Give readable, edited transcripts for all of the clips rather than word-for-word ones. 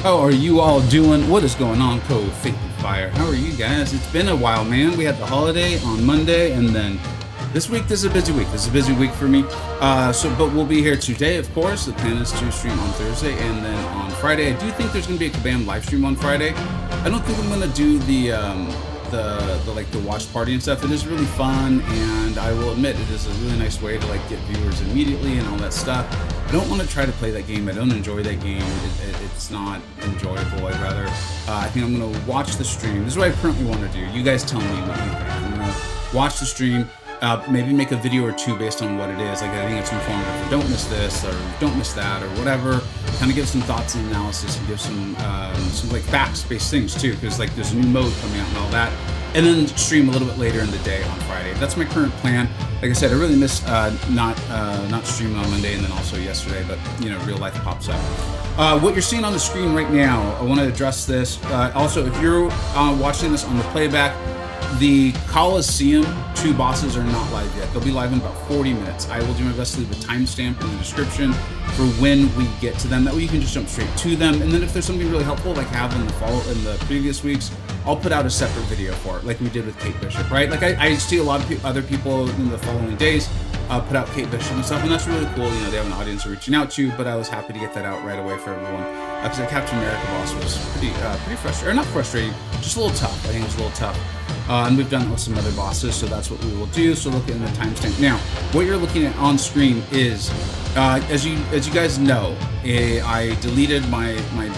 How are you all doing? What is going on, Code Faith and Fire? How are you guys? It's been a while, man. We had the holiday on Monday, and then this week, this is a busy week. This is a busy week for me. But we'll be here today, of course. The plan is to stream on Thursday, and then on Friday. I do think there's going to be a Kabam live stream on Friday. I don't think I'm going to do the watch party and stuff. It is really fun, and I will admit it is a really nice way to like get viewers immediately and all that stuff. I don't want to try to play that game. I don't enjoy that game. It's not enjoyable. I'd rather. I think I'm going to watch the stream. This is what I currently want to do. You guys tell me what you think. I'm going to watch the stream. Maybe make a video or two based on what it is. Like I think it's informative. Or don't miss this, or don't miss that, or whatever. Kind of give some thoughts and analysis, and give some like facts-based things too, because like there's a new mode coming out and all that. And then stream a little bit later in the day on Friday. That's my current plan. Like I said, I really miss not streaming on Monday and then also yesterday, but you know, real life pops up. What you're seeing on the screen right now, I want to address this. Also, if you're watching this on the playback, the Call-iseum 2 bosses are not live yet. They'll be live in about 40 minutes. I will do my best to leave a timestamp in the description for when we get to them. That way you can just jump straight to them. And then if there's something really helpful, like I have in the previous weeks, I'll put out a separate video for it, like we did with Kate Bishop, right? Like I see a lot of other people in the following days put out Kate Bishop and stuff, and that's really cool. You know, they have an audience reaching out to, but I was happy to get that out right away for everyone. Because the Captain America boss was pretty frustrating, or not frustrating, just a little tough. I think it was a little tough. And we've done it with some other bosses, so that's what we will do. So look in the timestamp. Now, what you're looking at on screen is, as you guys know, I deleted my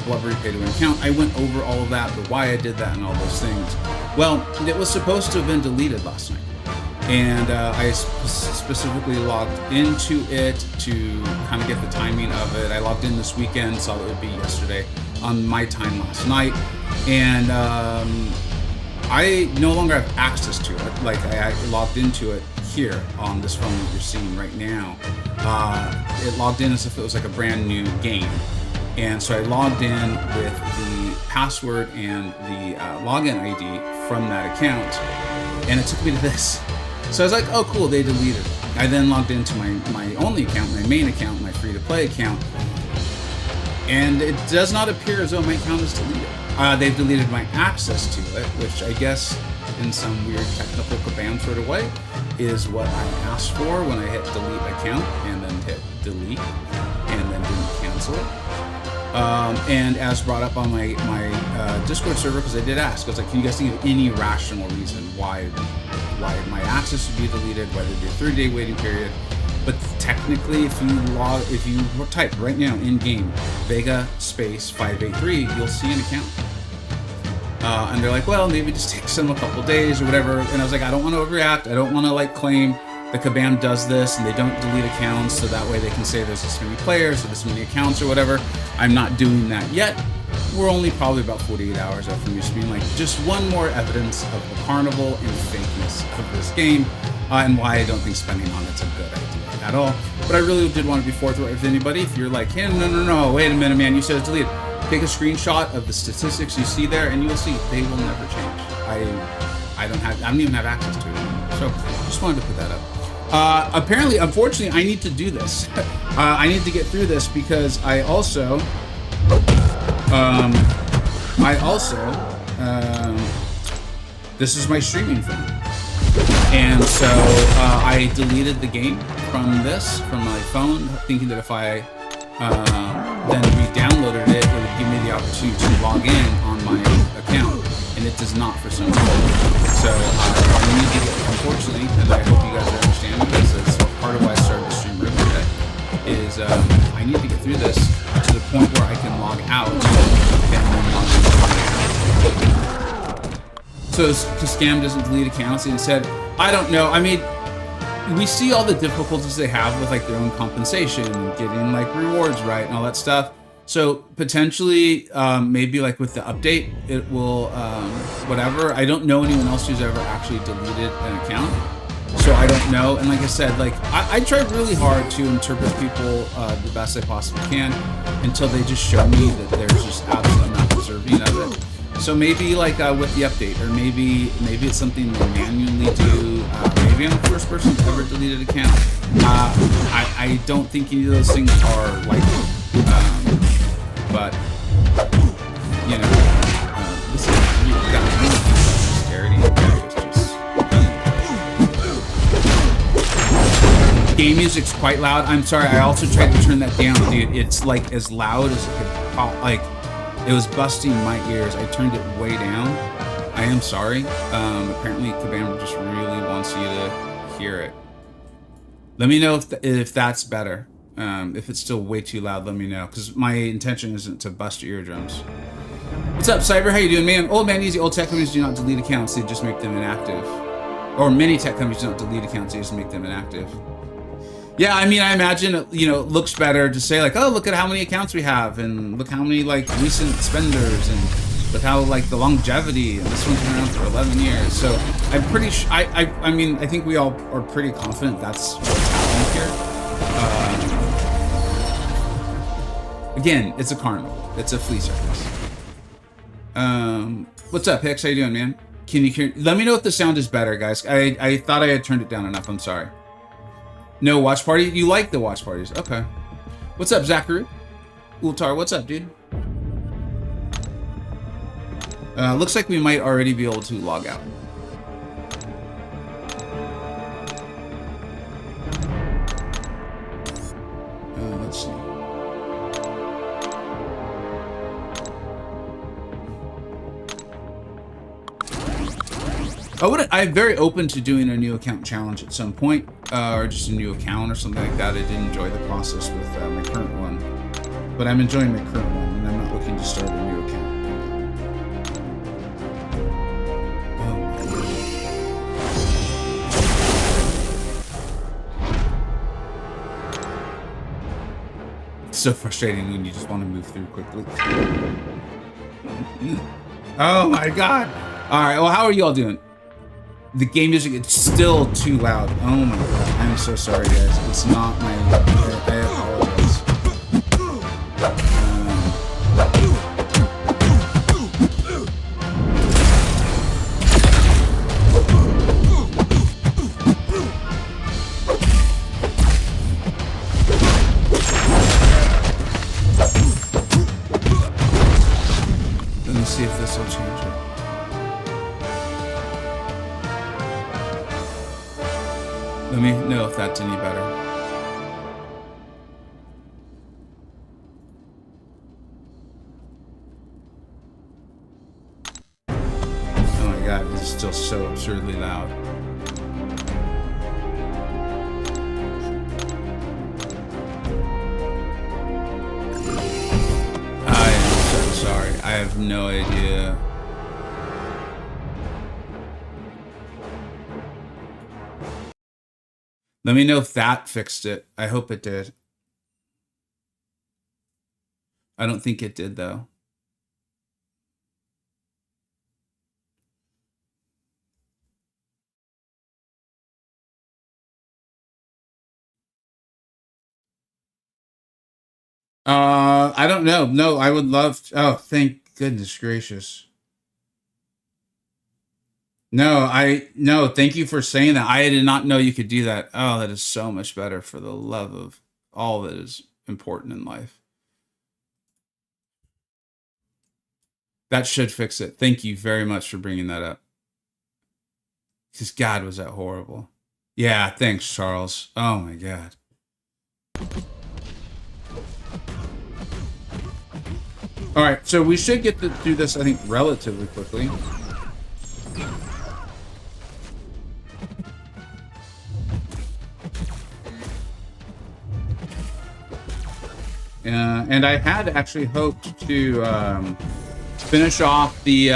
blubbery pay-to-win account. I went over all of that, the why I did that, and all those things. Well, it was supposed to have been deleted last night, and I specifically logged into it to kind of get the timing of it. I logged in this weekend, saw it would be yesterday on my time last night, and I no longer have access to it. Like I logged into it here on this phone that you're seeing right now. It logged in as if it was like a brand new game. And so I logged in with the password and the login ID from that account, and it took me to this. So I was like, oh cool, they deleted it. I then logged into my only account, my main account, my free-to-play account, and it does not appear as though my account is deleted. They've deleted my access to it, which I guess in some weird technical Kabam sort of way is what I asked for when I hit delete account and then hit delete and then didn't cancel it. And as brought up on my Discord server, because I did ask, I was like, can you guys think of any rational reason why my access would be deleted, why there'd be a 30-day waiting period? But technically, if you type right now in game Vega space 583, you'll see an account. And they're like, well, maybe it just takes them a couple days or whatever. And I was like, I don't want to overreact. I don't want to like claim the Kabam does this and they don't delete accounts, so that way they can say there's this many players or this many accounts or whatever. I'm not doing that yet. We're only probably about 48 hours out from just being like just one more evidence of the carnival and fakeness of this game, and why I don't think spending on it's a good idea at all. But I really did want to be forthright with anybody. If you're like, hey, no, wait a minute, man, you said it's deleted. Take a screenshot of the statistics you see there, and you will see they will never change. I don't even have access to it anymore. So just wanted to put that up. Apparently, unfortunately, I need to do this. I need to get through this because I also this is my streaming phone, and so I deleted the game from my phone, thinking that if I then re-downloaded it, it would give me the opportunity to log in on my account, and it does not for some reason. So I need to get, unfortunately, and I hope you guys are understanding this, it's part of why I started the stream earlier today, is I need to get through this to the point where I can log out and then log in. So Scam doesn't delete accounts, and instead, I don't know, I mean, we see all the difficulties they have with like their own compensation and getting like rewards right and all that stuff. So potentially, maybe like with the update, it will, whatever. I don't know anyone else who's ever actually deleted an account, so I don't know. And like I said, like I tried really hard to interpret people the best I possibly can until they just show me that there's just absolutely not deserving of it. So maybe like with the update, or maybe it's something they manually do. Maybe I'm the first person to ever delete an account. I don't think any of those things are likely. But game music's quite loud. I'm sorry, I also tried to turn that down, dude. It's like as loud as it could pop. Like, it was busting my ears. I turned it way down. I am sorry. Apparently Kabam just really wants you to hear it. Let me know if that's better. If it's still way too loud, let me know. Because my intention isn't to bust your eardrums. What's up, Cyber? How you doing, man? Old man easy. Old tech companies do not delete accounts. They just make them inactive. Or many tech companies don't delete accounts. They just make them inactive. Yeah, I mean, I imagine, you know, it looks better to say like, oh, look at how many accounts we have, and look how many like recent spenders, and look how like the longevity, and this one's been around for 11 years. So I'm pretty sure, I mean, I think we all are pretty confident that's what's happening here. Again, it's a carnival. It's a flea circus. What's up, Hicks? How you doing, man? Can you hear? Let me know if the sound is better, guys. I thought I had turned it down enough. I'm sorry. No watch party? You like the watch parties? Okay. What's up, Zachary? Ultar, what's up, dude? Looks like we might already be able to log out. Let's see. I'm very open to doing a new account challenge at some point, or just a new account or something like that. I did enjoy the process with my current one, but I'm enjoying my current one, and I'm not looking to start a new account. It's so frustrating when you just want to move through quickly. Oh my god! All right, well, how are you all doing? The game music, it's still too loud. Oh my god, I'm so sorry, guys. It's not my... I apologize. Let me see if this will change it. Let me know if that's any better. Oh my god, this is still so absurdly loud. I am so sorry. I have no idea. Let me know if that fixed it. I hope it did. I don't think it did, though. I don't know. No, I would love to. Oh, thank goodness gracious. No, thank you for saying that. I did not know you could do that. Oh, that is so much better, for the love of all that is important in life. That should fix it. Thank you very much for bringing that up. Because God, was that horrible. Yeah, thanks, Charles. Oh my God. All right, so we should get to do this, I think, relatively quickly. And I had actually hoped to finish off the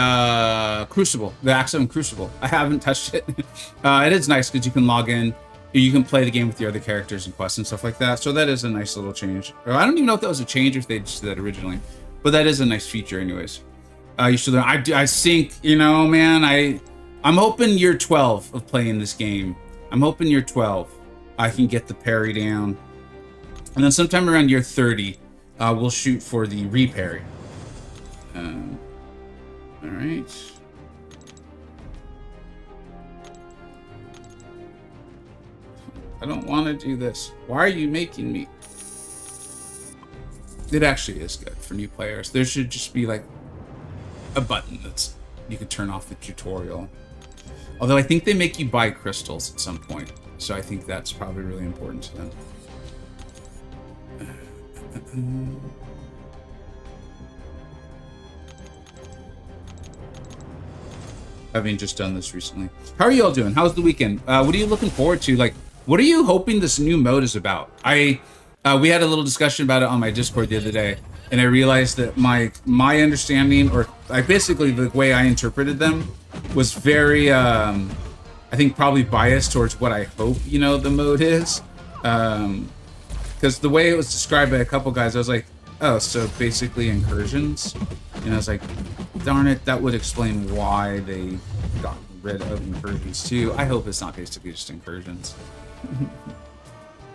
Crucible, the Axiom Crucible. I haven't touched it. It is nice because you can log in, you can play the game with your other characters and quests and stuff like that. So that is a nice little change. Or I don't even know if that was a change or if they just did that originally, but that is a nice feature, anyways. You should learn. I think, you know, man, I'm hoping year 12 of playing this game. I'm hoping year 12 I can get the parry down. And then sometime around year 30, we'll shoot for the reparry. All right. I don't want to do this. Why are you making me? It actually is good for new players. There should just be like a button that's you can turn off the tutorial. Although I think they make you buy crystals at some point. So I think that's probably really important to them. Having just done this recently. How are you all doing? How's the weekend? What are you looking forward to? Like, what are you hoping this new mode is about? We had a little discussion about it on my Discord the other day, and I realized that my understanding, or basically the way I interpreted them, was very, I think probably biased towards what I hope, the mode is. Because the way it was described by a couple guys, I was like, oh, so basically incursions? And I was like, darn it, that would explain why they got rid of incursions too. I hope it's not basically just incursions.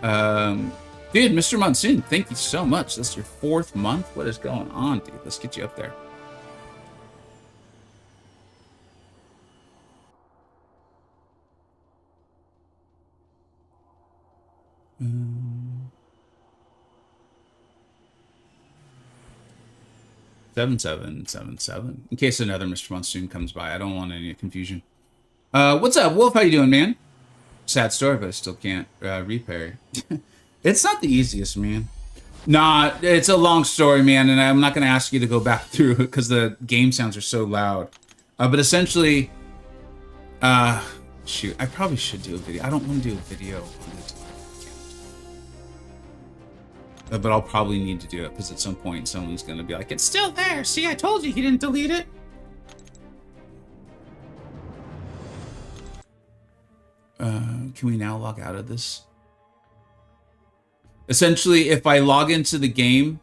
Dude, Mr. Monsoon, thank you so much. That's your 4th month. What is going on, dude? Let's get you up there. Seven, 777. In case another Mr. Monsoon comes by, I don't want any confusion. What's up, Wolf? How you doing, man? Sad story, but I still can't repair. It's not the easiest, man. Nah, it's a long story, man, and I'm not going to ask you to go back through it because the game sounds are so loud. But essentially, shoot, I probably should do a video. I don't want to do a video on it. But I'll probably need to do it because at some point someone's going to be like, it's still there. See, I told you he didn't delete it. Can we now log out of this? Essentially, if I log into the game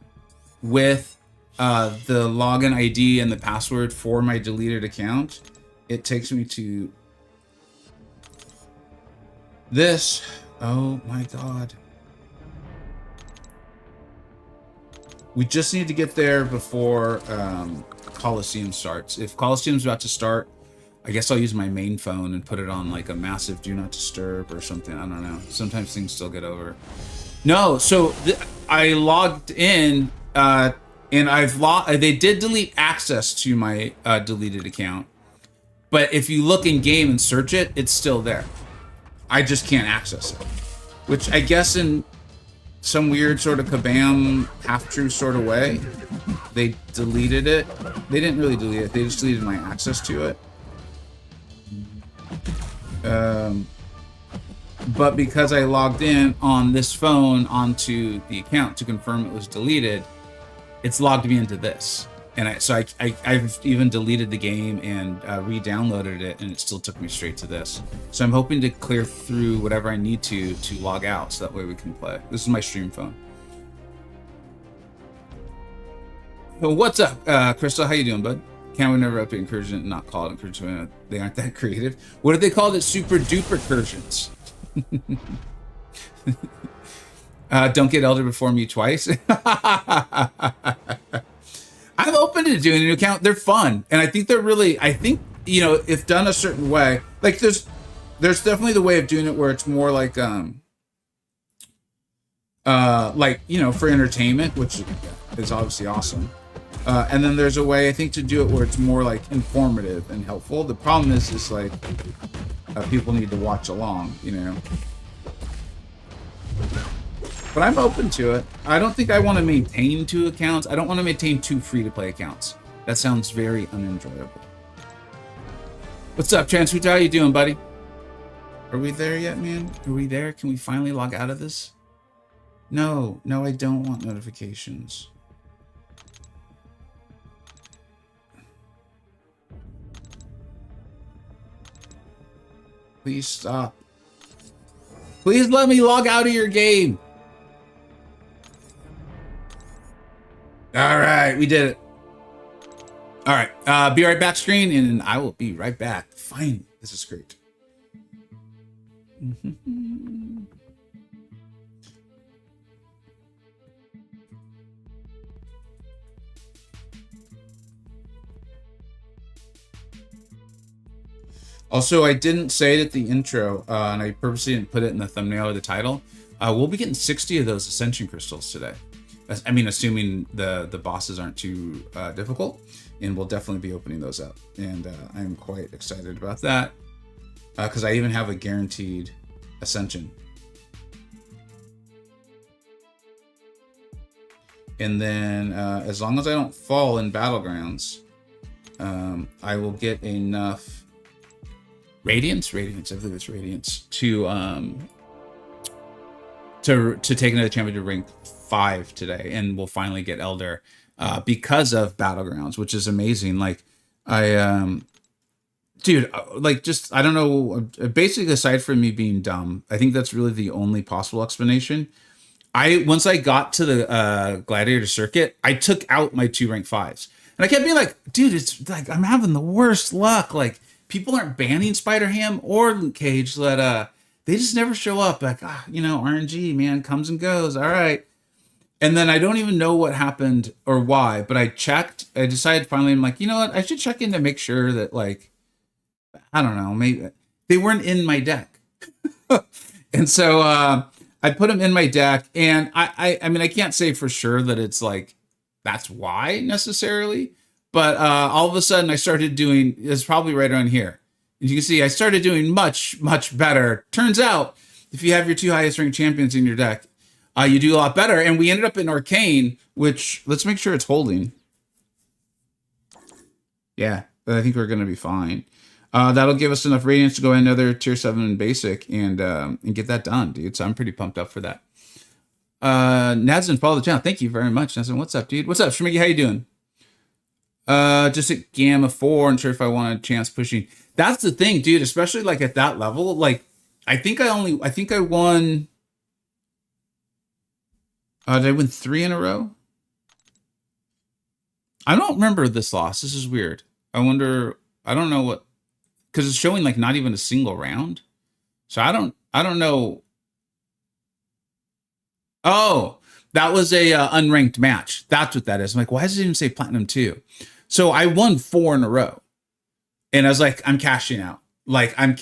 with the login ID and the password for my deleted account, it takes me to this. Oh my God. We just need to get there before Call-iseum starts. If Call-iseum's about to start, I guess I'll use my main phone and put it on like a massive do not disturb or something. I don't know. Sometimes things still get over. No, so I logged in and they did delete access to my deleted account. But if you look in game and search it, it's still there. I just can't access it. Which I guess in some weird sort of kabam half-true sort of way, they deleted it. They didn't really delete it. They just deleted my access to it. But because I logged in on this phone onto the account to confirm it was deleted, it's logged me into this. And I've even deleted the game and re-downloaded it, and it still took me straight to this. So I'm hoping to clear through whatever I need to log out, so that way we can play. This is my stream phone. So what's up, Crystal? How you doing, bud? Can we never update incursion and not call it incursion? They aren't that creative. What if they called it super duper incursions? Don't get elder before me twice. I'm open to doing a new account. They're fun, and I think they're really. I think if done a certain way, like there's definitely the way of doing it where it's more like for entertainment, which is obviously awesome. And then there's a way, I think, to do it where it's more like informative and helpful. The problem is like people need to watch along, But I'm open to it. I don't think I want to maintain 2 accounts. I don't want to maintain 2 free-to-play accounts. That sounds very unenjoyable. What's up, Transfuta? How you doing, buddy? Are we there yet, man? Are we there? Can we finally log out of this? No, I don't want notifications. Please stop. Please let me log out of your game. All right, we did it. All right, be right back screen, and I will be right back. Fine, this is great. Also, I didn't say it at the intro, and I purposely didn't put it in the thumbnail or the title. We'll be getting 60 of those Ascension Crystals today. I mean, assuming the bosses aren't too difficult, and we'll definitely be opening those up. And I'm quite excited about that, because I even have a guaranteed Ascension. And then as long as I don't fall in Battlegrounds, I will get enough Radiance, I believe it's Radiance, to take another champion to rank 5 today, and we'll finally get Elder because of Battlegrounds, which is amazing. Like dude, like, just, I don't know, basically aside from me being dumb, I think that's really the only possible explanation. Once I got to the Gladiator circuit, I took out my 2 rank 5s. And I kept being like, dude, it's like, I'm having the worst luck. Like, people aren't banning Spider-Ham or Luke Cage, that they just never show up. Like, RNG, man, comes and goes. All right. And then I don't even know what happened or why, but I checked. I decided finally, I'm like, you know what? I should check in to make sure that, like, I don't know, maybe they weren't in my deck. And so I put them in my deck, and I mean, I can't say for sure that it's like, that's why necessarily, but all of a sudden I started doing, it's probably right around here. As you can see, I started doing much, much better. Turns out, if you have your 2 highest ranked champions in your deck, you do a lot better. And we ended up in Arcane, which, let's make sure it's holding. Yeah, I think we're going to be fine. That'll give us enough Radiance to go another tier 7 basic and get that done, dude. So I'm pretty pumped up for that. Nazin, follow the channel. Thank you very much, Nazin. What's up, dude? What's up, Shmiggy? How you doing? Just at Gamma 4, unsure if I want a chance pushing. That's the thing, dude, especially like at that level. Like, I think I won. Did I win 3 in a row? I don't remember this loss. This is weird. I wonder, I don't know what, because it's showing like not even a single round. So I don't know. Oh, that was a unranked match. That's what that is. I'm like, why does it even say Platinum 2? So I won 4 in a row. And I was like, I'm cashing out. Like, I'm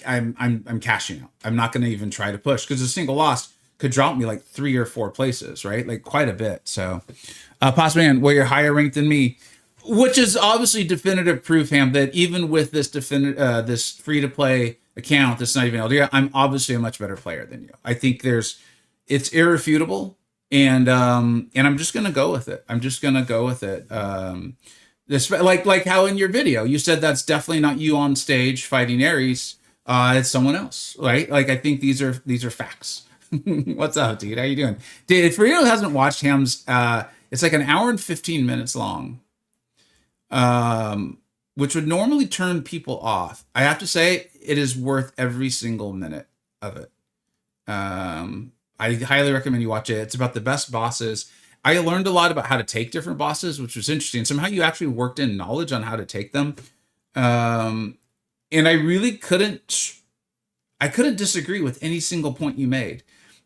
cashing out. I'm not going to even try to push, because a single loss could drop me like 3 or 4 places, right? Like, quite a bit. So, Postman, well, you're higher ranked than me, which is obviously definitive proof, Ham, that even with this this free-to-play account that's not even LDR, I'm obviously a much better player than you. I think it's irrefutable, and I'm just gonna go with it. I'm just gonna go with it. This, like how in your video you said that's definitely not you on stage fighting Ares. It's someone else, right? Like, I think these are facts. What's up, dude? How you doing? Dude, for anyone who hasn't watched Ham's, it's like an hour and 15 minutes long. Which would normally turn people off. I have to say, it is worth every single minute of it. I highly recommend you watch it. It's about the best bosses. I learned a lot about how to take different bosses, which was interesting. Somehow you actually worked in knowledge on how to take them. And I really couldn't disagree with any single point you made.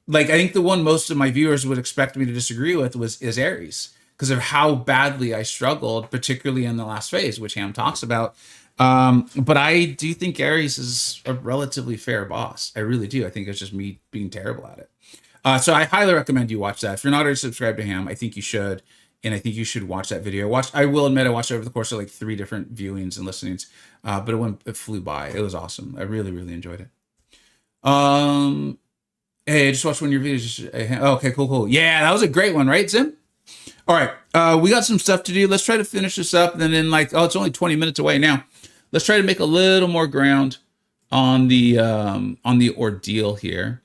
Like, I think the one most of my viewers would expect me to disagree with is Ares, because of how badly I struggled, particularly in the last phase, which Ham talks about. But I do think Ares is a relatively fair boss. I really do. I think it's just me being terrible at it. So I highly recommend you watch that. If you're not already subscribed to Ham, I think you should. And I think you should watch that video. I will admit, I watched it over the course of like 3 different viewings and listenings. But it flew by. It was awesome. I really, really enjoyed it. Hey, I just watched one of your videos. Okay, cool. Yeah, that was a great one, right, Zim? All right, we got some stuff to do. Let's try to finish this up. And then, like, it's only 20 minutes away now. Let's try to make a little more ground on the ordeal here.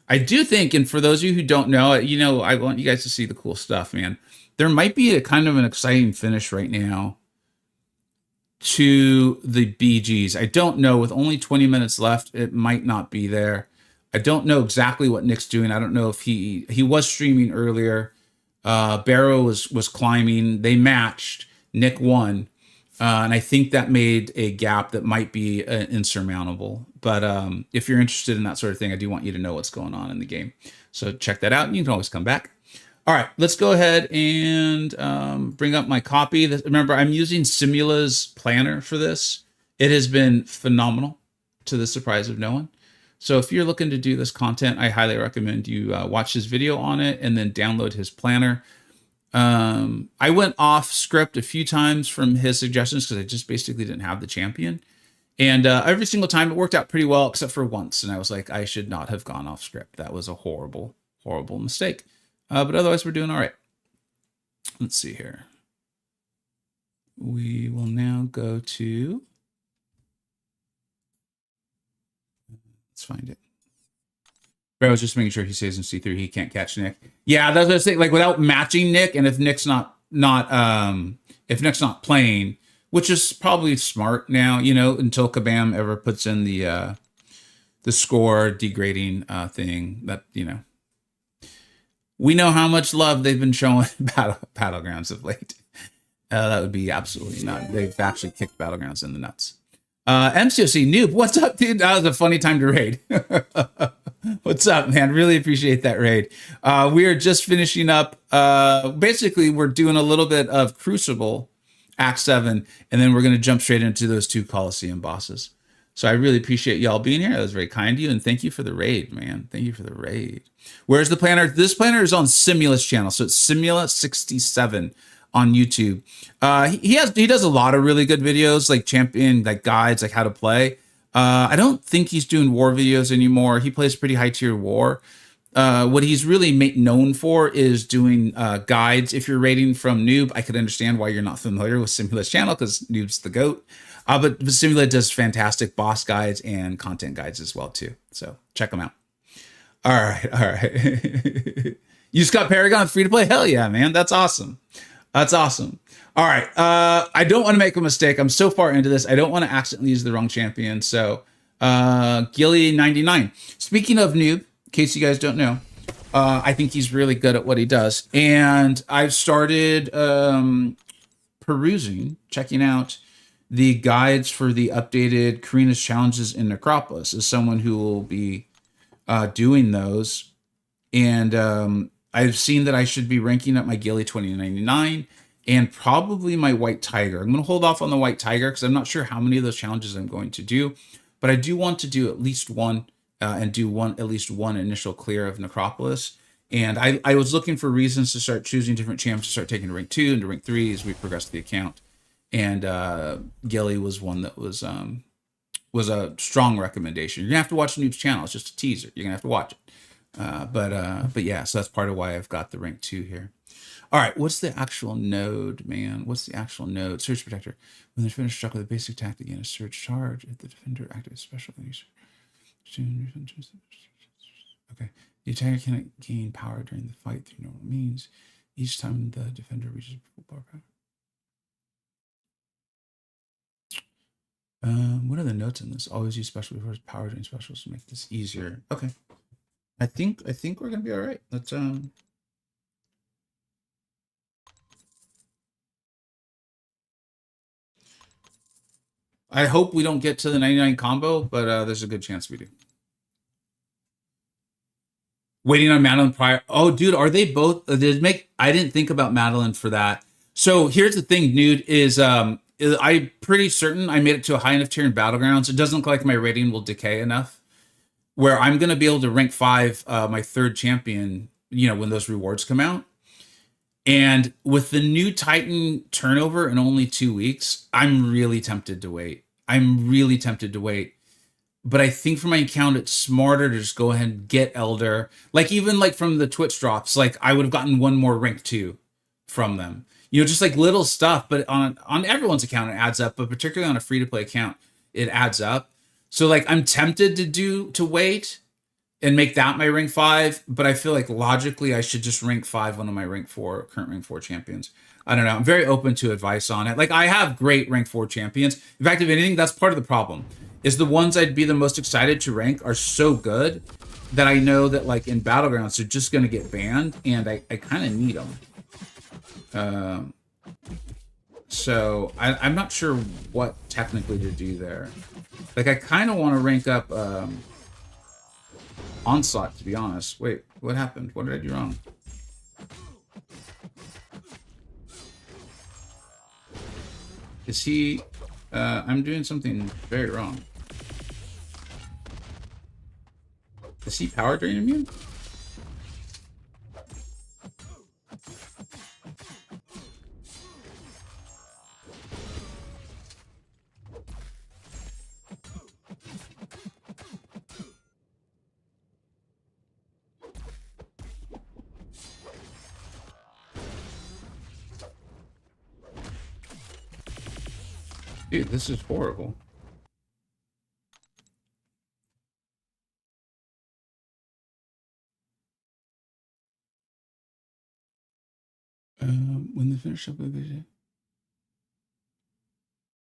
I do think, and for those of you who don't know, I want you guys to see the cool stuff, man. There might be a kind of an exciting finish right now to the BGs. I don't know. With only 20 minutes left, it might not be there. I don't know exactly what Nick's doing. I don't know if he was streaming earlier. Barrow was climbing. They matched. Nick won. And I think that made a gap that might be insurmountable. But if you're interested in that sort of thing, I do want you to know what's going on in the game. So check that out. And you can always come back. All right, let's go ahead and bring up my copy. Remember, I'm using Simula's planner for this. It has been phenomenal, to the surprise of no one. So if you're looking to do this content, I highly recommend you watch his video on it and then download his planner. I went off script a few times from his suggestions because I just basically didn't have the champion. And every single time it worked out pretty well, except for once. And I was like, I should not have gone off script. That was a horrible, horrible mistake. But otherwise, we're doing all right. Let's see here. We will now go to... Let's find it. I was just making sure he stays in C3. He can't catch Nick. Yeah, that's what I was saying. Like, without matching Nick, and if Nick's not playing, which is probably smart now, you know, until Kabam ever puts in the score degrading thing. That, you know, we know how much love they've been showing Battlegrounds of late. That would be absolutely not. They've actually kicked Battlegrounds in the nuts. MCoC noob, what's up, dude? That was a funny time to raid. What's up, man? Really appreciate that raid. We are just finishing up. Basically, we're doing a little bit of Crucible, Act 7, and then we're going to jump straight into those 2 Call-iseum bosses. So I really appreciate y'all being here. That was very kind of you, and thank you for the raid, man. Thank you for the raid. Where's the planner? This planner is on Simula's channel, so it's Simula67 on YouTube. He does a lot of really good videos, like champion, like guides, like how to play. I don't think he's doing war videos anymore. He plays pretty high tier war. What he's really known for is doing guides. If you're rating from Noob, I could understand why you're not familiar with Simula's channel, because Noob's the GOAT. But Simula does fantastic boss guides and content guides as well too. So check them out. All right. You just got Paragon free to play? Hell yeah, man. That's awesome. That's awesome. All right. I don't want to make a mistake. I'm so far into this. I don't want to accidentally use the wrong champion. So Gilly99. Speaking of Noob, in case you guys don't know, I think he's really good at what he does. And I've started checking out the guides for the updated Karina's challenges in Necropolis as someone who will be doing those. And I've seen that I should be ranking up my Gilly 2099 and probably my White Tiger. I'm going to hold off on the White Tiger because I'm not sure how many of those challenges I'm going to do, but I do want to do at least one and do at least one initial clear of Necropolis. And I was looking for reasons to start choosing different champs to start taking to rank 2 and to rank 3 as we progress the account. And Gilly was one that was a strong recommendation. You're gonna have to watch Noob's channel. It's just a teaser. You're gonna have to watch it. But yeah, so that's part of why I've got the rank 2 here. All right, what's the actual node, man? What's the actual node? Surge Protector. When the defender struck with a basic attack again, a surge charge. If the defender activates special things. Okay. The attacker cannot gain power during the fight through normal means. Each time the defender reaches full bar power. What are the notes in this? Always use special before power during specials to make this easier. Okay. I think we're gonna be all right. Let's I hope we don't get to the 99 combo, but there's a good chance we do. Waiting on Madeline prior. Oh, dude, are they both? I didn't think about Madeline for that. So here's the thing, dude, is I'm pretty certain I made it to a high enough tier in Battlegrounds. It doesn't look like my rating will decay enough where I'm going to be able to rank 5 my 3rd champion, you know, when those rewards come out. And with the new Titan turnover in only 2 weeks, I'm really tempted to wait. But I think for my account, it's smarter to just go ahead and get Elder. Like, even like from the Twitch drops, like I would have gotten one more rank 2 from them. You know, just like little stuff, but on everyone's account, it adds up. But particularly on a free-to-play account, it adds up. So like I'm tempted to wait and make that my rank 5, but I feel like logically I should just rank 5 one of my current rank 4 champions. I don't know. I'm very open to advice on it. Like, I have great rank 4 champions. In fact, if anything, that's part of the problem. Is the ones I'd be the most excited to rank are so good that I know that like in Battlegrounds they're just going to get banned, and I kind of need them. So I'm not sure what technically to do there. Like, I kind of want to rank up Onslaught, to be honest. Wait, what happened? What did I do wrong? Is he... I'm doing something very wrong. Is he power drain immune? Dude, this is horrible. When they finish up with it.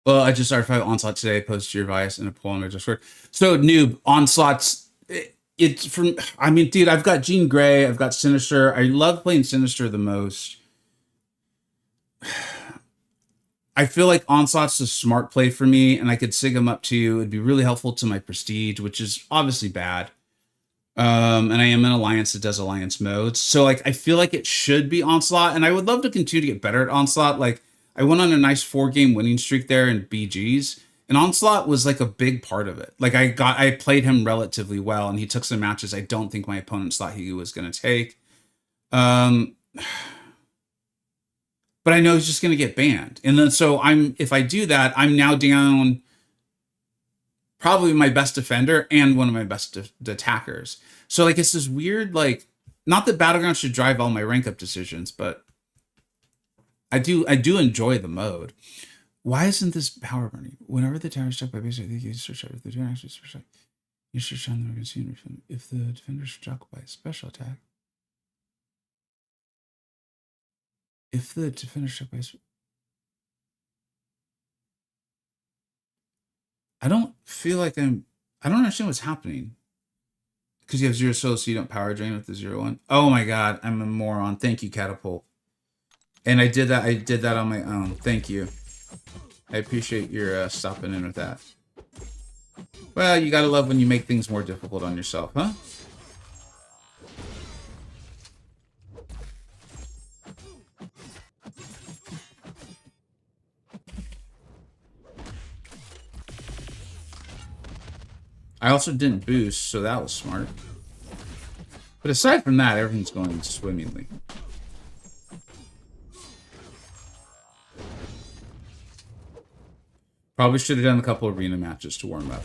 Well, I just started fighting Onslaught today. Post your advice in a poll on my Discord. So, noob, Onslaught's. It's from. I mean, dude, I've got Jean Grey. I've got Sinister. I love playing Sinister the most. I feel like Onslaught's a smart play for me, and I could sig him up too. It'd be really helpful to my prestige, which is obviously bad. And I am in Alliance that does Alliance modes. So, like, I feel like it should be Onslaught, and I would love to continue to get better at Onslaught. Like, I went on a nice 4-game winning streak there in BGs, and Onslaught was like a big part of it. Like, I played him relatively well, and he took some matches I don't think my opponents thought he was going to take. But I know he's just going to get banned. And then so if I do that, I'm now down probably my best defender and one of my best attackers. So like it's this weird, like, not that Battleground should drive all my rank up decisions, but I do enjoy the mode. Why isn't this power burning? Whenever the tower is struck by base, I think you search out if the defender actually struck. You search on the magazine if the defender is struck by a special attack. If the defender struck by I don't feel like I don't understand what's happening. Because you have 0 souls, so you don't power drain with the 0-1. Oh my god, I'm a moron. Thank you, Catapult. And I did that on my own. Thank you. I appreciate your stopping in with that. Well, you gotta love when you make things more difficult on yourself, huh? I also didn't boost, so that was smart. But aside from that, everything's going swimmingly. Probably should have done a couple arena matches to warm up.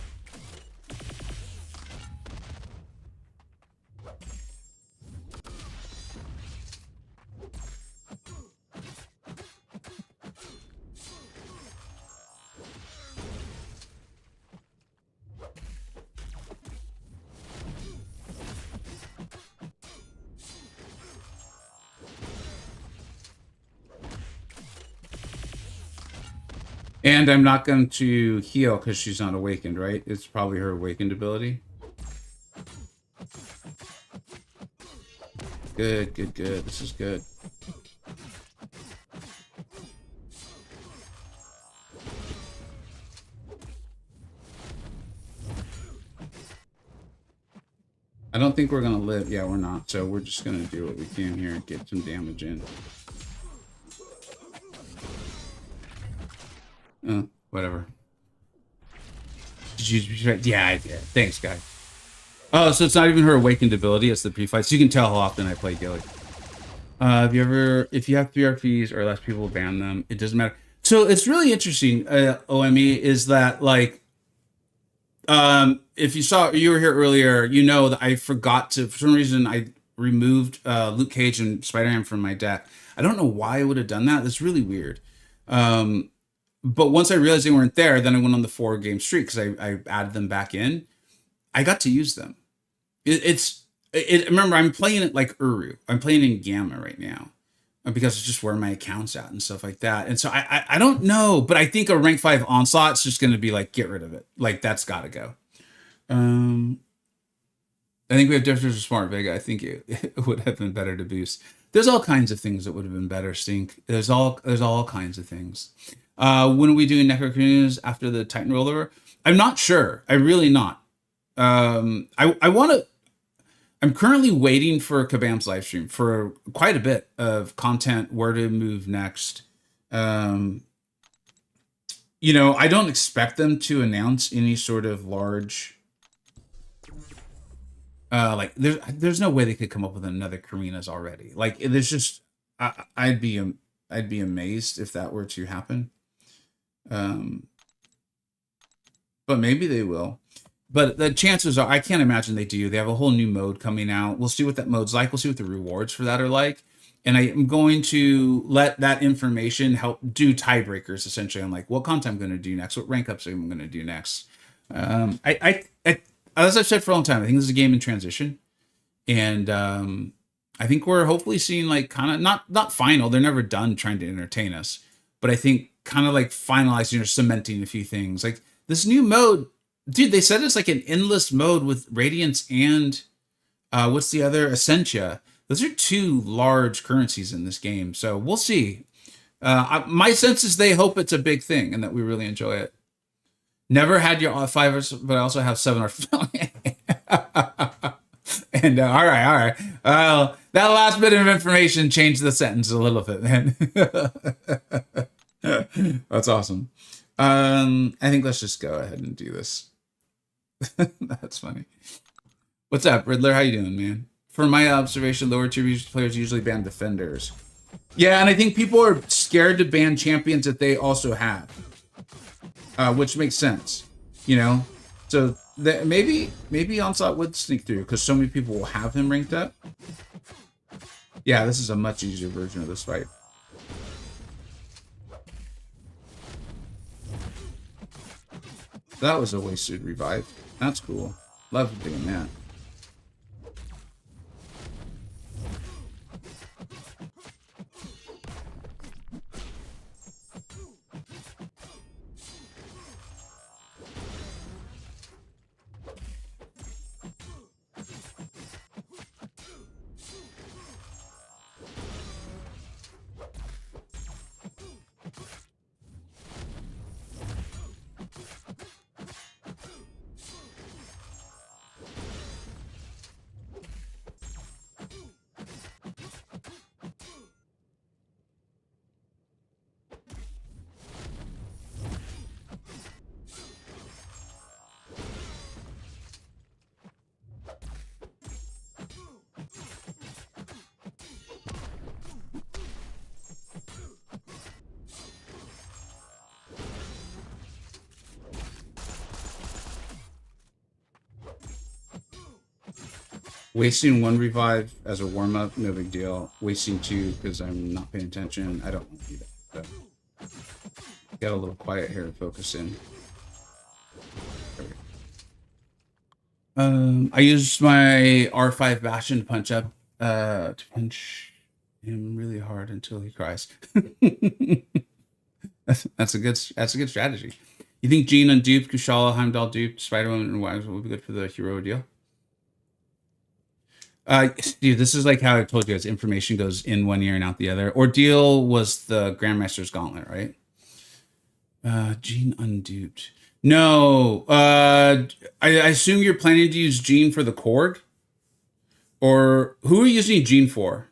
And I'm not going to heal because she's not awakened, right? It's probably her awakened ability. Good, good, good. This is good. I don't think we're going to live. Yeah, we're not. So we're just going to do what we can here and get some damage in. Whatever. Did you? Yeah, I did. Thanks, guys. Oh, so it's not even her awakened ability; it's the pre-fight. So you can tell how often I play Gilly. If you have PRPs or less people ban them, it doesn't matter. So it's really interesting. OME is that like, if you were here earlier, you know that I forgot to, for some reason, I removed Luke Cage and Spider-Man from my deck. I don't know why I would have done that. That's really weird. But once I realized they weren't there, then I went on the 4-game streak because I added them back in. I got to use them. Remember, I'm playing it like Uru. I'm playing in Gamma right now because it's just where my account's at and stuff like that. And so I don't know, but I think a rank 5 Onslaught's just going to be like, get rid of it. Like, that's got to go. I think we have differences with Smart Vega. I think it would have been better to boost. There's all kinds of things that would have been better, Stink. There's all kinds of things. When are we doing Necro Communities after the Titan rollover? I'm not sure. I'm really not. I'm currently waiting for Kabam's live stream for quite a bit of content, where to move next. I don't expect them to announce any sort of large, there's no way they could come up with another Karinas already. Like, there's just, I'd be amazed if that were to happen. But maybe they will. But the chances are, I can't imagine they do. They have a whole new mode coming out. We'll see what that mode's like. We'll see what the rewards for that are like. and I am going to let that information help do tiebreakers essentially on like what content I'm going to do next, what rank ups I'm going to do next. I as I've said for a long time, I think this is a game in transition, and I think we're hopefully seeing like kind of not final. They're never done trying to entertain us, but I think kind of like finalizing or cementing a few things. Like this new mode, dude. They said it's like an endless mode with Radiance and what's the other, Essentia. Those are two large currencies in this game, so we'll see. My sense is they hope it's a big thing and that we really enjoy it. Never had your 5 but I also have 7 or and all right. That last bit of information changed the sentence a little bit, man. That's awesome. I think let's just go ahead and do this. That's funny. What's up, Riddler? How you doing, man? From my observation, lower tier players usually ban defenders. Yeah, and I think people are scared to ban champions that they also have, which makes sense, you know. So maybe Onslaught would sneak through because so many people will have him ranked up. Yeah, this is a much easier version of this fight. That was a wasted revive. That's cool. Love doing that. Wasting 1 revive as a warm-up, no big deal. Wasting 2 because I'm not paying attention, I don't want to do that. So, get a little quiet here and focus in. I used my R5 Bastion to punch him really hard until he cries. that's a good strategy. You think Jean unduped, Kushala, Heimdall duped, Spider-Man and Wives will be good for the hero deal? Dude, this is like how I told you guys, information goes in one ear and out the other. Ordeal was the Grandmaster's Gauntlet, right? Gene unduped. No, I assume you're planning to use Gene for the cord? Or who are you using Gene for?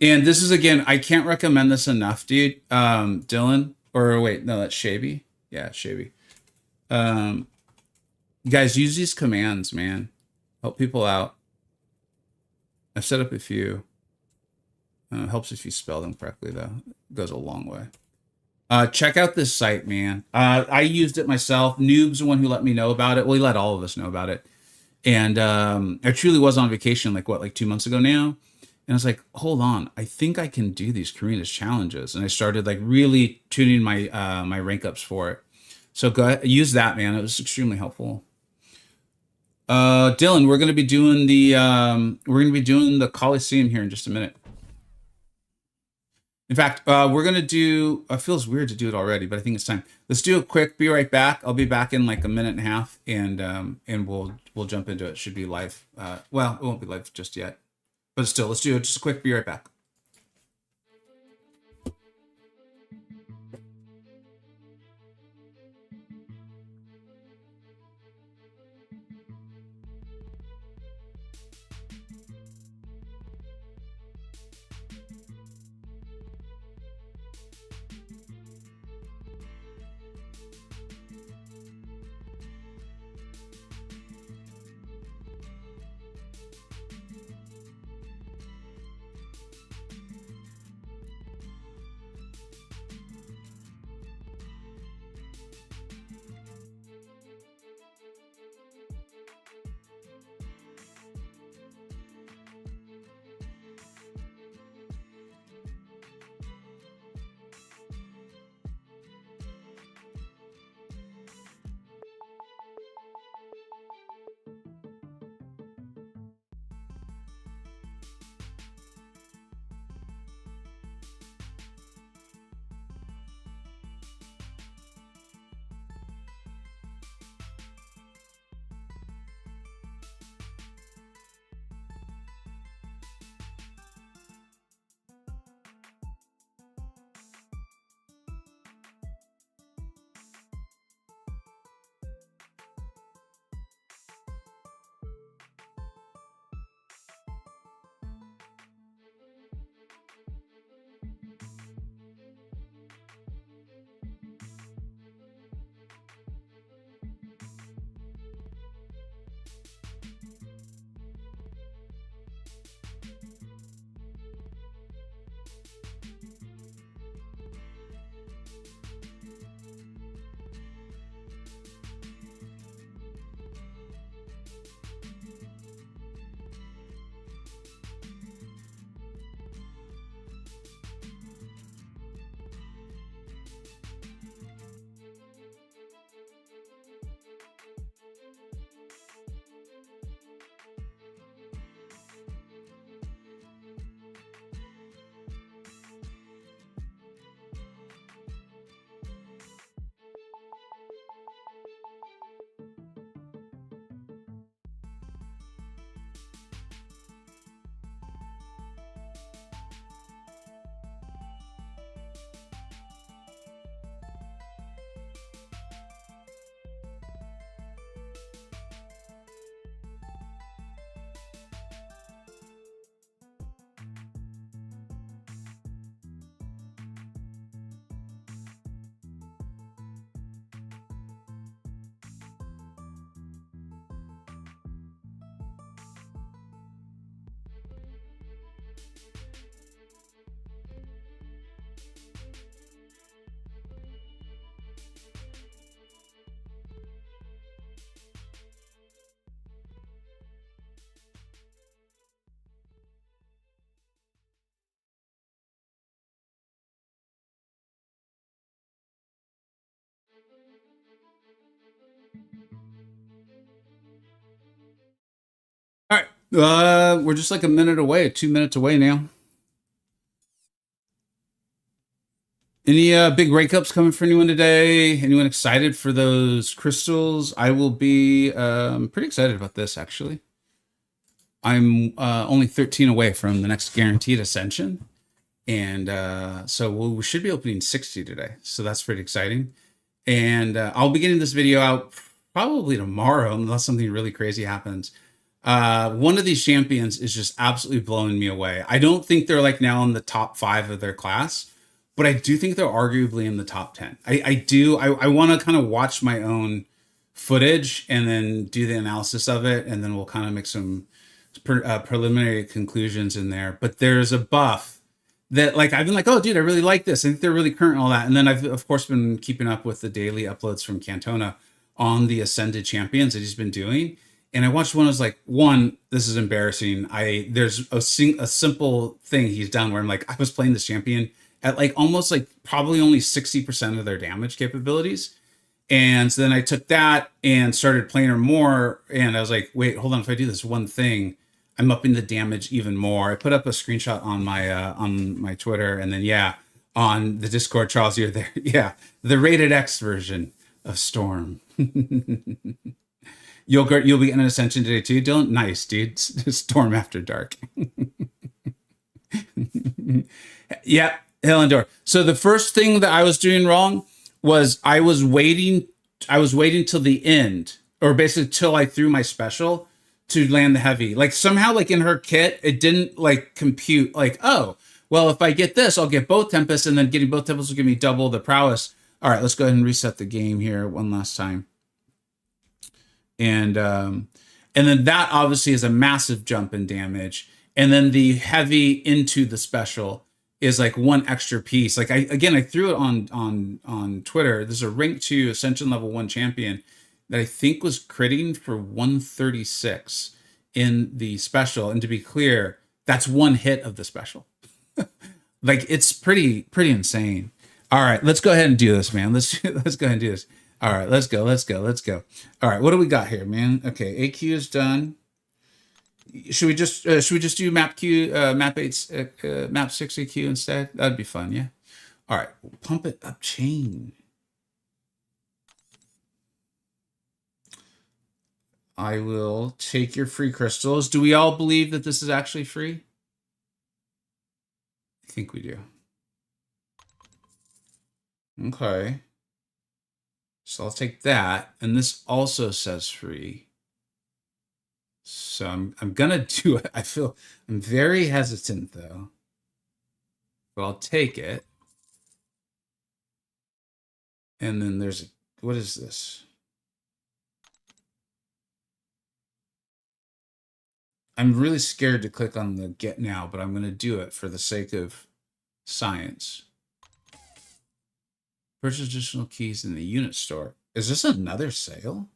And this is, again, I can't recommend this enough, dude. Dylan, or wait, no, that's Shabby. Yeah, Shabby. Guys, use these commands, man. Help people out. I've set up a few. Helps if you spell them correctly, though. It goes a long way. Check out this site, man. I used it myself. Noob's the one who let me know about it. Well, he let all of us know about it. And I truly was on vacation, like 2 months ago now. And I was like, hold on, I think I can do these Karina's challenges. And I started like really tuning my my rank ups for it. So go ahead, use that, man. It was extremely helpful. Dylan, we're gonna be doing the Call-iseum here in just a minute. In fact, we're gonna do. It feels weird to do it already, but I think it's time. Let's do it quick. Be right back. I'll be back in like a minute and a half, and we'll jump into it. It should be live. Well, it won't be live just yet, but still, let's do it. Just a quick. Be right back. We're just like a minute away, 2 minutes away now. Any big rake ups coming for anyone today? Anyone excited for those crystals? I will be pretty excited about this actually. I'm only 13 away from the next guaranteed ascension. And so we should be opening 60 today. So that's pretty exciting. And I'll be getting this video out probably tomorrow unless something really crazy happens. One of these champions is just absolutely blowing me away. I don't think they're like now in the top 5 of their class, but I do think they're arguably in the top 10. I do. I want to kind of watch my own footage and then do the analysis of it. And then we'll kind of make some preliminary conclusions in there. But there's a buff that like I've been like, oh dude, I really like this. I think they're really current and all that. And then I've of course been keeping up with the daily uploads from Cantona on the ascended champions that he's been doing. And I watched one. I was like, one, this is embarrassing. There's a simple thing he's done where I'm like, I was playing this champion at like almost like probably only 60% of their damage capabilities. And so then I took that and started playing her more. And I was like, wait, hold on. If I do this one thing, I'm upping the damage even more. I put up a screenshot on my Twitter, and then yeah, on the Discord, Charles, you're there. Yeah, the rated X version of Storm. You'll be getting an ascension today too, Dylan. Nice, dude. Storm After Dark. Yeah, Hellendor. So the first thing that I was doing wrong was I was waiting till the end, or basically till I threw my special to land the heavy. Like somehow like in her kit, it didn't like compute like, oh, well, if I get this, I'll get both Tempests, and then getting both Tempests will give me double the prowess. All right, let's go ahead and reset the game here one last time. And then that obviously is a massive jump in damage. And then the heavy into the special is like one extra piece. Like I threw it on Twitter. There's a rank 2 Ascension level 1 champion that I think was critting for 136 in the special. And to be clear, that's one hit of the special. Like it's pretty insane. All right, let's go ahead and do this, man. Let's go ahead and do this. All right, let's go. All right, what do we got here, man? Okay, AQ is done. Should we just do map 6 AQ instead? That'd be fun, yeah. All right, pump it up chain. I will take your free crystals. Do we all believe that this is actually free? I think we do. Okay. So I'll take that. And this also says free. So I'm gonna do it. I'm very hesitant though. But I'll take it. And then what is this? I'm really scared to click on the get now, but I'm gonna do it for the sake of science. Purchase additional keys in the unit store. Is this another sale?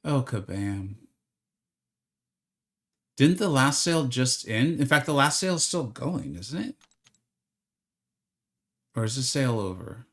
Oh, kabam. Didn't the last sale just end? In fact, the last sale is still going, isn't it? Or is the sale over?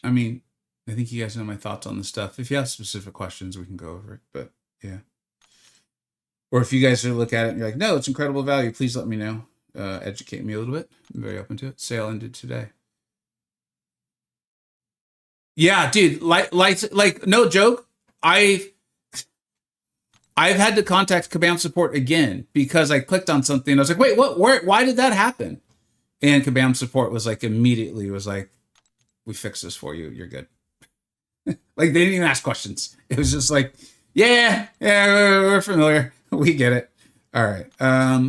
I mean, I think you guys know my thoughts on this stuff. If you have specific questions, we can go over it. But yeah. Or if you guys look at it and you're like, no, it's incredible value, please let me know. Educate me a little bit. I'm very open to it. Sale ended today. Yeah, dude, like no joke. I've had to contact Kabam support again because I clicked on something. I was like, wait, what? Why did that happen? And Kabam support was like immediately was like, we fixed this for you. You're good. Like they didn't even ask questions. It was just like, yeah, we're familiar. We get it. All right.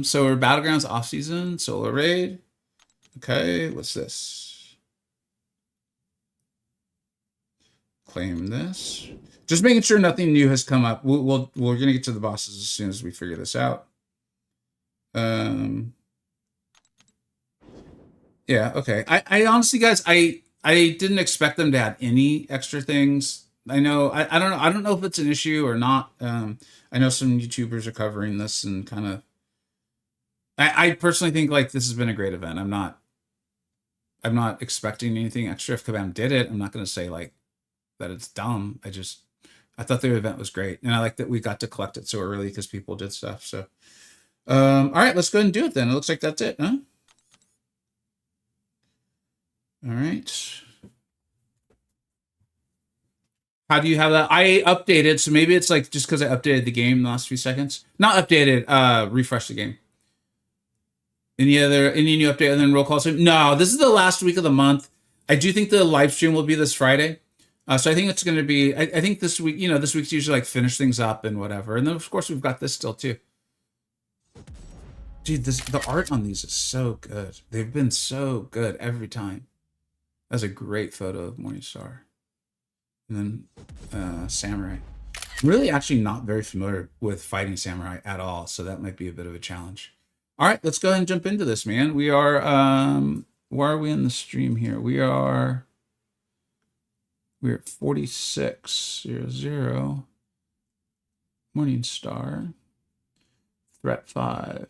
So we're Battlegrounds off season, solo raid. Okay, what's this? Claim this. Just making sure nothing new has come up. We're gonna get to the bosses as soon as we figure this out. Yeah, okay. I honestly, guys, I didn't expect them to add any extra things. I know, I don't know. I don't know if it's an issue or not. I know some YouTubers are covering this and kind of. I personally think like this has been a great event. I'm not expecting anything extra. If Kabam did it, I'm not going to say like that it's dumb. I thought the event was great, and I like that we got to collect it so early because people did stuff. So, all right, let's go ahead and do it then. It looks like that's it, huh? All right. How do you have that? I updated, so maybe it's like just because I updated the game in the last few seconds. Not updated, refresh the game. Any new update and then roll call stream? No, this is the last week of the month. I do think the live stream will be this Friday. So I think it's going to be, I think this week, this week's usually like finish things up and whatever. And then of course we've got this still too. Dude, the art on these is so good. They've been so good every time. That's a great photo of Morningstar. And then Samurai. I'm really actually not very familiar with fighting Samurai at all, so that might be a bit of a challenge. All right, let's go ahead and jump into this, man. We are, where are we in the stream here? We're at 4600. Morningstar. Threat 5.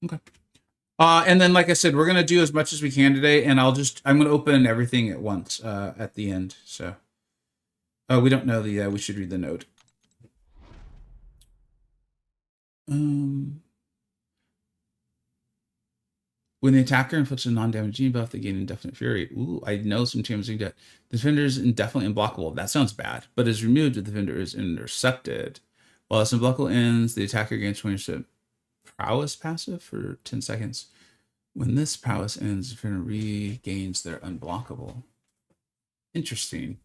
Okay. And then, like I said, we're going to do as much as we can today, and I'm going to open everything at once at the end, so. We don't know we should read the note. When the attacker inflicts a non-damaging buff, they gain indefinite fury. Ooh, I know some champions do that. The defender is indefinitely unblockable. That sounds bad, but is removed if the defender is intercepted. While this unblockable ends, the attacker gains 20% prowess passive for 10 seconds. When this prowess ends, the defender regains their unblockable. Interesting.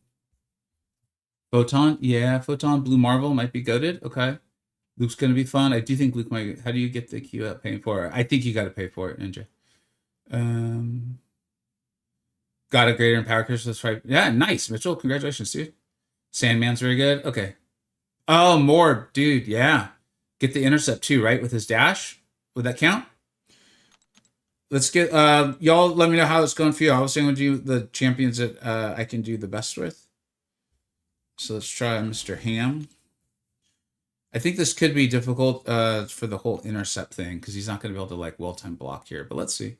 Photon, yeah, Photon Blue Marvel might be goated. Okay. Luke's going to be fun. I do think Luke might. How do you get the queue up paying for it? I think you got to pay for it, Ninja. Got a greater in power crystal. That's right. Yeah, nice, Mitchell. Congratulations, dude. Sandman's very good. Okay. Oh, more, dude. Yeah. Get the intercept too, right? With his dash. Would that count? Let's get y'all. Let me know how it's going for you. I was saying, do the champions that I can do the best with. So let's try Mr. Ham. I think this could be difficult for the whole intercept thing because he's not going to be able to like well-time block here. But let's see.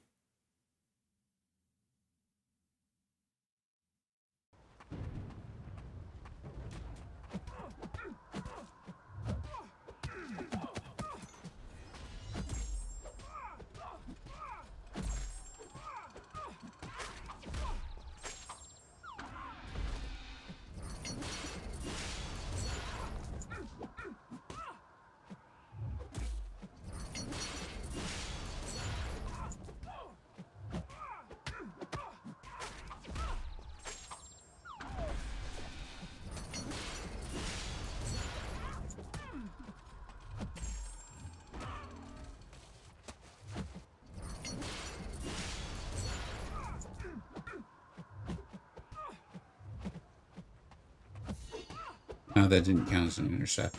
No, that didn't count as an intercept.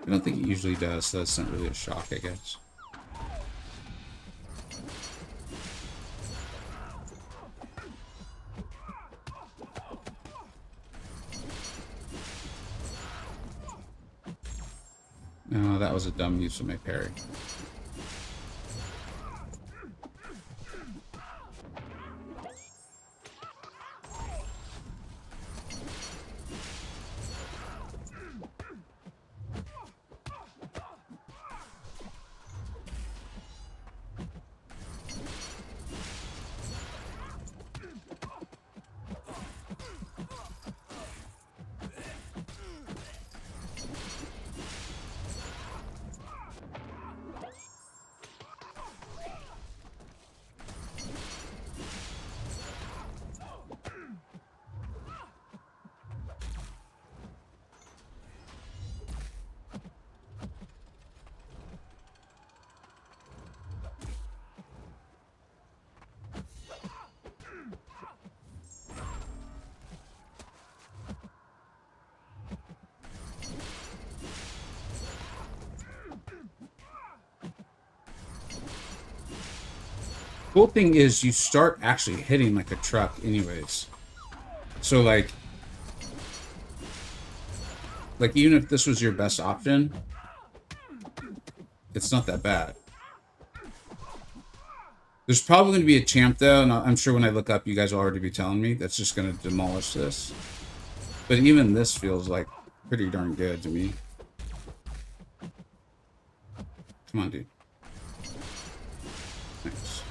I don't think it usually does, so that's not really a shock, I guess. No, that was a dumb use of my parry. Cool thing is you start actually hitting like a truck anyways. So like even if this was your best option, it's not that bad. There's probably going to be a champ though, and I'm sure when I look up, you guys will already be telling me that's just going to demolish this. But even this feels like pretty darn good to me. Come on, dude. Thanks.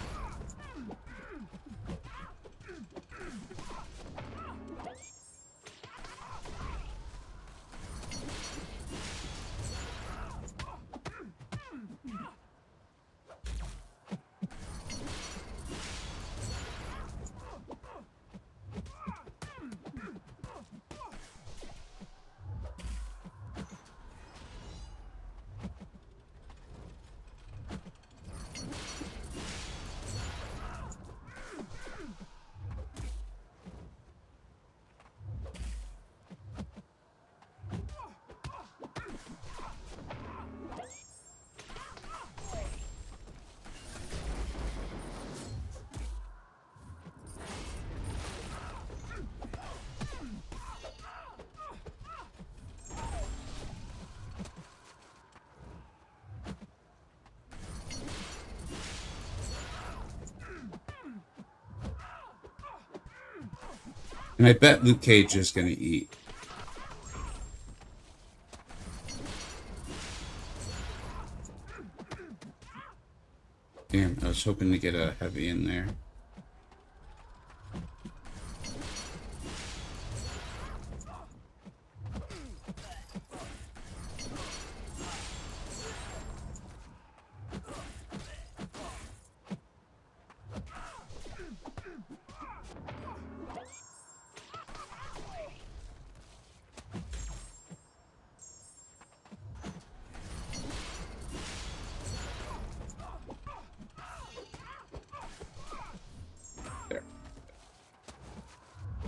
And I bet Luke Cage is going to eat. Damn, I was hoping to get a heavy in there.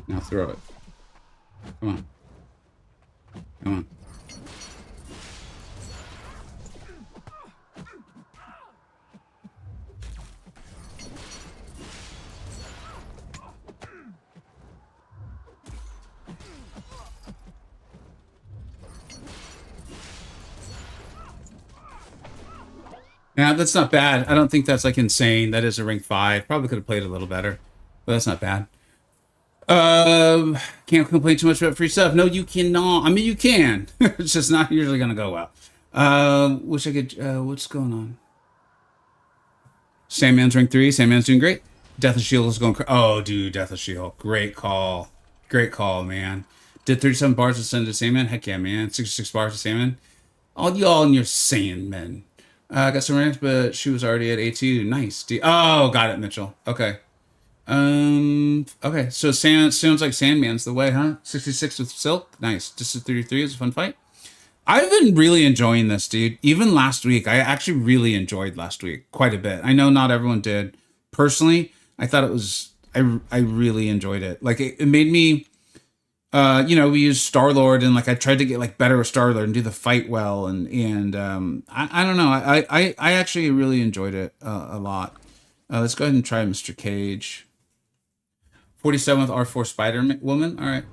Now throw it. Come on. Come on. Yeah, that's not bad. I don't think that's like insane. That is a rank 5. Probably could have played a little better, but that's not bad. Can't complain too much about free stuff. No, you cannot. I mean, you can. It's just not usually gonna go well. Wish I could. What's going on? Sandman's rank 3. Sandman's doing great. Death of Shield is going. Oh, dude, Death of Shield. Great call. Great call, man. Did 37 bars to send to Sandman? Heck yeah, man. 66 bars to Sandman. All y'all and your Sandmen. Got some ranks, but she was already at A2. Nice. Oh, got it, Mitchell. Okay. Okay, so sounds like Sandman's the way, huh? 66 with Silk. Nice. Just 33 is a fun fight. I've been really enjoying this, dude. Even last week, I actually really enjoyed last week quite a bit. I know not everyone did. Personally, I thought it was, I really enjoyed it. Like, it made me, we used Star-Lord, and like I tried to get like better with Star-Lord and do the fight well, and I don't know. I actually really enjoyed it a lot. Let's go ahead and try Mr. Cage. 47 with R4 Spider-Woman. All right.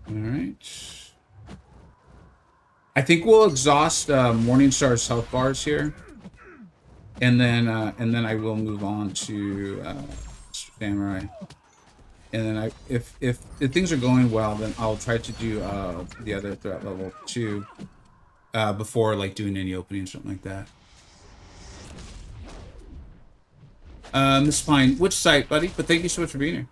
All right. I think we'll exhaust Morningstar's health bars here, and then I will move on to Samurai. And then if things are going well, then I'll try to do the other threat level too before like doing any opening or something like that. Miss Pine, which site, buddy? But thank you so much for being here.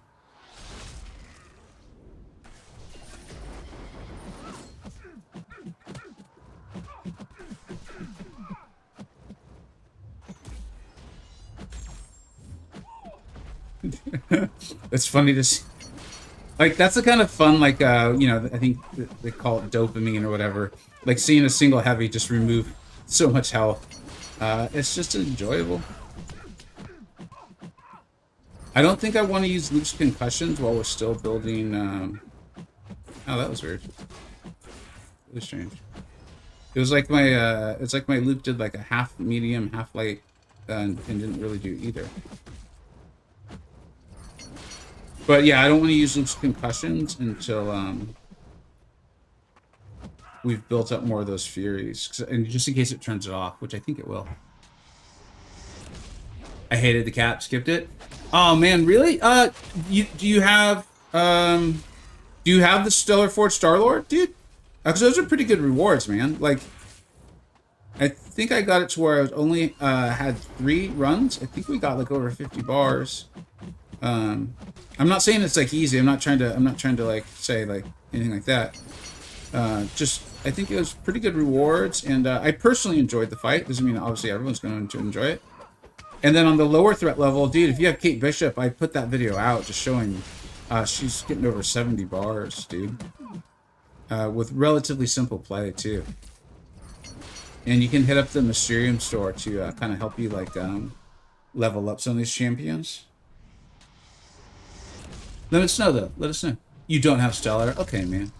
It's funny to see. Like, that's the kind of fun, like, I think they call it dopamine or whatever. Like, seeing a single heavy just remove so much health. It's just enjoyable. I don't think I want to use Luke's concussions while we're still building. Oh, that was weird. Really strange. It was like my. It's like my Luke did like a half medium, half light, and didn't really do either. But yeah, I don't want to use Luke's concussions until we've built up more of those Furies, and just in case it turns it off, which I think it will. I hated the cap, skipped it. Oh man, really? Do you have the Stellar Forge Star-Lord, dude? Because those are pretty good rewards, man. Like, I think I got it to where I was only had 3 runs. I think we got like over 50 bars. I'm not saying it's like easy. I'm not trying to like say like anything like that. Just I think it was pretty good rewards, and I personally enjoyed the fight. Doesn't mean obviously everyone's going to enjoy it. And then on the lower threat level, dude, if you have Kate Bishop, I put that video out just showing she's getting over 70 bars, dude. With relatively simple play, too. And you can hit up the Mysterium store to kind of help you, like, level up some of these champions. Let us know, though. Let us know. You don't have Stellar? Okay, man.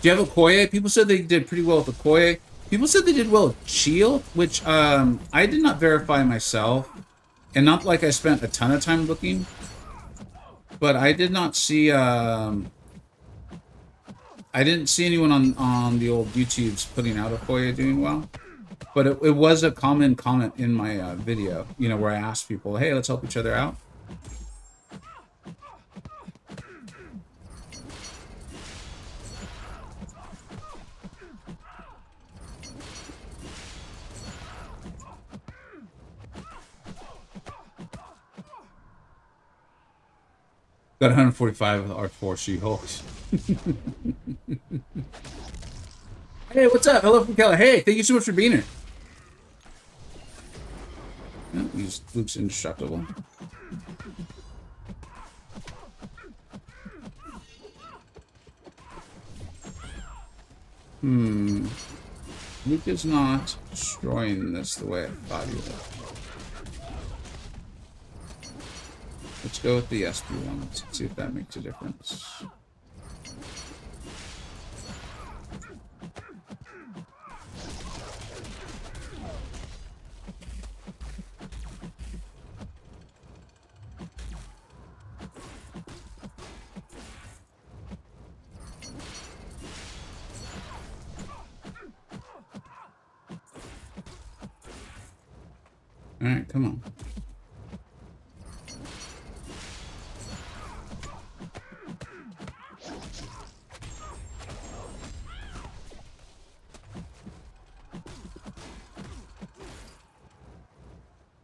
Do you have a Okoye? People said they did pretty well with Okoye. People said they did well with Shield, which I did not verify myself. And not like I spent a ton of time looking, but I did not see, I didn't see anyone on the old YouTubes putting out Okoye doing well. But it was a common comment in my video, you know, where I asked people, hey, let's help each other out. Got 145 with our 4 She-Hulks. Hey, what's up? Hello from Keller. Hey, thank you so much for being here. Oh, Luke's indestructible. Luke is not destroying this the way I thought he would. Let's go with the SP one. Let's see if that makes a difference. All right, come on.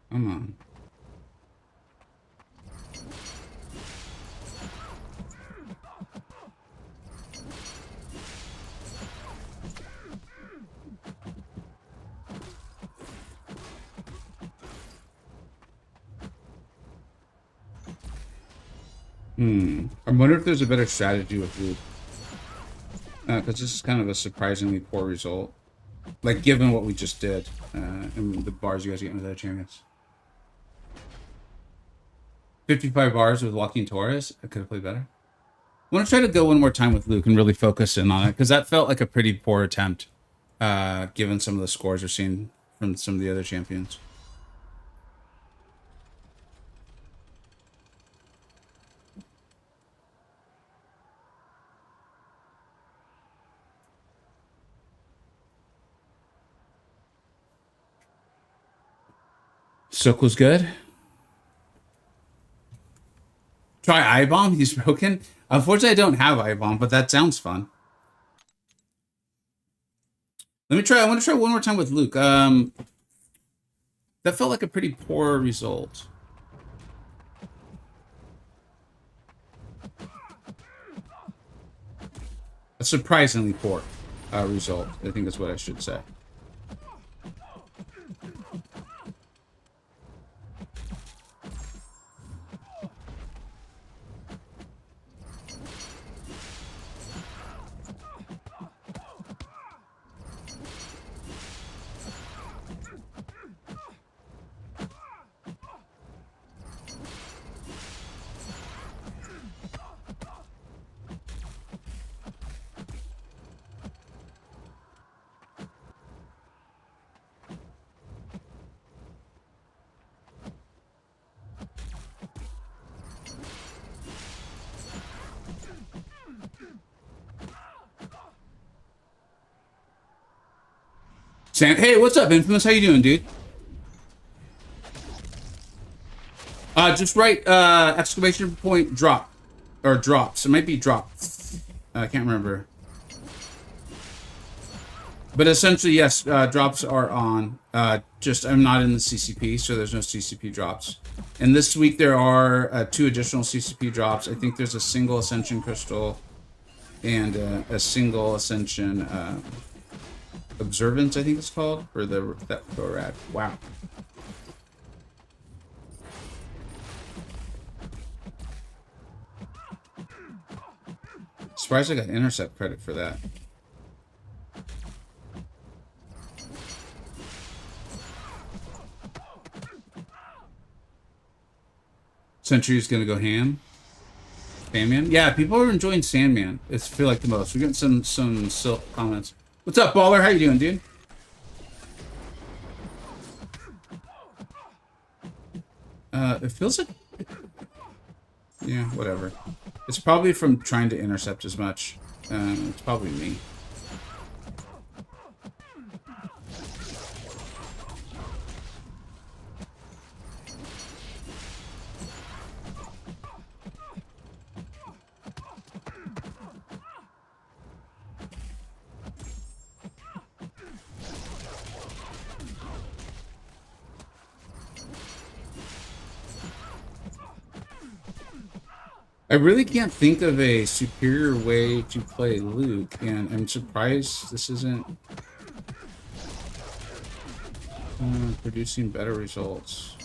Come on. I wonder if there's a better strategy with Luke. Because this is kind of a surprisingly poor result. Like, given what we just did. And the bars you guys get with other champions. 55 bars with Joaquin Torres. I could have played better. I want to try to go one more time with Luke and really focus in on it. Because that felt like a pretty poor attempt. Given some of the scores we're seeing from some of the other champions. Soak was good. Try I-Bomb? He's broken? Unfortunately, I don't have I-Bomb, but that sounds fun. Let me try. I want to try one more time with Luke. That felt like a pretty poor result. A surprisingly poor result, I think is what I should say. Sam, hey, what's up, Infamous? How you doing, dude? Just write exclamation point drop or drops. It might be drop. I can't remember. But essentially, yes, drops are on. Just I'm not in the CCP, so there's no CCP drops. And this week there are 2 additional CCP drops. I think there's a single Ascension Crystal and a single Ascension Observance, I think it's called, for that rad. Wow. Surprised I got intercept credit for that. Sentry's gonna go ham. Sandman? Yeah, people are enjoying Sandman. It's feel like the most. We're getting some silk comments. What's up, Baller? How you doing, dude? It feels like... Yeah, whatever. It's probably from trying to intercept as much. It's probably me. I really can't think of a superior way to play Luke, and I'm surprised this isn't producing better results.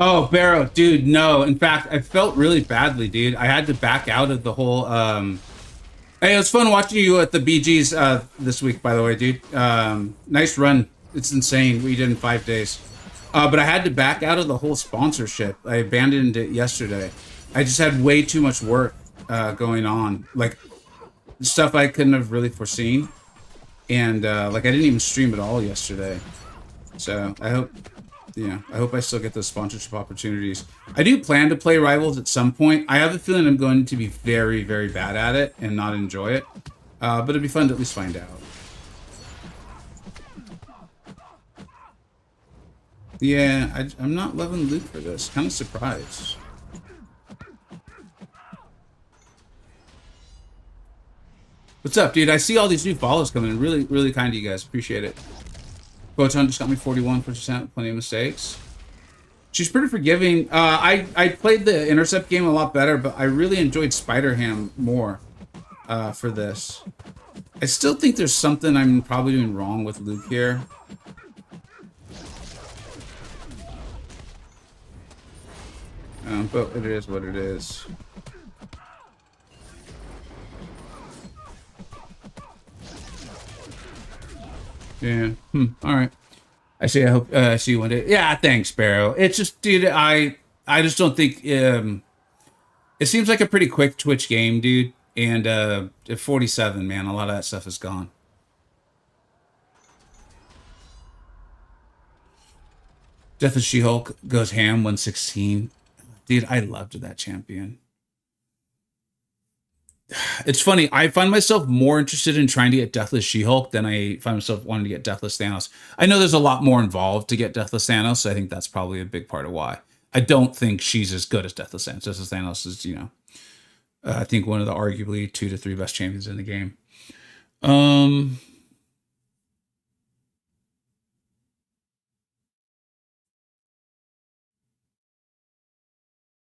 Oh, Barrow, dude, no. In fact, I felt really badly, dude. I had to back out of the whole, Hey, it was fun watching you at the BGs, this week, by the way, dude. Nice run. It's insane what you did in 5 days. But I had to back out of the whole sponsorship. I abandoned it yesterday. I just had way too much work, going on. Like, stuff I couldn't have really foreseen. And, like, I didn't even stream at all yesterday. So, I hope... Yeah, I hope I still get those sponsorship opportunities. I do plan to play Rivals at some point. I have a feeling I'm going to be very, very bad at it and not enjoy it. But it'd be fun to at least find out. Yeah, I'm not loving Luke for this. Kind of surprised. What's up, dude? I see all these new follows coming in. Really, really kind of you guys. Appreciate it. Photon just got me 41%, plenty of mistakes. She's pretty forgiving. I played the intercept game a lot better, but I really enjoyed Spider-Ham more for this. I still think there's something I'm probably doing wrong with Luke here. But it is what it is. Yeah. All right. I hope I see you one day. Yeah. Thanks, Sparrow. It's just, dude. I just don't think. It seems like a pretty quick Twitch game, dude. And at 47, man, a lot of that stuff is gone. Death of She-Hulk goes ham 116. Dude, I loved that champion. It's funny. I find myself more interested in trying to get Deathless She-Hulk than I find myself wanting to get Deathless Thanos. I know there's a lot more involved to get Deathless Thanos, so I think that's probably a big part of why. I don't think she's as good as Deathless Thanos. Deathless Thanos is, I think one of the arguably 2 to 3 best champions in the game.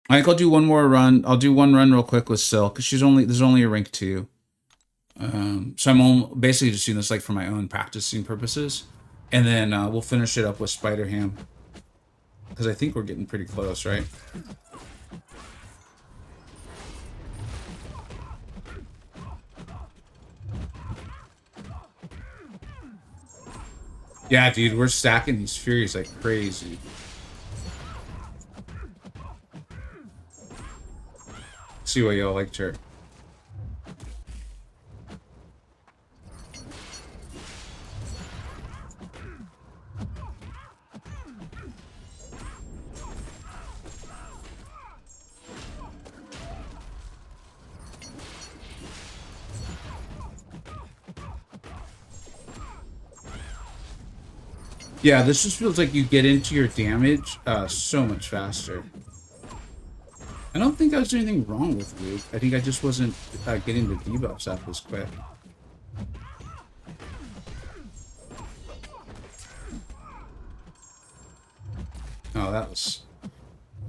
I think I'll do one more run. I'll do one run real quick with Silk because there's only a rank 2. So I'm basically just doing this like for my own practicing purposes, and then we'll finish it up with Spider Ham because I think we're getting pretty close, right? Yeah, dude, we're stacking these Furies like crazy. See what y'all liked her. Yeah, this just feels like you get into your damage so much faster. I don't think I was doing anything wrong with Luke. I think I just wasn't getting the debuffs up as quick. Oh, that was...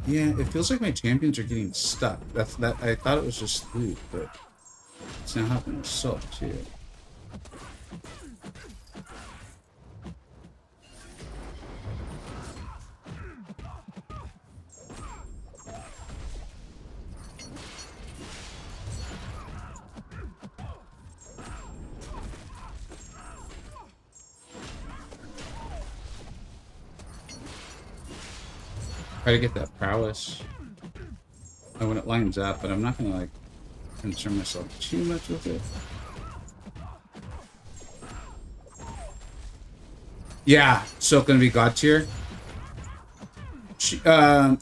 Yeah, it feels like my champions are getting stuck. That. I thought it was just Luke, but it's now happening to Silk too. Try to get that prowess when it lines up, but I'm not gonna like concern myself too much with it. Yeah, Silk gonna be god tier.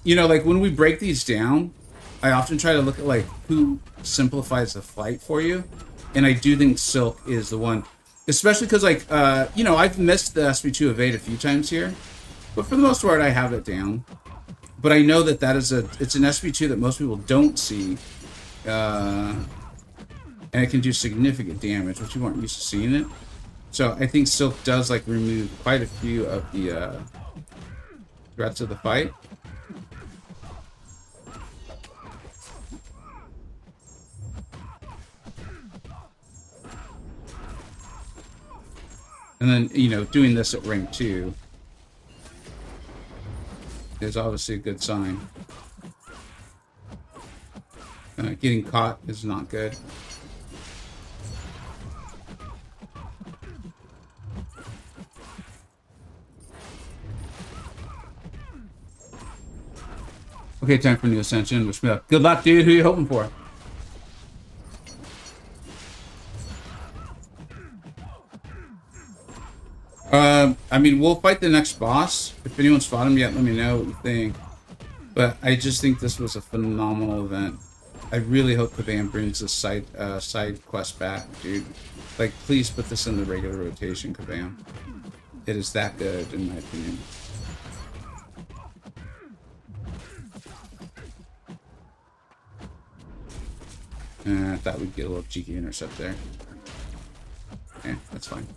You know, like when we break these down, I often try to look at like who simplifies the fight for you, and I do think Silk is the one, especially because like you know, I've missed the SB2 evade a few times here, but for the most part I have it down. But I know that it's an SB2 that most people don't see, and it can do significant damage, which you weren't used to seeing it. So I think Silk does like remove quite a few of the threats of the fight. And then, you know, doing this at rank 2 is obviously a good sign. Getting caught is not good. Okay, time for new ascension. Wish me luck. Good luck, dude. Who are you hoping for? I mean, we'll fight the next boss. If anyone's fought him yet, let me know what you think. But I just think this was a phenomenal event. I really hope Kabam brings the side quest back, dude. Like, please put this in the regular rotation, Kabam. It is that good, in my opinion. I thought we'd get a little cheeky intercept there. Yeah, that's fine.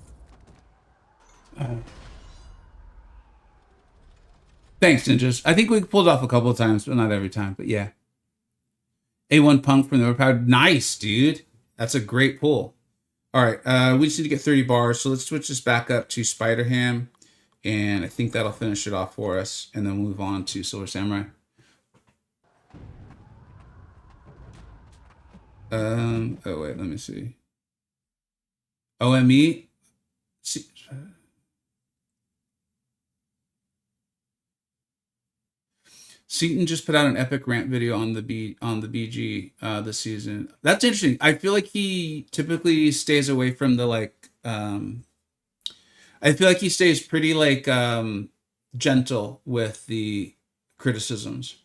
Thanks, Ninjas. I think we pulled off a couple of times, but not every time. But yeah. A1 Punk from the overpowered. Nice, dude. That's a great pull. All right, we just need to get 30 bars. So let's switch this back up to Spider Ham. And I think that'll finish it off for us. And then move on to Silver Samurai. Oh, wait, let me see. OME. Seaton just put out an epic rant video on the BG this season. That's interesting. I feel like he typically stays away from the like. I feel like he stays pretty like gentle with the criticisms.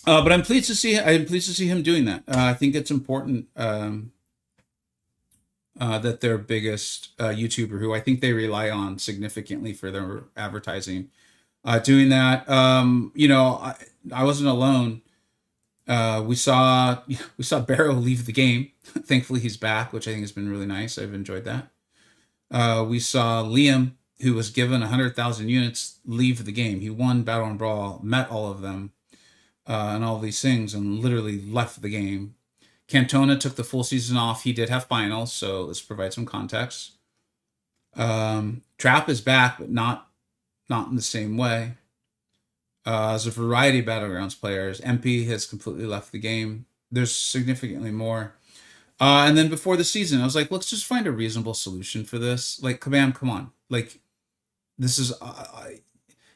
But I'm pleased to see. I'm pleased to see him doing that. I think it's important that their biggest YouTuber, who I think they rely on significantly for their advertising, doing that. You know, I wasn't alone. We saw Barrow leave the game. Thankfully, he's back, which I think has been really nice. I've enjoyed that. We saw Liam, who was given 100,000 units, leave the game. He won Battle and Brawl, met all of them, and all these things, and literally left the game. Cantona took the full season off. He did have finals, so let's provide some context. Trap is back, but not in the same way. There's a variety of Battlegrounds players. MP has completely left the game. There's significantly more. And then before the season, I was like, let's just find a reasonable solution for this. Like, Kabam, come on. Like, this is...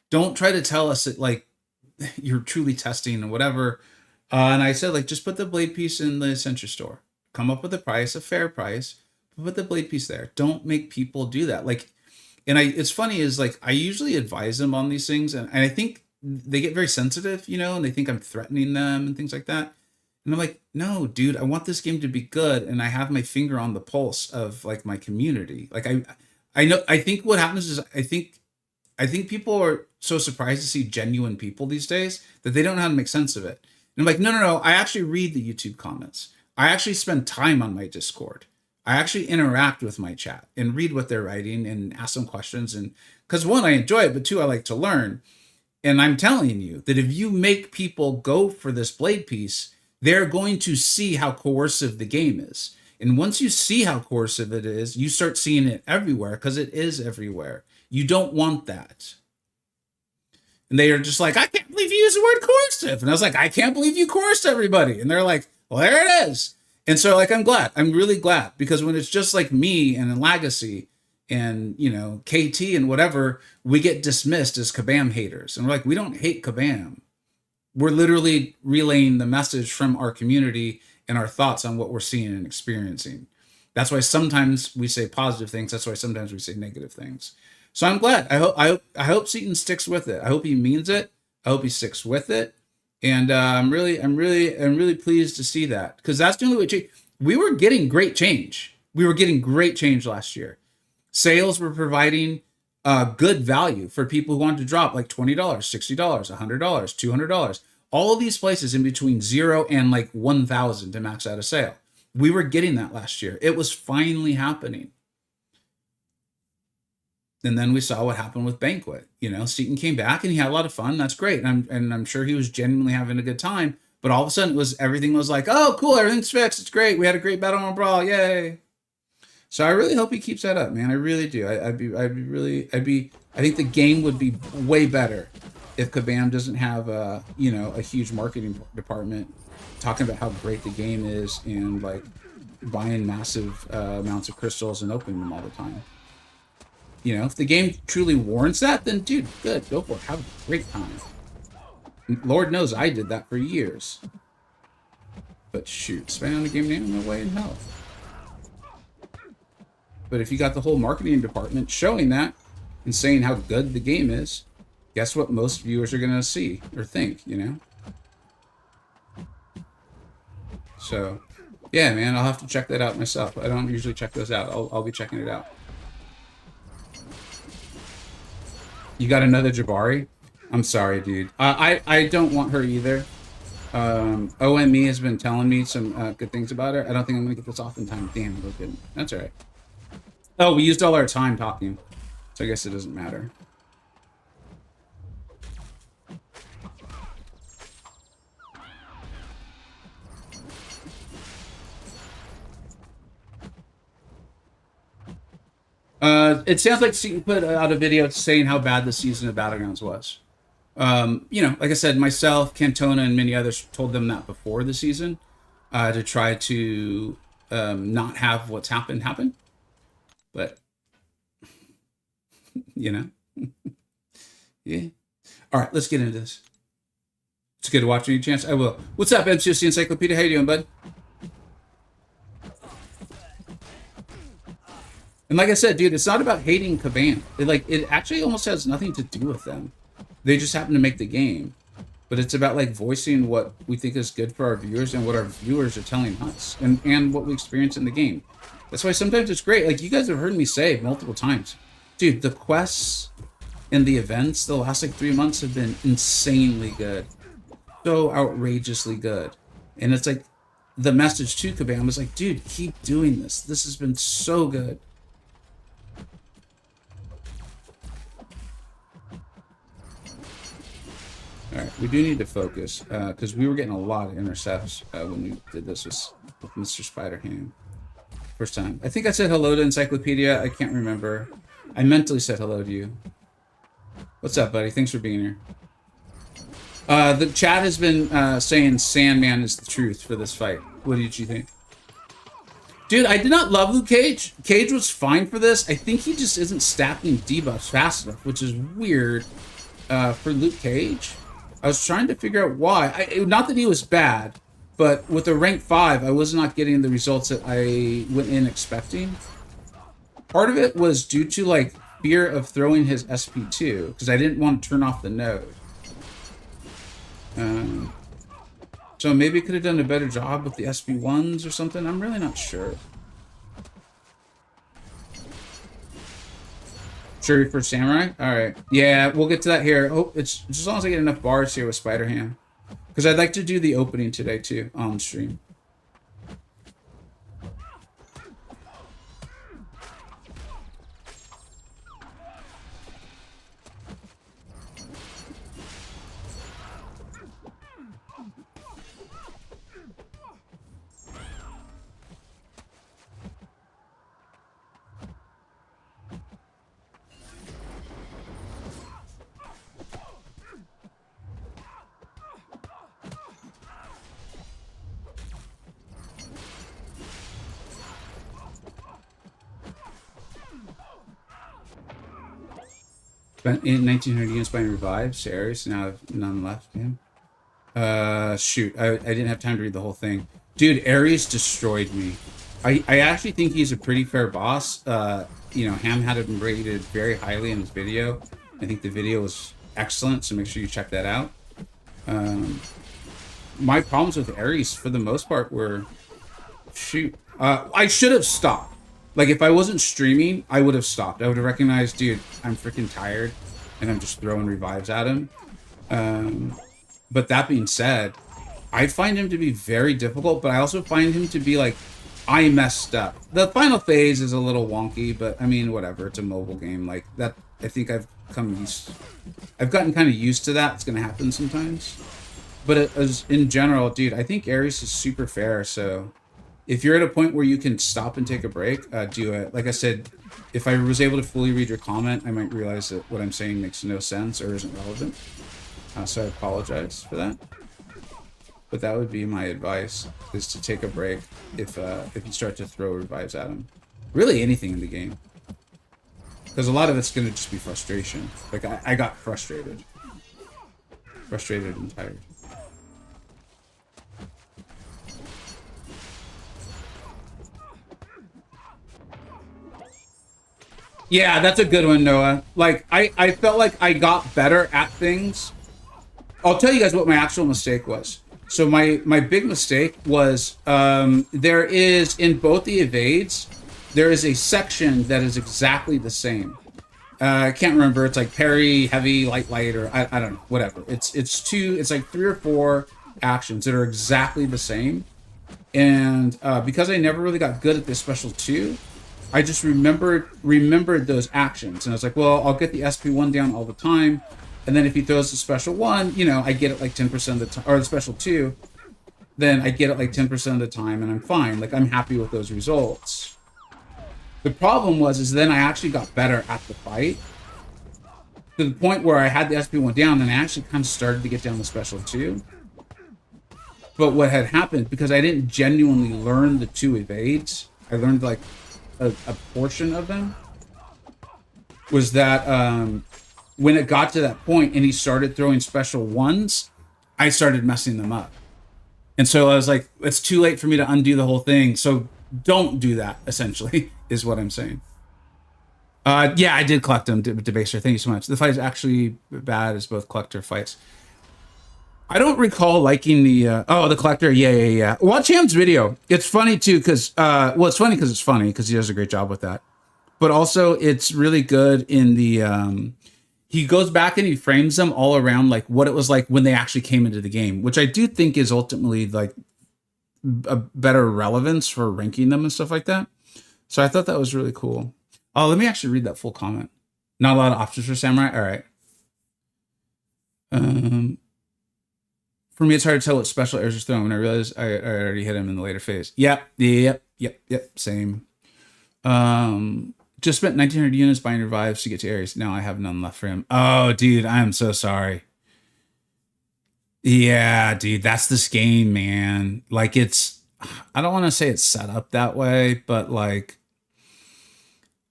don't try to tell us that, like, you're truly testing and whatever. And I said, like, just put the blade piece in the Accenture store. Come up with a price, a fair price. Put the blade piece there. Don't make people do that. Like, and it's funny is, like, I usually advise them on these things. And I think they get very sensitive, you know, and they think I'm threatening them and things like that. And I'm like, no, dude, I want this game to be good. And I have my finger on the pulse of, like, my community. Like, I think what happens is I think people are so surprised to see genuine people these days that they don't know how to make sense of it. And I'm like, no. I actually read the YouTube comments. I actually spend time on my Discord. I actually interact with my chat and read what they're writing and ask them questions. And because one, I enjoy it, but two, I like to learn. And I'm telling you that if you make people go for this blade piece, they're going to see how coercive the game is. And once you see how coercive it is, you start seeing it everywhere because it is everywhere. You don't want that. And they are just like, I can't believe you use the word coercive. And I was like, I can't believe you coerced everybody. And they're like, well, there it is. And so, like, I'm glad. I'm really glad. Because when it's just like me and Legacy and, you know, KT and whatever, we get dismissed as Kabam haters. And we're like, we don't hate Kabam. We're literally relaying the message from our community and our thoughts on what we're seeing and experiencing. That's why sometimes we say positive things. That's why sometimes we say negative things. So I'm glad. I hope Seaton sticks with it. I hope he means it. I hope he sticks with it. And I'm really pleased to see that, because that's the only way to change. We were getting great change. We were getting great change last year. Sales were providing good value for people who wanted to drop like $20, $60, $100, $200. All of these places in between 0 and like 1,000 to max out a sale. We were getting that last year. It was finally happening. And then we saw what happened with Banquet. You know, Seaton came back and he had a lot of fun. That's great. And I'm sure he was genuinely having a good time. But all of a sudden everything was like, oh, cool, everything's fixed. It's great. We had a great Battle Royale brawl. Yay. So I really hope he keeps that up, man. I really do. I think the game would be way better if Kabam doesn't have a huge marketing department talking about how great the game is and like buying massive amounts of crystals and opening them all the time. You know, if the game truly warrants that, then dude, good, go for it. Have a great time. Lord knows I did that for years. But shoot, spending on the game name, no way in hell. But if you got the whole marketing department showing that and saying how good the game is, guess what most viewers are going to see or think, you know? So, yeah, man, I'll have to check that out myself. I don't usually check those out. I'll be checking it out. You got another Jabari? I'm sorry, dude. I don't want her either. OME has been telling me some good things about her. I don't think I'm going to get this off in time. Damn, we're good. That's all right. Oh, we used all our time talking, so I guess it doesn't matter. It sounds like Seaton put out a video saying how bad the season of Battlegrounds was. You know, like I said, myself, Cantona, and many others told them that before the season to try to not have what's happened happen. But, you know, yeah. All right, let's get into this. It's good to watch any chance. I will. What's up, MCoC Encyclopedia? How you doing, bud? And like I said, dude, it's not about hating Kabam. It actually almost has nothing to do with them. They just happen to make the game. But it's about like voicing what we think is good for our viewers and what our viewers are telling us and what we experience in the game. That's why sometimes it's great. Like you guys have heard me say multiple times, dude, the quests and the events the last like 3 months have been insanely good. So outrageously good. And it's like the message to Kabam was like, dude, keep doing this. This has been so good. All right. We do need to focus because we were getting a lot of intercepts when we did this with Mr. Spider Ham. First time. I think I said hello to Encyclopedia. I can't remember. I mentally said hello to you. What's up, buddy? Thanks for being here. The chat has been saying Sandman is the truth for this fight. What did you think? Dude, I did not love Luke Cage. Cage was fine for this. I think he just isn't stacking debuffs fast enough, which is weird for Luke Cage. I was trying to figure out why. Not that he was bad, but with a rank 5, I was not getting the results that I went in expecting. Part of it was due to like fear of throwing his SP2 because I didn't want to turn off the node. So maybe could have done a better job with the SP1s or something. I'm really not sure. Sure for Samurai? Alright. Yeah, we'll get to that here. Oh, it's just as long as I get enough bars here with Spider Ham. Because I'd like to do the opening today too on stream. In 1900 units by revive, Serious, now I have none left. Yeah. Shoot, I didn't have time to read the whole thing. Dude, Ares destroyed me. I actually think he's a pretty fair boss. You know, Ham had him rated very highly in his video. I think the video was excellent, so make sure you check that out. My problems with Ares, for the most part, were... Shoot. I should have stopped. Like, if I wasn't streaming, I would have stopped. I would have recognized, dude, I'm freaking tired, and I'm just throwing revives at him. But that being said, I find him to be very difficult, but I also find him to be like, I messed up. The final phase is a little wonky, but I mean, whatever. It's a mobile game. Like, that, I think I've gotten kind of used to that. It's going to happen sometimes. But in general, dude, I think Ares is super fair, so... If you're at a point where you can stop and take a break, do it. Like I said, if I was able to fully read your comment, I might realize that what I'm saying makes no sense or isn't relevant. So I apologize for that. But that would be my advice, is to take a break if you start to throw revives at them. Really anything in the game. Because a lot of it's going to just be frustration. Like, I got frustrated. Frustrated and tired. Yeah, that's a good one, Noah. Like, I felt like I got better at things. I'll tell you guys what my actual mistake was. So my big mistake was there is, in both the evades, there is a section that is exactly the same. I can't remember. It's like parry, heavy, light, or I don't know, whatever. It's like 3 or 4 actions that are exactly the same. And because I never really got good at this special 2, I just remembered those actions, and I was like, well, I'll get the SP1 down all the time, and then if he throws the special 1, you know, I get it like 10% of the time, or the special 2, then I get it like 10% of the time, and I'm fine. Like, I'm happy with those results. The problem is then I actually got better at the fight, to the point where I had the SP1 down, and I actually kind of started to get down the special 2. But what had happened, because I didn't genuinely learn the 2 evades, I learned like a portion of them, was that when it got to that point and he started throwing special 1s, I started messing them up. And so I was like, it's too late for me to undo the whole thing. So don't do that, essentially, is what I'm saying. Yeah, I did collect them, Debaser. Thank you so much. The fight is actually bad as both collector fights. I don't recall liking the the collector. Yeah. Watch Ham's video. It's funny too, because it's funny because he does a great job with that. But also, it's really good in the he goes back and he frames them all around like what it was like when they actually came into the game, which I do think is ultimately like a better relevance for ranking them and stuff like that. So I thought that was really cool. Oh, let me actually read that full comment. Not a lot of options for Samurai. All right. For me, it's hard to tell what special airs is throwing when I realize I already hit him in the later phase. Yep. Same. Just spent 1,900 units buying revives to get to Ares. Now I have none left for him. Oh, dude, I am so sorry. Yeah, dude, that's this game, man. Like, it's, I don't want to say it's set up that way, but like,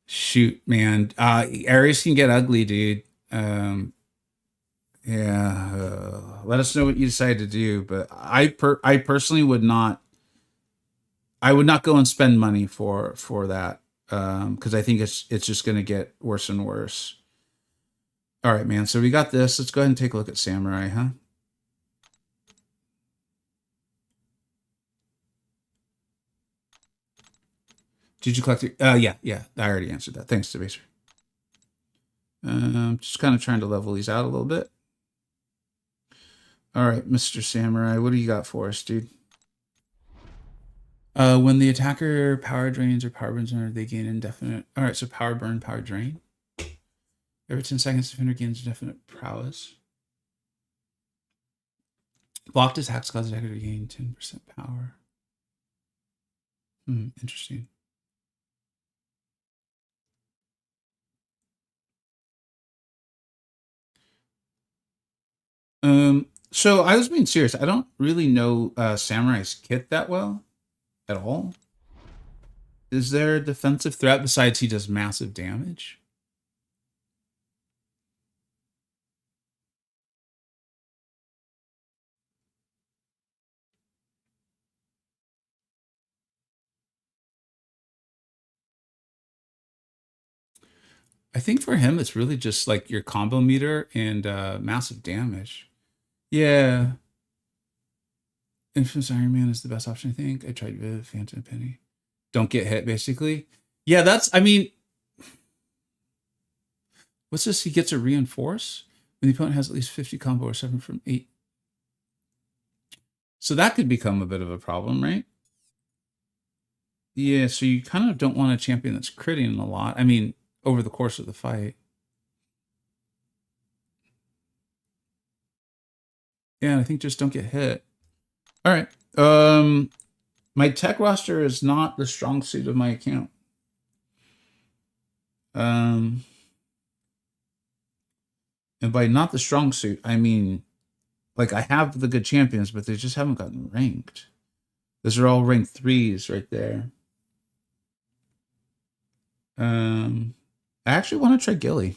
shoot, man. Ares can get ugly, dude. Yeah, let us know what you decide to do. But I personally would not. I would not go and spend money for that because I think it's just going to get worse and worse. All right, man. So we got this. Let's go ahead and take a look at Samurai, huh? Did you collect it? Yeah. I already answered that. Thanks, Debaser. Just kind of trying to level these out a little bit. All right, Mr. Samurai, what do you got for us, dude? When the attacker power drains or power burns, they gain indefinite. All right, so power burn, power drain. Every 10 seconds, defender gains indefinite prowess. Blocked attacks cause attacker to gain 10% power. Interesting. So I was being serious. I don't really know Samurai's kit that well at all. Is there a defensive threat besides he does massive damage? I think for him, it's really just like your combo meter and massive damage. Yeah. Infamous Iron Man is the best option, I think. I tried Viv, Phantom, Penny. Don't get hit, basically. Yeah, that's, I mean, what's this? He gets a reinforce when the opponent has at least 50 combo or 7 from 8. So that could become a bit of a problem, right? Yeah, so you kind of don't want a champion that's critting a lot. I mean, over the course of the fight. Yeah, I think just don't get hit. All right. My tech roster is not the strong suit of my account. And by not the strong suit, I mean, like, I have the good champions, but they just haven't gotten ranked. Those are all ranked 3s right there. I actually want to try Gilly.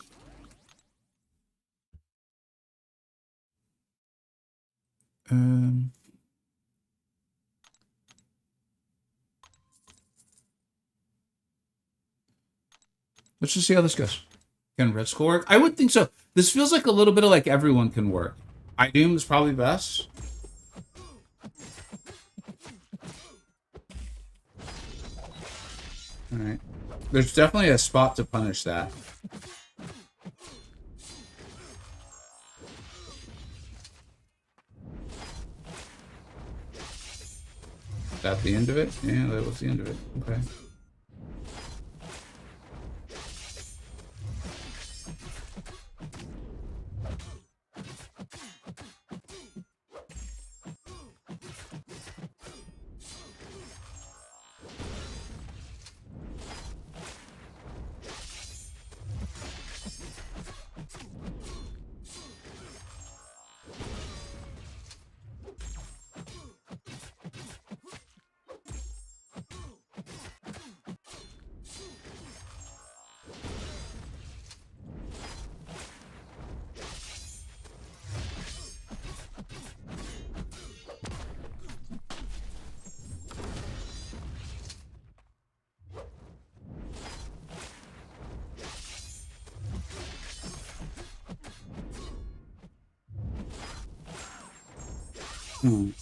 Let's just see how this goes. Can Red Skull work? I would think so. This feels like a little bit of like everyone can work. Doom is probably best. All right. There's definitely a spot to punish that. Is that the end of it? Yeah, that was the end of it. Okay.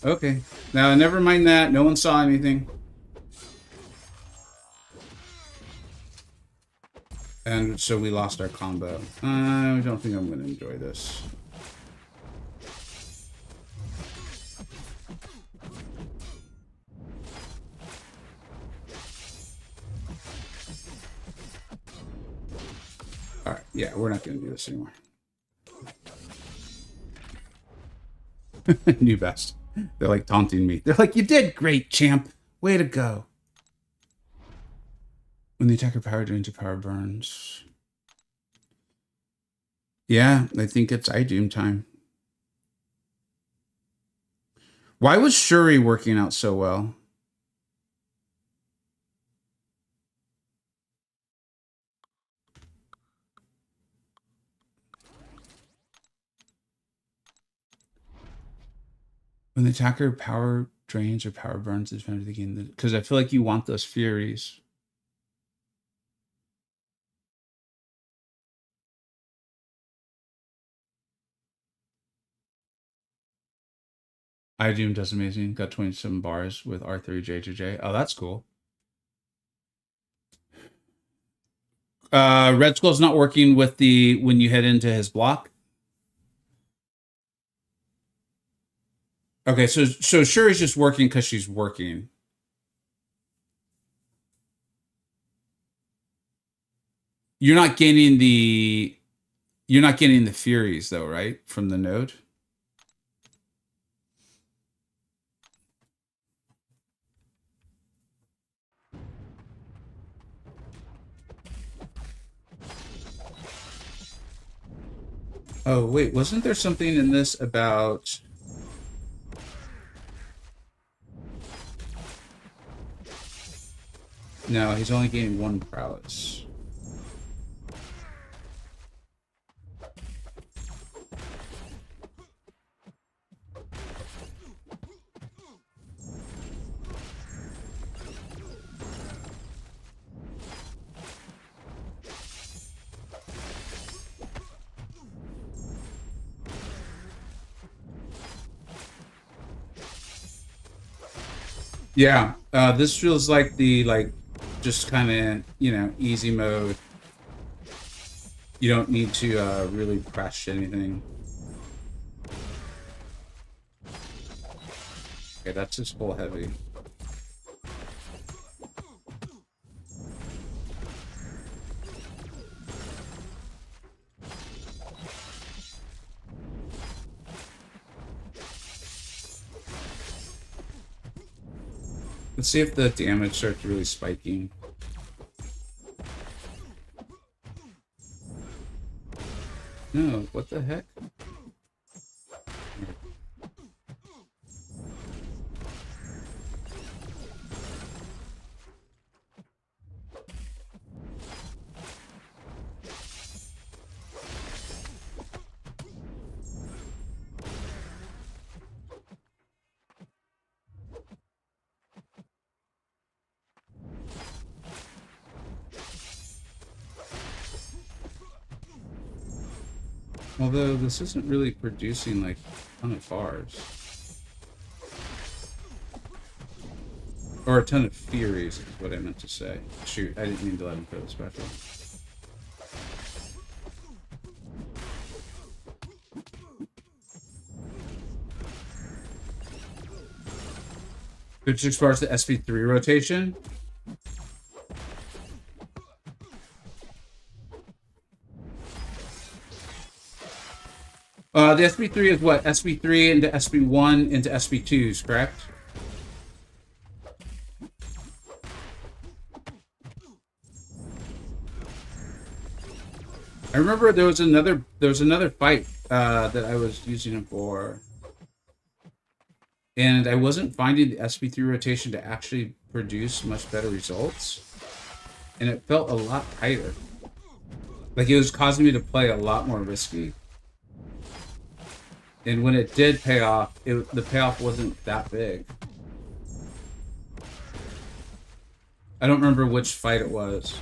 Okay. Now, never mind that. No one saw anything. And so we lost our combo. I don't think I'm going to enjoy this. All right. Yeah, we're not going to do this anymore. New best. They're like taunting me. They're like, you did great, champ. Way to go. When the attacker power drains, your power burns. Yeah, I think it's iDoom time. Why was Shuri working out so well? When the attacker power drains or power burns, it's found to the game. Because I feel like you want those Furies. iDoom does amazing. Got 27 bars with R3JJJ. Oh, that's cool. Red Skull's not working with the when you head into his block. Okay, so Shuri's just working because she's working. You're not getting the Furies though, right? From the node. Oh, wait, wasn't there something in this about... No, he's only gaining 1 prowess. Yeah, this feels like the, just kind of, easy mode. You don't need to really crash anything. Okay, that's just full heavy. Let's see if the damage starts really spiking. No, what the heck? Although this isn't really producing like a ton of bars. Or a ton of Furies is what I meant to say. Shoot, I didn't mean to let him go special. Which explores the SP3 rotation. The SP3 is what? SP3 into SP1 into SP2s, correct? I remember there was another fight that I was using him for, and I wasn't finding the SP3 rotation to actually produce much better results, and it felt a lot tighter. Like it was causing me to play a lot more risky. And when it did pay off, the payoff wasn't that big. I don't remember which fight it was.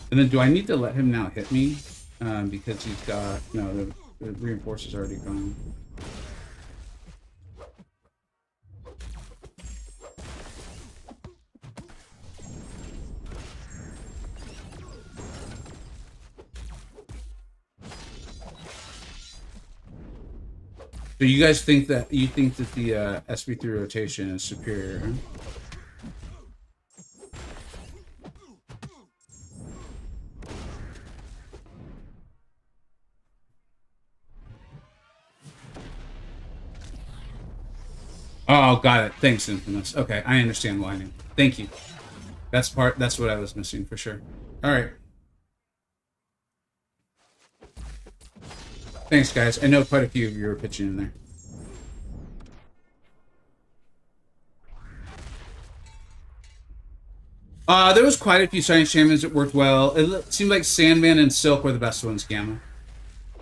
And then do I need to let him now hit me? Because he's got... No, the reinforcer's already gone. So you guys think that the SP3 rotation is superior? Huh? Oh, got it. Thanks, Infamous. Okay, I understand why now. Thank you. That's what I was missing for sure. All right. Thanks, guys. I know quite a few of you are pitching in there. There was quite a few Science Champions that worked well. It seemed like Sandman and Silk were the best ones, Gamma.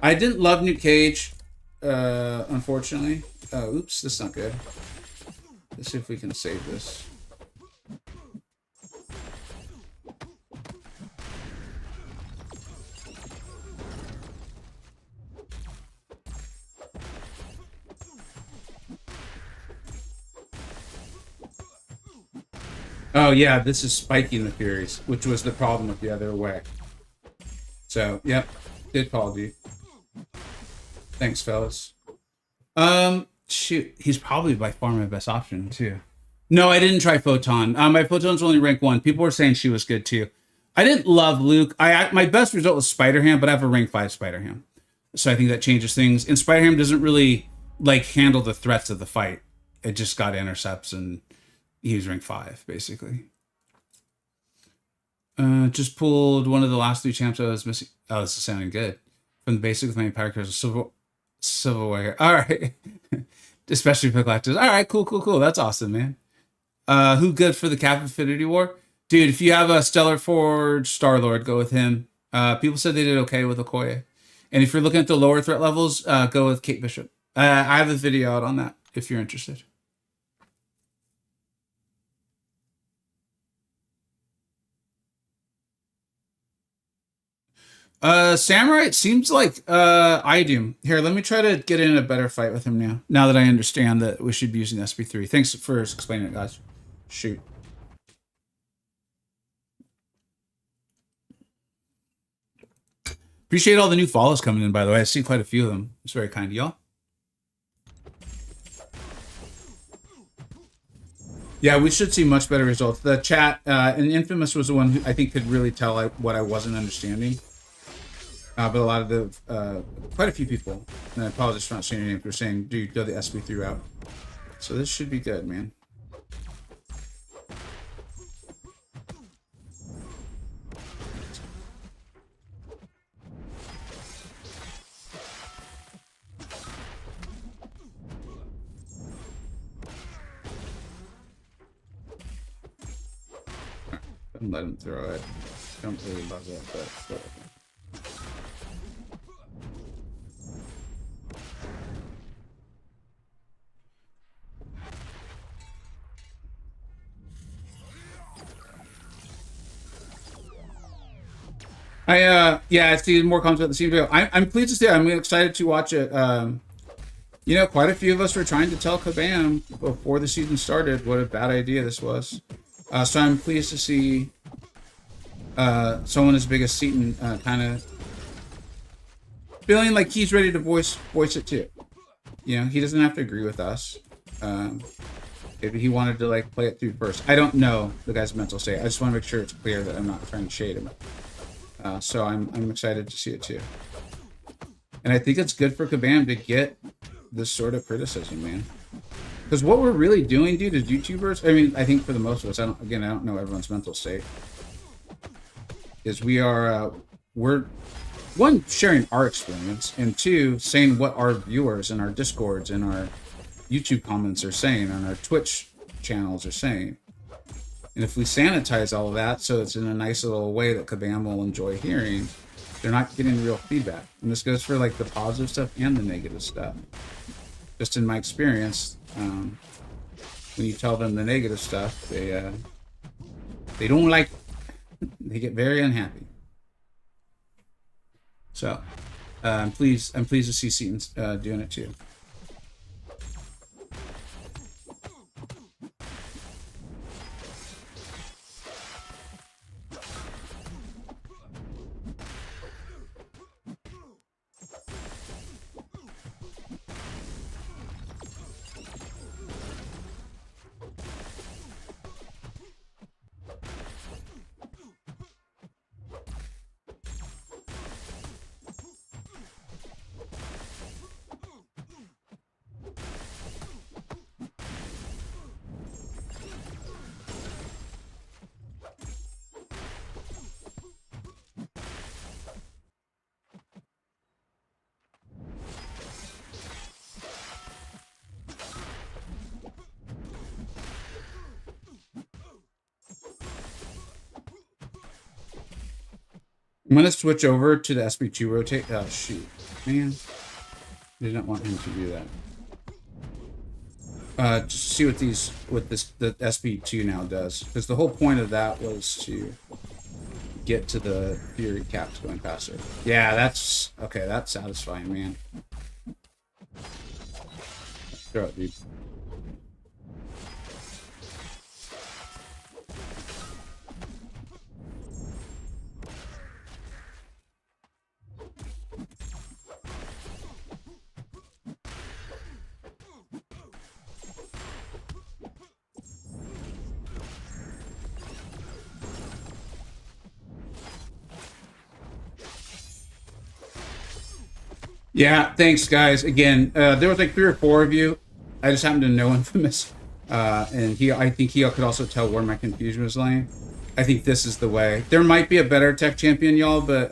I didn't love Nuke Cage, unfortunately. Oops, that's not good. Let's see if we can save this. Oh yeah, this is spiking the Furies, which was the problem with the other way. So, yep, good call, dude. Thanks, fellas. Shoot, he's probably by far my best option too. No, I didn't try Photon. My Photon's only rank 1. People were saying she was good too. I didn't love Luke. My best result was Spider-Ham, but I have a rank 5 Spider-Ham, so I think that changes things. And Spider-Ham doesn't really like handle the threats of the fight. It just got intercepts, and he was rank 5 basically. Just pulled one of the last 3 champs I was missing. Oh, this is sounding good. From the basic with my Empire Curse, Silverware. All right. Especially for Galactus. All right, cool. That's awesome, man. Who good for the Cap Infinity War? Dude, if you have a Stellar Forge Star-Lord, go with him. People said they did okay with Okoye. And if you're looking at the lower threat levels, go with Kate Bishop. I have a video out on that if you're interested. Samurai, it seems like I do. Here, let me try to get in a better fight with him now. Now that I understand that we should be using SP3. Thanks for explaining it, guys. Shoot. Appreciate all the new follows coming in, by the way. I see quite a few of them. It's very kind of y'all. Yeah, we should see much better results. The chat, and Infamous was the one who I think could really tell what I wasn't understanding. But a lot of the, quite a few people, and I apologize for not saying your name, were saying, dude, go the SP3 route. So this should be good, man. Don't let him throw it. Don't really love it, but whatever. Yeah, I see more comments about the same video. I'm pleased to say I'm excited to watch it. You know, quite a few of us were trying to tell Kabam before the season started what a bad idea this was. So I'm pleased to see someone as big as Seaton kind of feeling like he's ready to voice it too. You know, he doesn't have to agree with us. Maybe he wanted to like play it through first. I don't know the guy's mental state. I just want to make sure it's clear that I'm not trying to shade him. So I'm excited to see it too. And I think it's good for Kabam to get this sort of criticism, man. Because what we're really doing, dude, as YouTubers, I mean, I think for the most of us, I don't know everyone's mental state, is we're one, sharing our experience, and two, saying what our viewers and our Discords and our YouTube comments are saying, and our Twitch channels are saying. And if we sanitize all of that so it's in a nice little way that Kabam will enjoy hearing, they're not getting real feedback. And this goes for like the positive stuff and the negative stuff. Just in my experience, when you tell them the negative stuff, they don't like it. They get very unhappy. So I'm pleased to see Seaton doing it too. I'm gonna switch over to the SB2 rotate. Oh shoot, man! Did not want him to do that. Just see what the SB2 now does, because the whole point of that was to get to the Fury caps going faster. Yeah, that's okay. That's satisfying, man. Throw it, dude. Yeah, thanks, guys. Again, there was like 3 or 4 of you. I just happened to know Infamous, and I think he could also tell where my confusion was lying. I think this is the way. There might be a better tech champion, y'all, but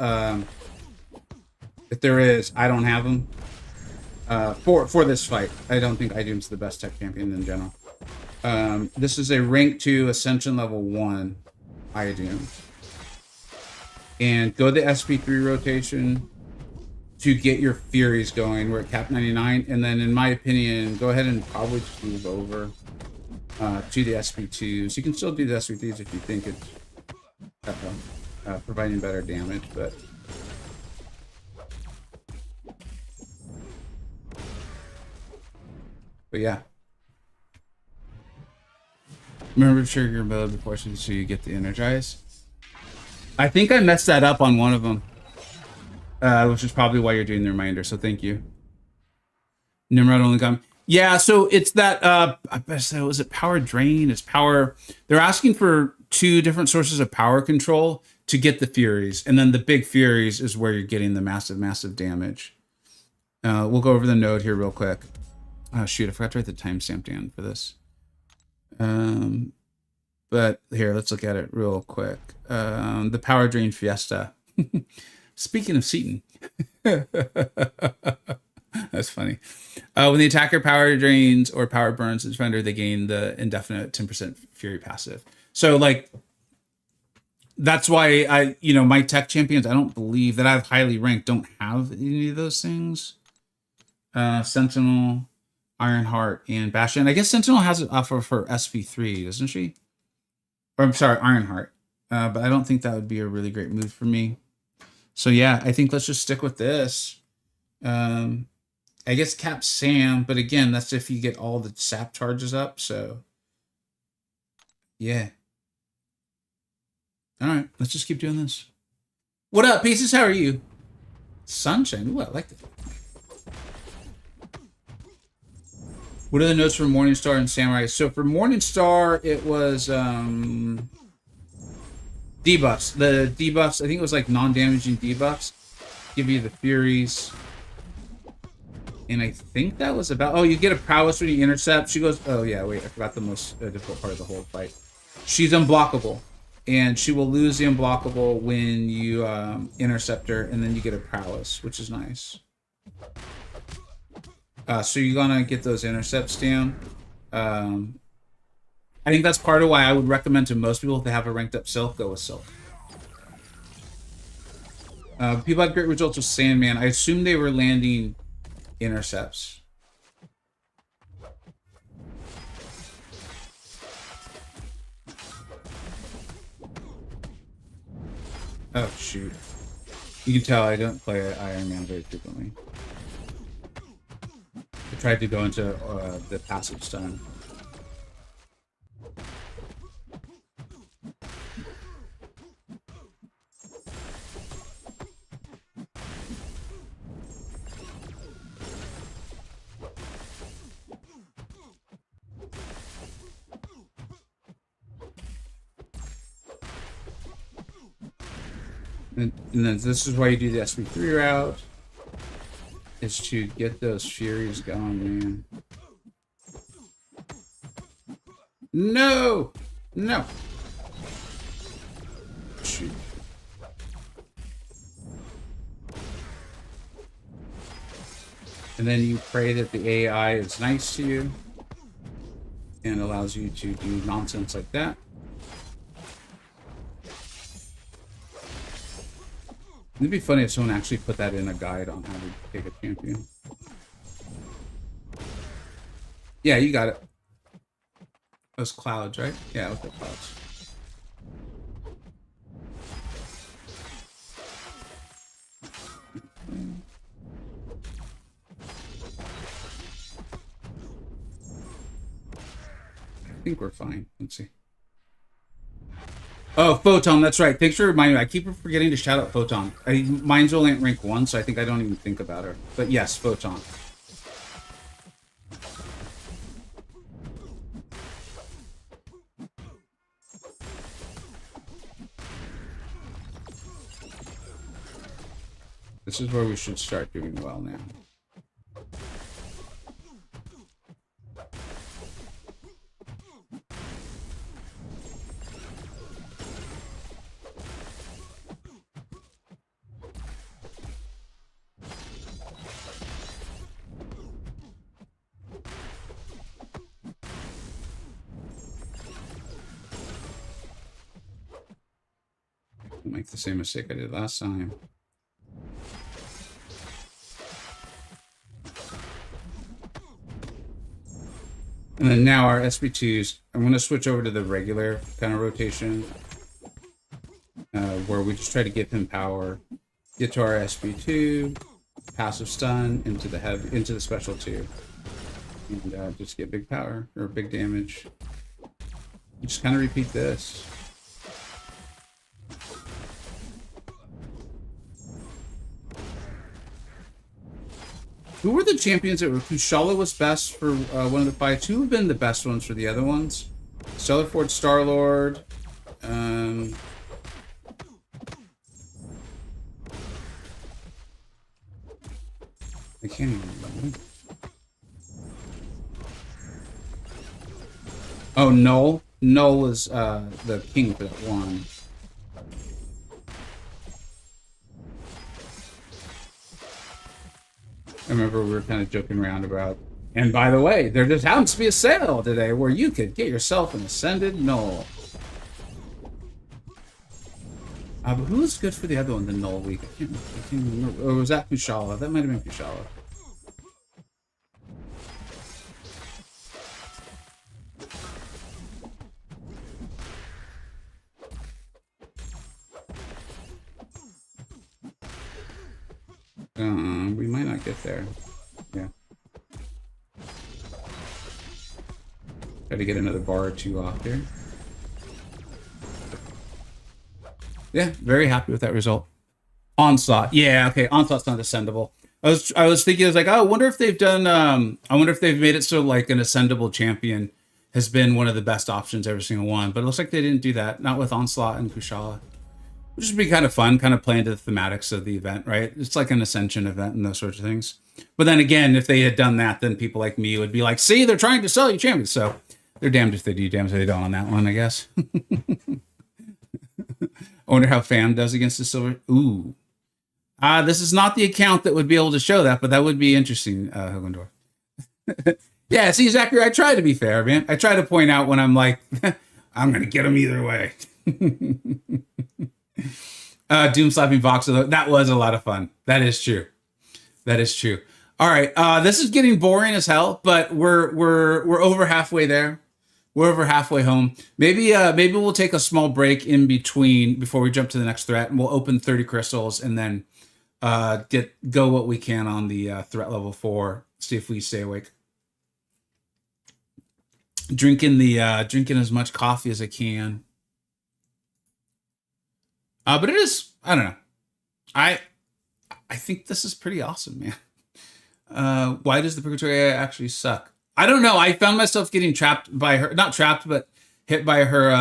if there is, I don't have him. For this fight, I don't think Idoom's the best tech champion in general. This is a rank 2 Ascension level 1 Idoom, and go the SP3 rotation to get your Furies going. We're at cap 99, and then in my opinion, go ahead and probably just move over to the SP2s. You can still do the SP3s if you think it's providing better damage, but yeah. Remember to trigger your mode before so you get the energize. I think I messed that up on one of them. Which is probably why you're doing the reminder, so thank you. Nimrod only come. Yeah, so it's that, was it power drain? It's power. They're asking for 2 different sources of power control to get the Furies, and then the big Furies is where you're getting the massive, massive damage. We'll go over the node here real quick. Oh, shoot, I forgot to write the timestamp down for this. But here, let's look at it real quick. The power drain Fiesta. Speaking of Seaton, that's funny. When the attacker power drains or power burns the defender, they gain the indefinite 10% Fury passive. So, like, that's why my tech champions, I don't believe that I have highly ranked, don't have any of those things. Sentinel, Ironheart, and Bastion. I guess Sentinel has it offer for SP3, doesn't she? Or I'm sorry, Ironheart. But I don't think that would be a really great move for me. So yeah, I think let's just stick with this. I guess cap Sam, but again, that's if you get all the sap charges up. So yeah. All right, let's just keep doing this. What up, Pieces? How are you? Sunshine. Ooh, I like that. What are the notes for Morningstar and Samurai? So for Morningstar, it was debuffs. The debuffs, I think it was like non-damaging debuffs. Give you the Furies. And I think that was about... Oh, you get a prowess when you intercept. She goes... Oh, yeah, wait. I forgot the most difficult part of the whole fight. She's unblockable. And she will lose the unblockable when you intercept her. And then you get a prowess, which is nice. So you're going to get those intercepts down. I think that's part of why I would recommend to most people if they have a ranked up Silk, go with Silk. People had great results with Sandman. I assume they were landing intercepts. Oh, shoot. You can tell I don't play Iron Man very frequently. I tried to go into the passive stun. And then this is why you do the SP3 route, is to get those Furies going, man. No! No! Shoot. And then you pray that the AI is nice to you and allows you to do nonsense like that. It'd be funny if someone actually put that in a guide on how to take a champion. Yeah, you got it. Those clouds, right? Yeah, with the clouds. I think we're fine. Let's see. Oh, Photon, that's right. Thanks for reminding me. I keep forgetting to shout out Photon. Mine's only at rank 1, so I think I don't even think about her. But yes, Photon. This is where we should start doing well now. I'll make the same mistake I did last time. And then now our SB2s, I'm going to switch over to the regular kind of rotation, where we just try to give him power, get to our SB2, passive stun into the special 2, and just get big power or big damage. You just kind of repeat this. Who were the champions that were? Kushala was best for one of the fights. Who have been the best ones for the other ones? Stellarford, Star-Lord. I can't even remember. Oh, Null. Null was the king for that one. I remember we were kind of joking around about, and by the way, there just happens to be a sale today where you could get yourself an Ascended Null. But who's good for the other one, the Null week? I can't remember. Or was that Kushala? That might have been Kushala. We might not get there. Yeah. Try to get another bar or 2 off here. Yeah, very happy with that result. Onslaught. Yeah, okay. Onslaught's not ascendable. I was thinking, I was like, oh, I wonder if they've done I wonder if they've made it so like an ascendable champion has been one of the best options every single one. But it looks like they didn't do that. Not with Onslaught and Kushala. Which would be kind of fun, kind of playing to the thematics of the event, right? It's like an Ascension event and those sorts of things. But then again, if they had done that, then people like me would be like, see, they're trying to sell you champions. So they're damned if they do, damned if they don't on that one, I guess. I wonder how Fam does against the silver. Ooh. This is not the account that would be able to show that, but that would be interesting, Hogendorf. Yeah, see, Zachary, I try to be fair, man. I try to point out when I'm like, I'm going to get them either way. Doom slapping Voxel, that was a lot of fun. That is true. That is true. All right, this is getting boring as hell, but we're over halfway there. We're over halfway home. Maybe we'll take a small break in between before we jump to the next threat, and we'll open 30 crystals and then go what we can on the threat level 4. See if we stay awake. Drinking as much coffee as I can. But it is, I don't know. I think this is pretty awesome, man. Why does the Purgatory AI actually suck? I don't know. I found myself getting trapped by her, not trapped, but hit by her.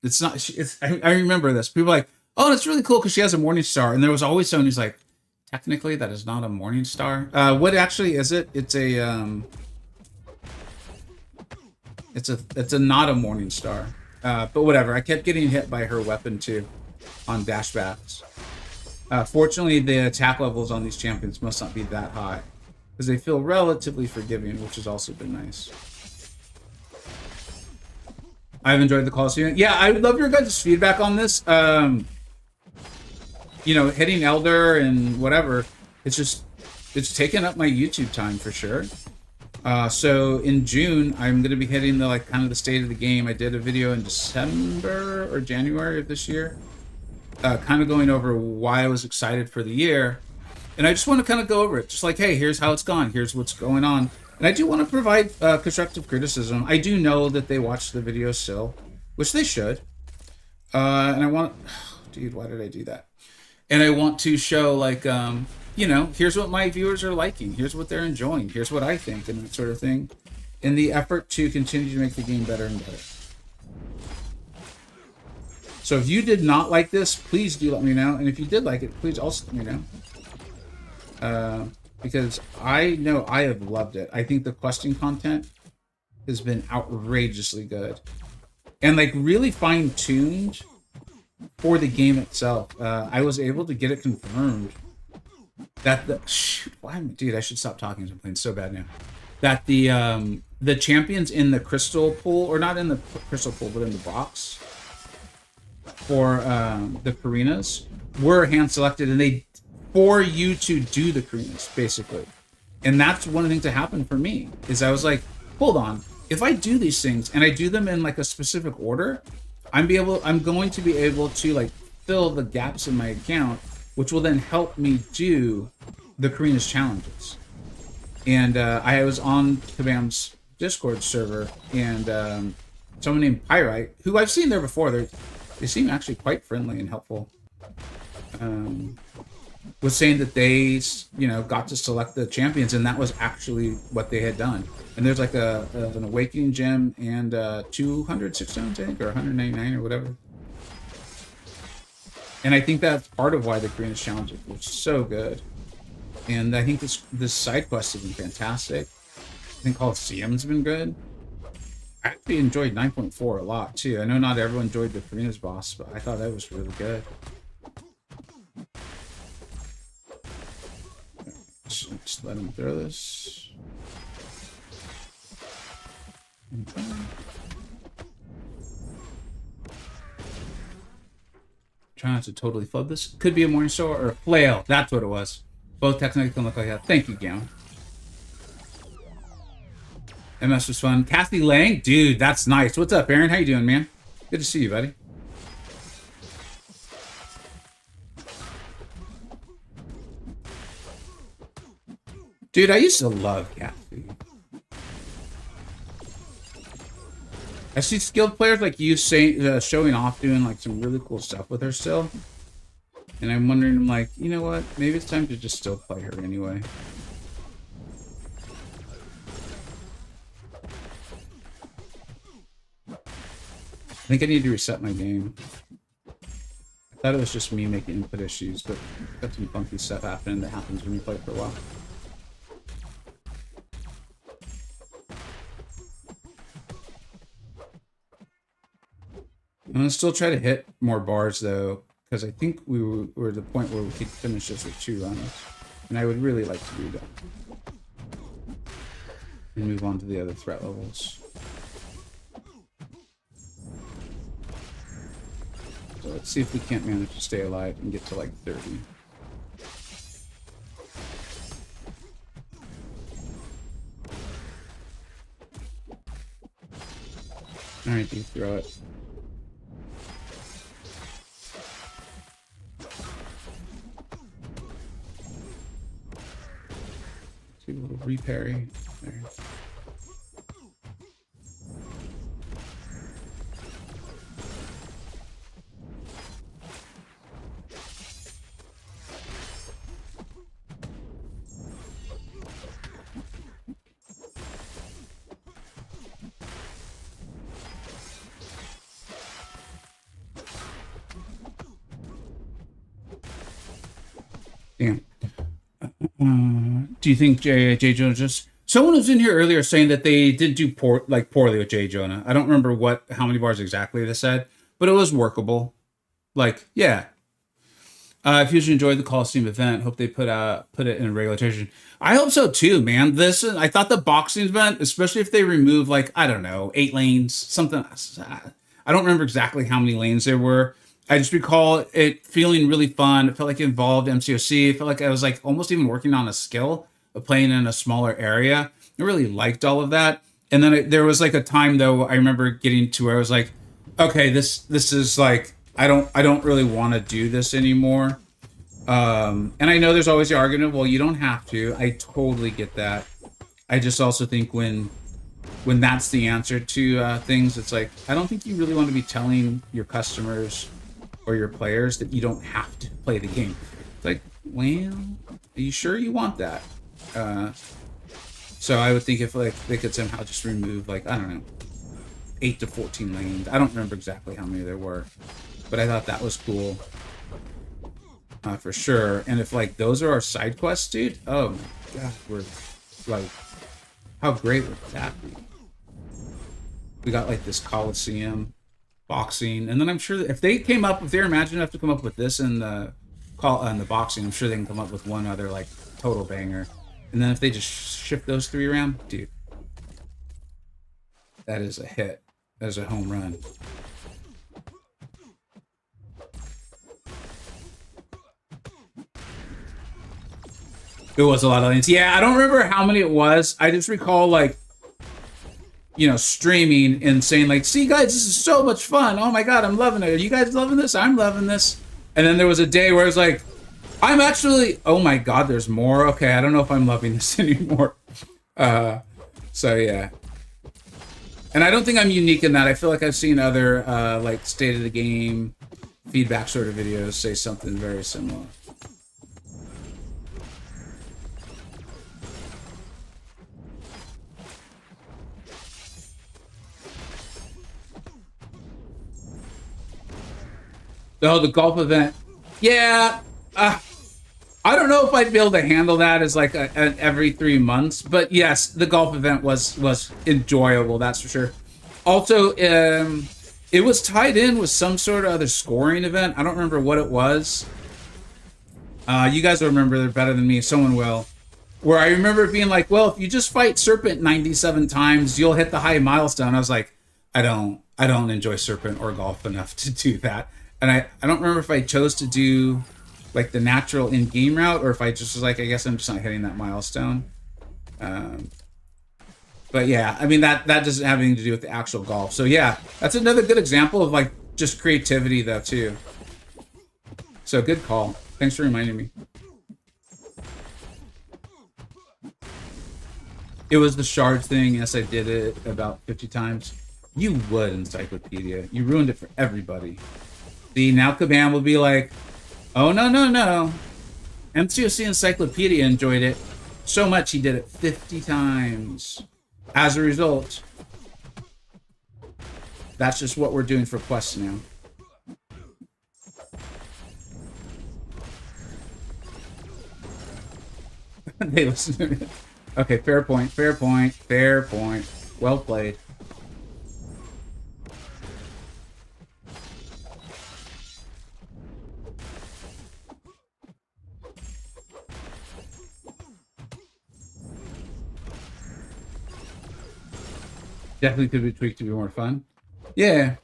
It's not, I remember this. People are like, oh, it's really cool because she has a Morningstar. And there was always someone who's like, technically that is not a Morningstar. What actually is it? It's a not a Morningstar. But whatever, I kept getting hit by her weapon too on dashbacks. Fortunately, the attack levels on these champions must not be that high because they feel relatively forgiving, which has also been nice. I've enjoyed the Call-iseum. Yeah, I would love your guys' feedback on this. Hitting Elder and whatever, it's taken up my YouTube time for sure. So in June, I'm going to be hitting the kind of the state of the game. I did a video in December or January of this year, kind of going over why I was excited for the year. And I just want to kind of go over it. Just like, hey, here's how it's gone. Here's what's going on. And I do want to provide constructive criticism. I do know that they watch the video still, which they should. And I want... dude, why did I do that? And I want to show, here's what my viewers are liking. Here's what they're enjoying. Here's what I think, and that sort of thing. In the effort to continue to make the game better and better. So if you did not like this, please do let me know. And if you did like it, please also let me know. Because I know I have loved it. I think the questing content has been outrageously good. And really fine-tuned for the game itself. I was able to get it confirmed that dude, I should stop talking. I'm playing so bad now. That the champions in the crystal pool, or not in the crystal pool, but in the box for the Karinas were hand selected, and they for you to do the Karinas basically. And that's one of the things that happened for me is I was like, hold on, if I do these things and I do them in a specific order, I'm going to be able to fill the gaps in my account, which will then help me do the Karinas challenges. And I was on Kabam's Discord server, and someone named Pyrite, who I've seen there before, they seem actually quite friendly and helpful, was saying that they got to select the champions, and that was actually what they had done. And there's an awakening gem and 206 stones, I think, or 199 or whatever. And I think that's part of why the Karinas challenges were so good. And I think this side quest has been fantastic. I think Call-iseum's been good. I actually enjoyed 9.4 a lot too. I know not everyone enjoyed the Karinas boss, but I thought that was really good. Just let him throw this. Okay. Try not to totally flub this. Could be a Morningstar or a flail. That's what it was. Both technically can look like that. Thank you, Gam. MS was fun. Kathy Lang? Dude, that's nice. What's up, Aaron? How you doing, man? Good to see you, buddy. Dude, I used to love Kathy. I see skilled players like you showing off doing some really cool stuff with her still. And I'm wondering, you know what? Maybe it's time to just still play her anyway. I think I need to reset my game. I thought it was just me making input issues, but got some funky stuff happening that happens when you play for a while. I'm gonna still try to hit more bars though, because I think we were at the point where we could finish this with 2 runs, and I would really like to do that and move on to the other threat levels. So let's see if we can't manage to stay alive and get to 30. Alright, you throw it. See a little reparry there. Damn. Do you think J. Jonah just... Someone was in here earlier saying that they did do poorly with J. Jonah. I don't remember how many bars exactly they said, but it was workable. Yeah. If you enjoyed the Call-iseum event, hope they put it in a regular rotation. I hope so too, man. I thought the boxing event, especially if they remove like I don't know 8 lanes, something. I don't remember exactly how many lanes there were. I just recall it feeling really fun. It felt like it involved MCoC. It felt like I was like almost even working on a skill of playing in a smaller area. I really liked all of that. And then there was like a time though I remember getting to where I was like, okay, this is like I don't really want to do this anymore. And I know there's always the argument, well, you don't have to. I totally get that. I just also think when that's the answer to things, it's like I don't think you really want to be telling your customers or your players that you don't have to play the game. It's like, well, are you sure you want that? So I would think if like they could somehow just remove like I don't know 8 to 14 lanes. I don't remember exactly how many there were, but I thought that was cool for sure. And if like those are our side quests, dude, oh my god, we're like, how great would that be? We got like this Call-iseum boxing, and then I'm sure that if they're imagining enough to come up with this and the boxing, I'm sure they can come up with one other like total banger. And then if they just shift those 3 around, dude, that is a hit. That is a home run. It was a lot of lanes. Yeah, I don't remember how many it was. I just recall like, you know, streaming and saying like, see guys, this is so much fun. Oh my god, I'm loving it. Are you guys loving this? I'm loving this. And then there was a day where I was like, I'm actually, oh my god, there's more. Okay, I don't know if I'm loving this anymore. So yeah. And I don't think I'm unique in that. I feel like I've seen other like state of the game feedback sort of videos say something very similar. Oh, the golf event. Yeah. I don't know if I'd be able to handle that as like an every 3 months, but yes, the golf event was enjoyable. That's for sure. Also, it was tied in with some sort of other scoring event. I don't remember what it was. You guys will remember it better than me. Someone will. Where I remember it being like, well, if you just fight Serpent 97 times, you'll hit the high milestone. I was like, I don't enjoy Serpent or golf enough to do that. And I don't remember if I chose to do like the natural in-game route or if I just was like, I guess I'm just not hitting that milestone. But yeah, I mean, that doesn't have anything to do with the actual golf. So yeah, that's another good example of like just creativity though too. So good call. Thanks for reminding me. It was the shard thing. Yes, I did it about 50 times. You would, Encyclopedia. You ruined it for everybody. See, now Kabam will be like, oh, no. MCoC Encyclopedia enjoyed it so much he did it 50 times. As a result, that's just what we're doing for quests now. They listen to me. Okay, fair point. Well played. Definitely could be tweaked to be more fun. Yeah.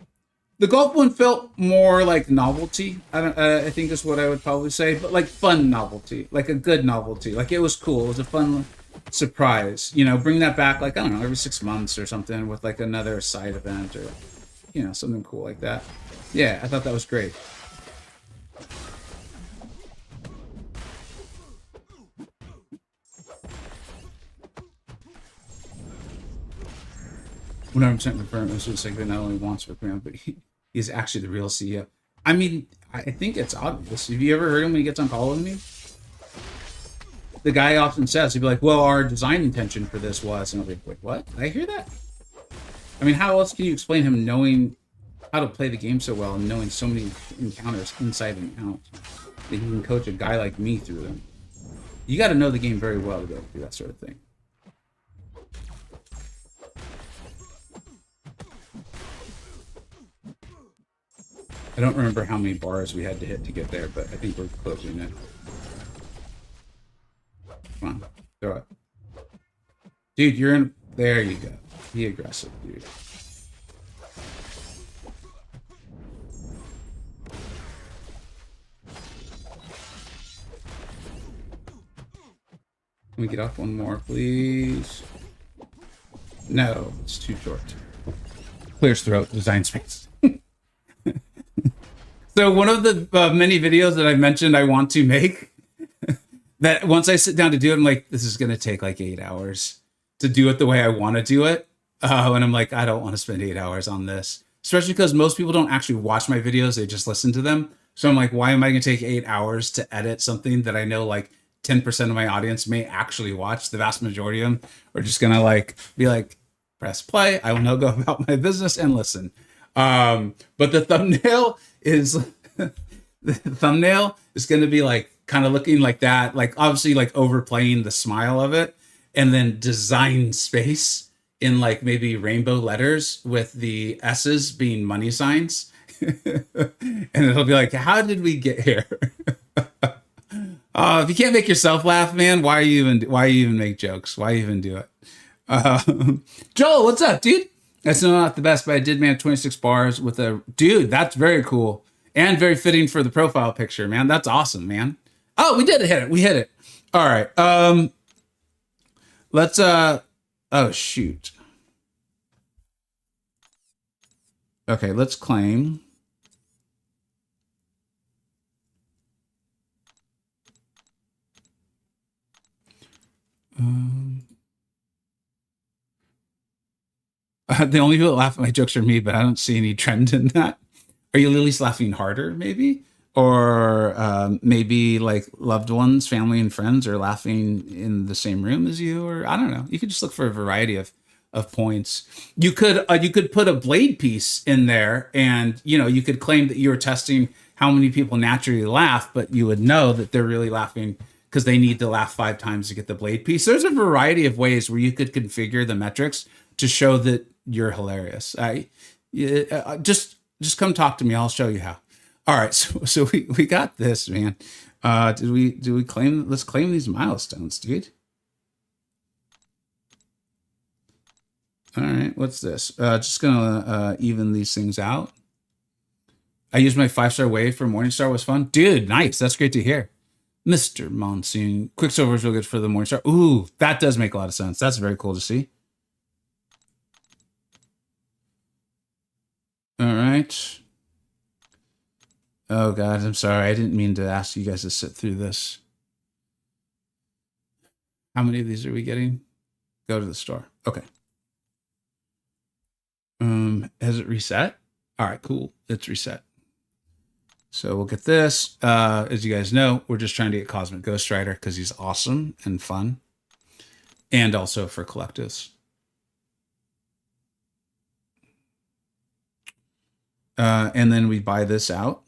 The golf one felt more like novelty. I think is what I would probably say, but like fun novelty, like a good novelty. Like it was cool. It was a fun surprise. You know, bring that back like I don't know every 6 months or something with like another side event or you know something cool like that. Yeah, I thought that was great. One hundred percent confirmed. It's just like not only wants for command, but he's actually the real CEO. I mean, I think it's obvious. Have you ever heard him when he gets on call with me? The guy often says, he'd be like, well, our design intention for this was, and I'll be like, wait, what? Did I hear that? I mean, how else can you explain him knowing how to play the game so well and knowing so many encounters inside and out that he can coach a guy like me through them? You got to know the game very well to be able to do that sort of thing. I don't remember how many bars we had to hit to get there, but I think we're closing it. Come on, throw it. Dude, you're in. There you go. Be aggressive, dude. Can we get off one more, please? No, it's too short. Clears throat, design space. So one of the many videos that I mentioned I want to make, that once I sit down to do it, I'm like, this is going to take like 8 hours to do it the way I want to do it. And I'm like, I don't want to spend 8 hours on this, especially because most people don't actually watch my videos. They just listen to them. So I'm like, why am I going to take 8 hours to edit something that I know like 10% of my audience may actually watch? The vast majority of them are just going to like be like, press play. I will now go about my business and listen. But the thumbnail is going to be like kind of looking like that, like obviously like overplaying the smile of it, and then design space in like maybe rainbow letters with the S's being money signs. And it'll be like, how did we get here? If you can't make yourself laugh, man, why you even make jokes? Why even do it? Joel, what's up, dude? That's not the best, but I did man 26 bars with a dude. That's very cool and very fitting for the profile picture, man. That's awesome, man. Oh, we did hit it. We hit it. All right. Let's oh shoot. Okay, let's claim. The only people that laugh at my jokes are me, but I don't see any trend in that. Are you at least laughing harder, maybe? Or maybe like loved ones, family and friends are laughing in the same room as you, or I don't know. You could just look for a variety of points. You could put a blade piece in there, and you could claim that you were testing how many people naturally laugh, but you would know that they're really laughing because they need to laugh 5 times to get the blade piece. There's a variety of ways where you could configure the metrics to show that you're hilarious. Just come talk to me. I'll show you how. All right, so we got this, man. Do we claim? Let's claim these milestones, dude. All right, what's this? Just gonna even these things out. I used my 5-star wave for Morningstar. Was fun, dude. Nice. That's great to hear, Mr. Monsoon. Quicksilver is real good for the Morningstar. Ooh, that does make a lot of sense. That's very cool to see. All right. Oh God, I'm sorry. I didn't mean to ask you guys to sit through this. How many of these are we getting? Go to the store. Okay. Has it reset? All right, cool. It's reset. So we'll get this. As you guys know, we're just trying to get Cosmic Ghost Rider because he's awesome and fun. And also for collectives. And then we buy this out.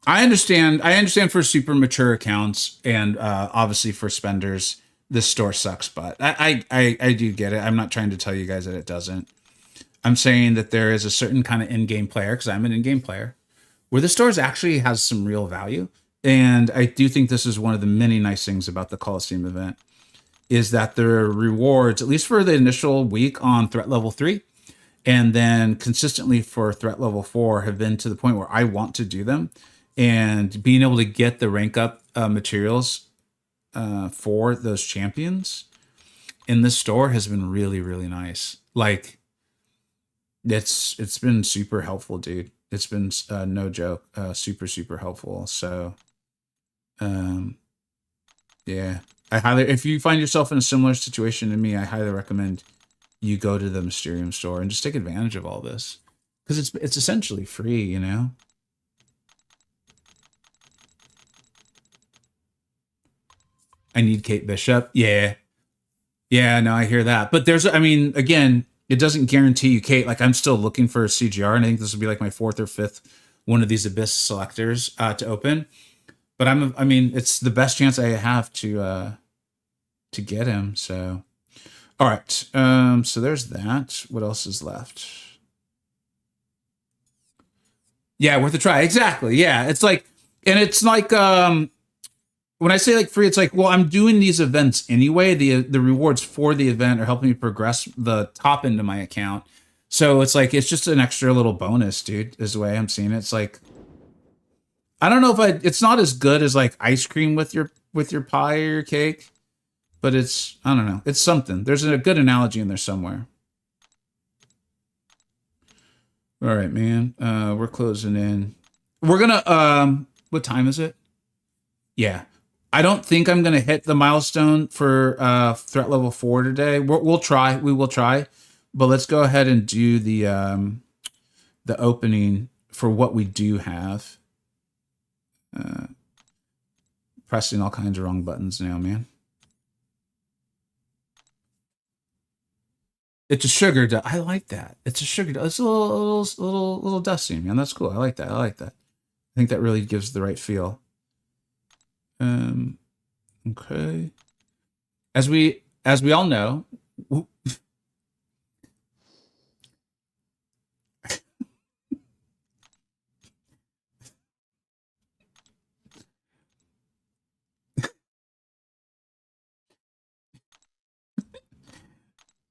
I understand for super mature accounts and obviously for spenders, this store sucks, but I do get it. I'm not trying to tell you guys that it doesn't. I'm saying that there is a certain kind of in-game player, because I'm an in-game player, where the stores actually has some real value. And I do think this is one of the many nice things about the Call-iseum event, is that their rewards, at least for the initial week on threat level 3, and then consistently for threat level 4, have been to the point where I want to do them. And being able to get the rank up materials for those champions in this store has been really, really nice. Like, it's been super helpful, dude. It's been no joke, super, super helpful. So, yeah, if you find yourself in a similar situation to me, I highly recommend you go to the Mysterium store and just take advantage of all this, because it's essentially free, you know. I need Kate Bishop. Yeah. Yeah, no, I hear that. But I mean, again, it doesn't guarantee you Kate. Like, I'm still looking for a CGR, and I think this will be like my 4th or 5th one of these Abyss selectors to open. But I mean, it's the best chance I have to get him. So, all right. So there's that. What else is left? Yeah, worth a try. Exactly. Yeah, it's like, and it's like, when I say like free, it's like, well, I'm doing these events anyway. The rewards for the event are helping me progress the top end of my account. So it's like it's just an extra little bonus, dude. Is the way I'm seeing it. It's like I don't know if I. It's not as good as like ice cream with your pie or your cake, but it's I don't know. It's something. There's a good analogy in there somewhere. All right, man. We're closing in. We're gonna what time is it? Yeah. I don't think I'm gonna hit the milestone for threat level 4 today. We'll try. We will try. But let's go ahead and do the opening for what we do have. Pressing all kinds of wrong buttons now, man. It's a sugar dust. I like that. It's a sugar dust. It's a little dusty, man. That's cool. I like that. I like that. I think that really gives the right feel. Okay. As we all know,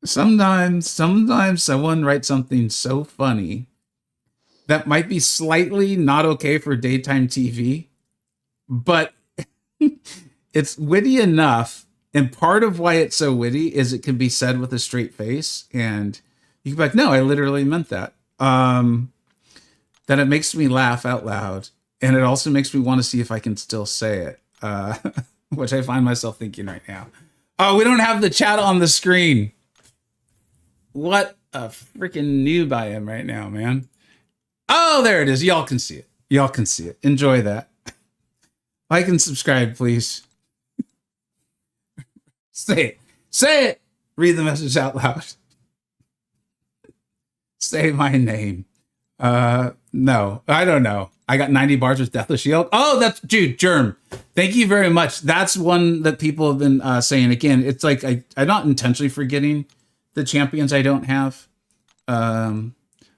sometimes someone writes something so funny that might be slightly not okay for daytime TV, but it's witty enough. And part of why it's so witty is it can be said with a straight face, and you can be like, "No, I literally meant that." That it makes me laugh out loud, and it also makes me want to see if I can still say it, which I find myself thinking right now. Oh, we don't have the chat on the screen. What a freaking noob I am right now, man. Oh, there it is. Y'all can see it. Y'all can see it. Enjoy that. Like and subscribe, please. Say it. Say it. Read the message out loud. Say my name. No, I don't know. I got 90 bars with Deathless Shield. Oh, that's dude, Germ. Thank you very much. That's one that people have been saying. Again, it's like I'm not intentionally forgetting the champions I don't have. I'm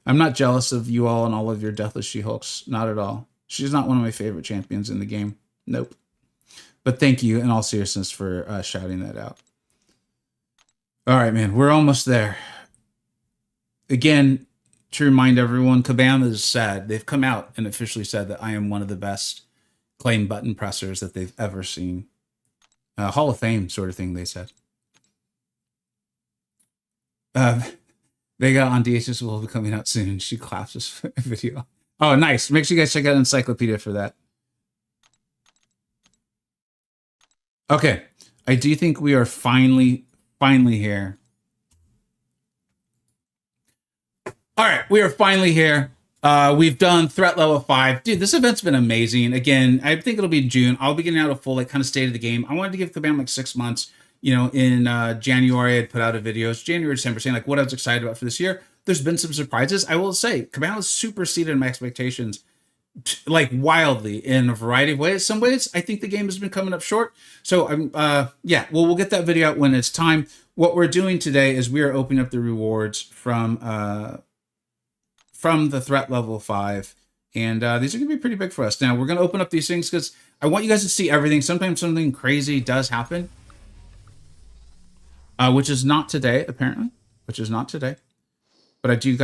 not jealous of you all and all of your Deathless She-Hulks. Not at all. She's not one of my favorite champions in the game. Nope. But thank you in all seriousness for shouting that out. All right, man. We're almost there. Again, to remind everyone, Kabam is said. They've come out and officially said that I am one of the best claim button pressers that they've ever seen. Hall of Fame sort of thing, they said. Vega on DHS will be coming out soon. She claps this video. Oh, nice. Make sure you guys check out Encyclopedia for that. Okay. I do think we are finally here. All right. We are finally here. We've done threat level 5. Dude, this event's been amazing. Again, I think it'll be June. I'll be getting out a full like kind of state of the game. I wanted to give Kabam like 6 months. You know, in January, I'd put out a video. It's January, December, saying like what I was excited about for this year. There's been some surprises. I will say, Kabam has superseded my expectations like wildly in a variety of ways. Some ways, I think the game has been coming up short. So I'm, yeah, well, we'll get that video out when it's time. What we're doing today is we are opening up the rewards from the threat level 5. And these are going to be pretty big for us. Now, we're going to open up these things because I want you guys to see everything. Sometimes something crazy does happen. Which is not today, apparently. Which is not today. But I do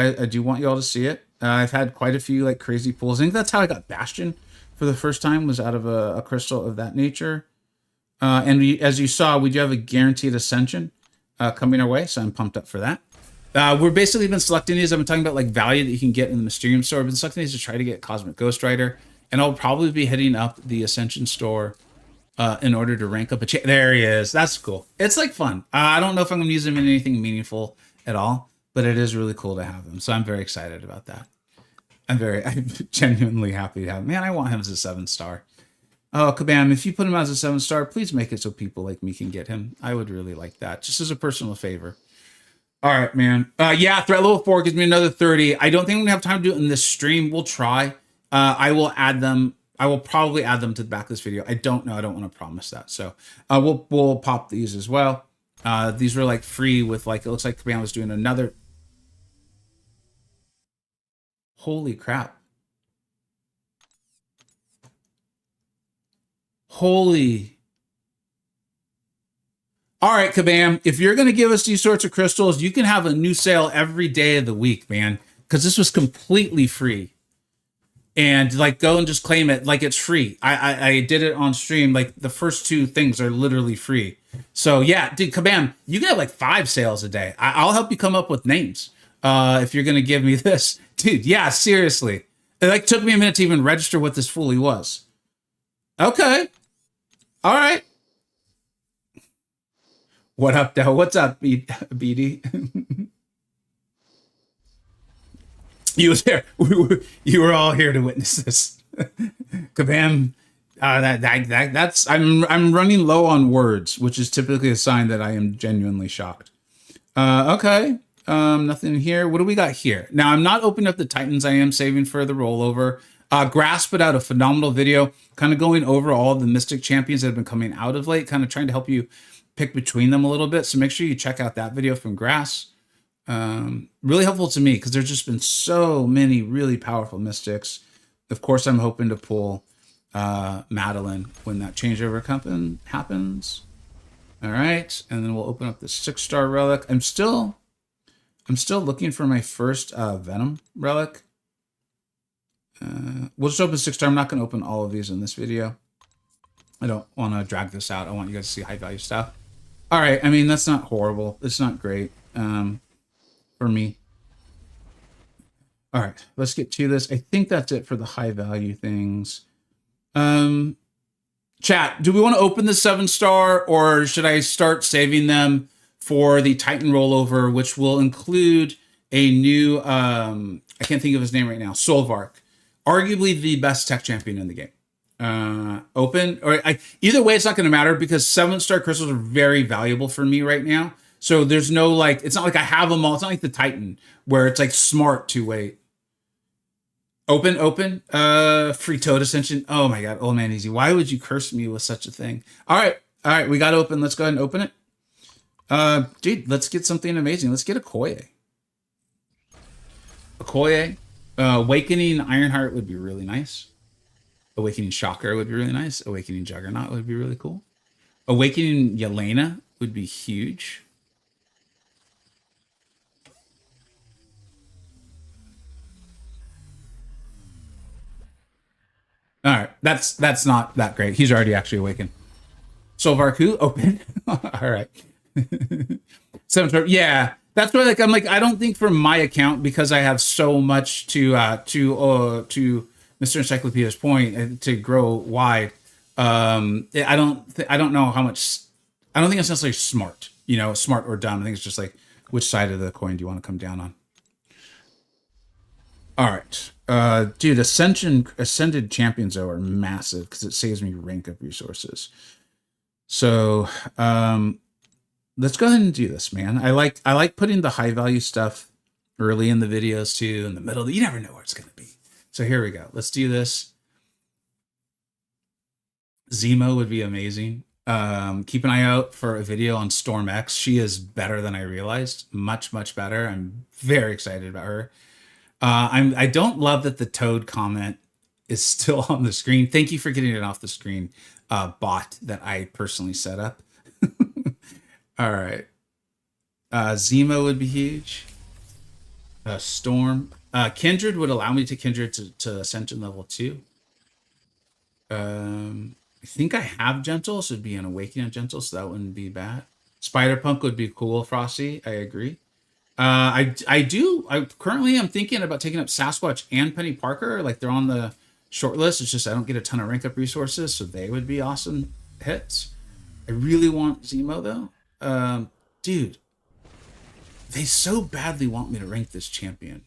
want you all to see it. I've had quite a few like crazy pulls. I think that's how I got Bastion for the first time, was out of a crystal of that nature. And as you saw, we do have a guaranteed ascension coming our way, so I'm pumped up for that. We're basically been selecting these. I've been talking about like value that you can get in the Mysterium store. I've been selecting these to try to get Cosmic Ghost Rider, and I'll probably be hitting up the Ascension store in order to rank up a there he is. That's cool. It's like fun. I don't know if I'm going to use him in anything meaningful at all, but it is really cool to have him. So I'm very excited about that. I'm genuinely happy to have him. Man, I want him as a 7-star. Oh, Kabam, if you put him as a 7-star, please make it so people like me can get him. I would really like that, just as a personal favor. All right, man. Yeah, threat level 4 gives me another 30. I don't think I'm going to have time to do it in this stream. We'll try. I will add them. I will probably add them to the back of this video. I don't know. I don't want to promise that. So we'll pop these as well. These were like free with like, it looks like Kabam was doing another. Holy crap. Holy. All right, Kabam. If you're going to give us these sorts of crystals, you can have a new sale every day of the week, man. Because this was completely free. And like, go and just claim it like it's free. I did it on stream. Like the first two things are literally free. So yeah, dude, Kabam, you can have like 5 sales a day. I'll help you come up with names if you're going to give me this. Dude, yeah, seriously. It like took me a minute to even register what this fully was. Okay. All right. What up, though? What's up, BD? You was there. You were all here to witness this. Kabam. That's I'm running low on words, which is typically a sign that I am genuinely shocked. Okay. Nothing here. What do we got here? Now I'm not opening up the Titans. I am saving for the rollover. Grass put out a phenomenal video, kind of going over all the Mystic champions that have been coming out of late, kind of trying to help you pick between them a little bit. So make sure you check out that video from Grass. Really helpful to me because there's just been so many really powerful Mystics. Of course, I'm hoping to pull Madeline when that changeover happens. All right, and then we'll open up the 6-star relic. I'm still looking for my first Venom relic. We'll just open 6-star. I'm not going to open all of these in this video. I don't want to drag this out. I want you guys to see high value stuff. All right, I mean, that's not horrible. It's not great for me. All right, let's get to this. I think that's it for the high value things. Chat, do we want to open the 7-star or should I start saving them for the Titan rollover, which will include a new, I can't think of his name right now, Solvark, arguably the best tech champion in the game. Open, or either way, it's not going to matter because 7-star crystals are very valuable for me right now. So there's no like, it's not like I have them all. It's not like the Titan where it's like smart to wait. Open, free Toad Ascension. Oh my God, old man easy. Why would you curse me with such a thing? All right, we got to open. Let's go ahead and open it. Dude, let's get something amazing. Let's get a Koye. Awakening Ironheart would be really nice. Awakening Shocker would be really nice. Awakening Juggernaut would be really cool. Awakening Yelena would be huge. All right, that's not that great. He's already actually awakened. Solvarku, open. All right. 7-star, yeah. That's why, like, I'm like, I don't think for my account because I have so much to Mr. Encyclopedia's point to grow wide. I don't know how much. I don't think it's necessarily smart. You know, smart or dumb. I think it's just like which side of the coin do you want to come down on. All right, dude. Ascended champions though are massive because it saves me rank up resources. So let's go ahead and do this, man. I like putting the high value stuff early in the videos too, in the middle. You never know where it's gonna be. So here we go. Let's do this. Zemo would be amazing. Keep an eye out for a video on Storm X. She is better than I realized. Much better. I'm very excited about her. I don't love that the Toad comment is still on the screen. Thank you for getting it off the screen, bot that I personally set up. All right. Zemo would be huge. Storm. Kindred would allow me to Kindred to Ascension level 2. I think I have Gentle, so it'd be an Awakening of Gentle, so that wouldn't be bad. Spider-Punk would be cool, Frosty. I agree. I currently am thinking about taking up Sasquatch and Penny Parker. Like they're on the short list. It's just I don't get a ton of rank up resources, so they would be awesome hits. I really want Zemo though. Dude, they so badly want me to rank this champion.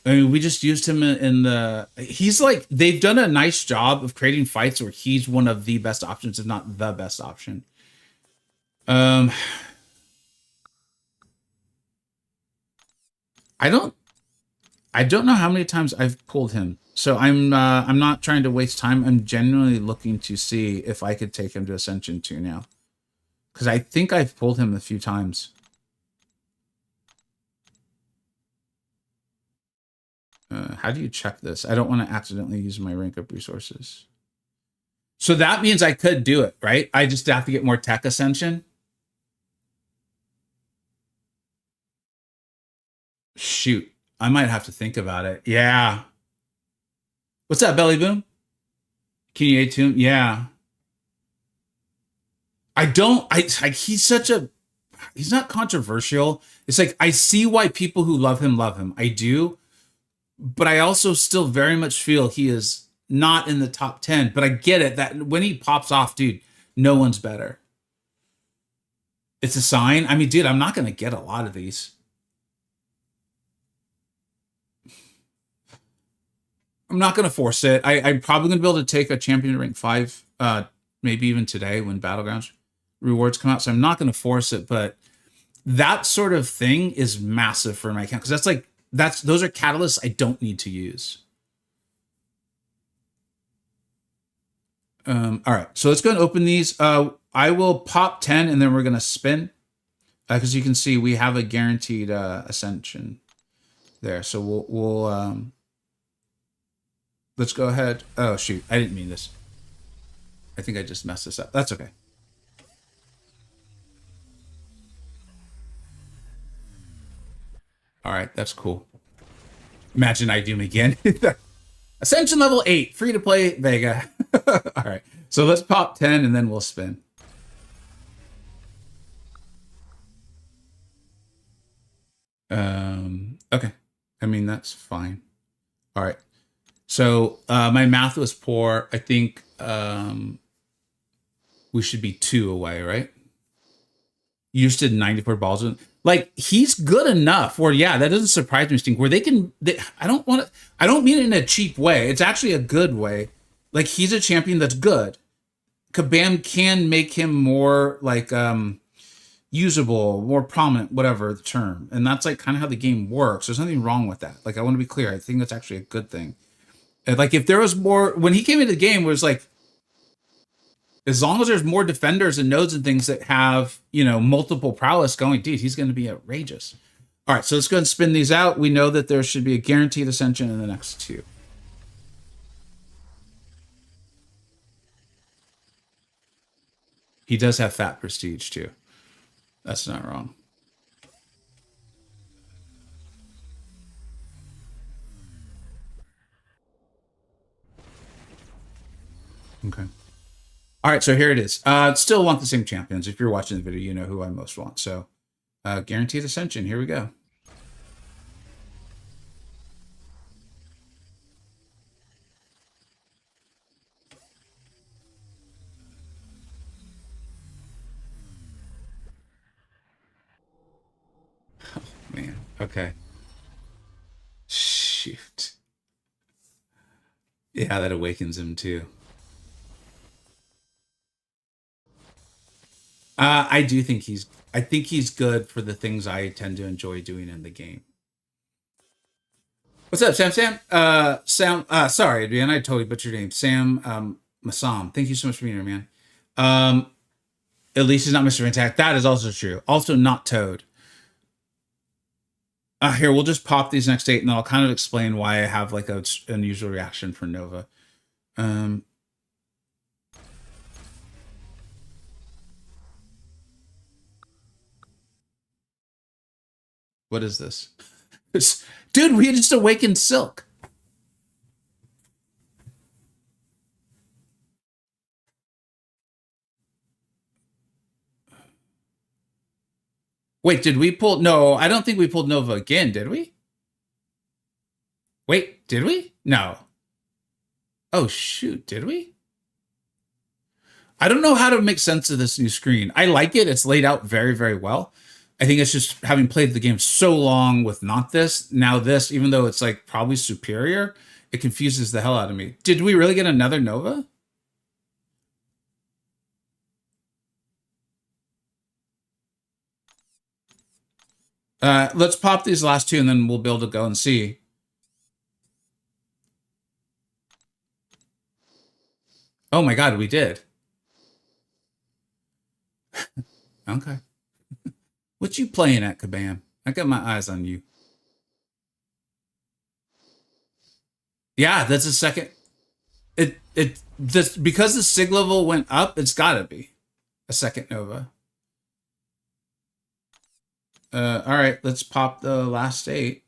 I mean, we just used him in the. He's like, they've done a nice job of creating fights where he's one of the best options, if not the best option. I don't know how many times I've pulled him, so I'm not trying to waste time. I'm genuinely looking to see if I could take him to Ascension 2 now, because I think I've pulled him a few times. How do you check this? I don't want to accidentally use my rank up resources. So that means I could do it, right? I just have to get more tech ascension. Shoot, I might have to think about it. Yeah. What's that, Belly Boom? Can you tune? Yeah. I don't. He's such a. He's not controversial. It's like I see why people who love him love him. I do, but I also still very much feel he is not in the top 10. But I get it that when he pops off, dude, no one's better. It's a sign. I mean, dude, I'm not going to get a lot of these. I'm not going to force it. I'm probably going to be able to take a champion rank 5, maybe even today when Battlegrounds rewards come out. So I'm not going to force it, but that sort of thing is massive for my account because those are catalysts I don't need to use. All right, so let's go and open these. I will pop 10 and then we're going to spin because you can see we have a guaranteed ascension there. So we'll let's go ahead. Oh, shoot. I didn't mean this. I think I just messed this up. That's okay. All right. That's cool. Imagine I doom again. Ascension level 8. Free to play Vega. All right. So let's pop 10 and then we'll spin. Okay. I mean, that's fine. All right. So my math was poor. I think we should be 2 away, right? You just did 94 balls. Like, he's good enough where, yeah, that doesn't surprise me, Stink, where I don't mean it in a cheap way. It's actually a good way. Like, he's a champion that's good. Kabam can make him more, like, usable, more prominent, whatever the term. And that's, like, kind of how the game works. There's nothing wrong with that. Like, I want to be clear. I think that's actually a good thing. Like, if there was more, when he came into the game, it was like, as long as there's more defenders and nodes and things that have, multiple prowess going, dude, he's going to be outrageous. All right, so let's go and spin these out. We know that there should be a guaranteed ascension in the next 2. He does have fat prestige, too. That's not wrong. Okay. All right, so here it is. Still want the same champions. If you're watching the video, you know who I most want. So, guaranteed ascension. Here we go. Oh, man. Okay. Shoot. Yeah, that awakens him too. I do think I think he's good for the things I tend to enjoy doing in the game. What's up, Sam? Sorry, man, I totally butchered your name. Sam, Masam. Thank you so much for being here, man. At least he's not Mr. Fantastic. That is also true. Also not Toad. Here, we'll just pop these next 8, and I'll kind of explain why I have like a unusual reaction for Nova. What is this? Dude, we just awakened Silk. Wait, did we pull? No, I don't think we pulled Nova again, did we? Wait, did we? No. Oh, shoot, did we? I don't know how to make sense of this new screen. I like it. It's laid out very, very well. I think it's just having played the game so long with not this, now this, even though it's like probably superior, it confuses the hell out of me. Did we really get another Nova? Let's pop these last 2 and then we'll be able to go and see. Oh my God, we did. Okay. What you playing at, Kabam? I got my eyes on you. Yeah, that's a second. It this because the sig level went up. It's got to be a second Nova. All right, let's pop the last 8.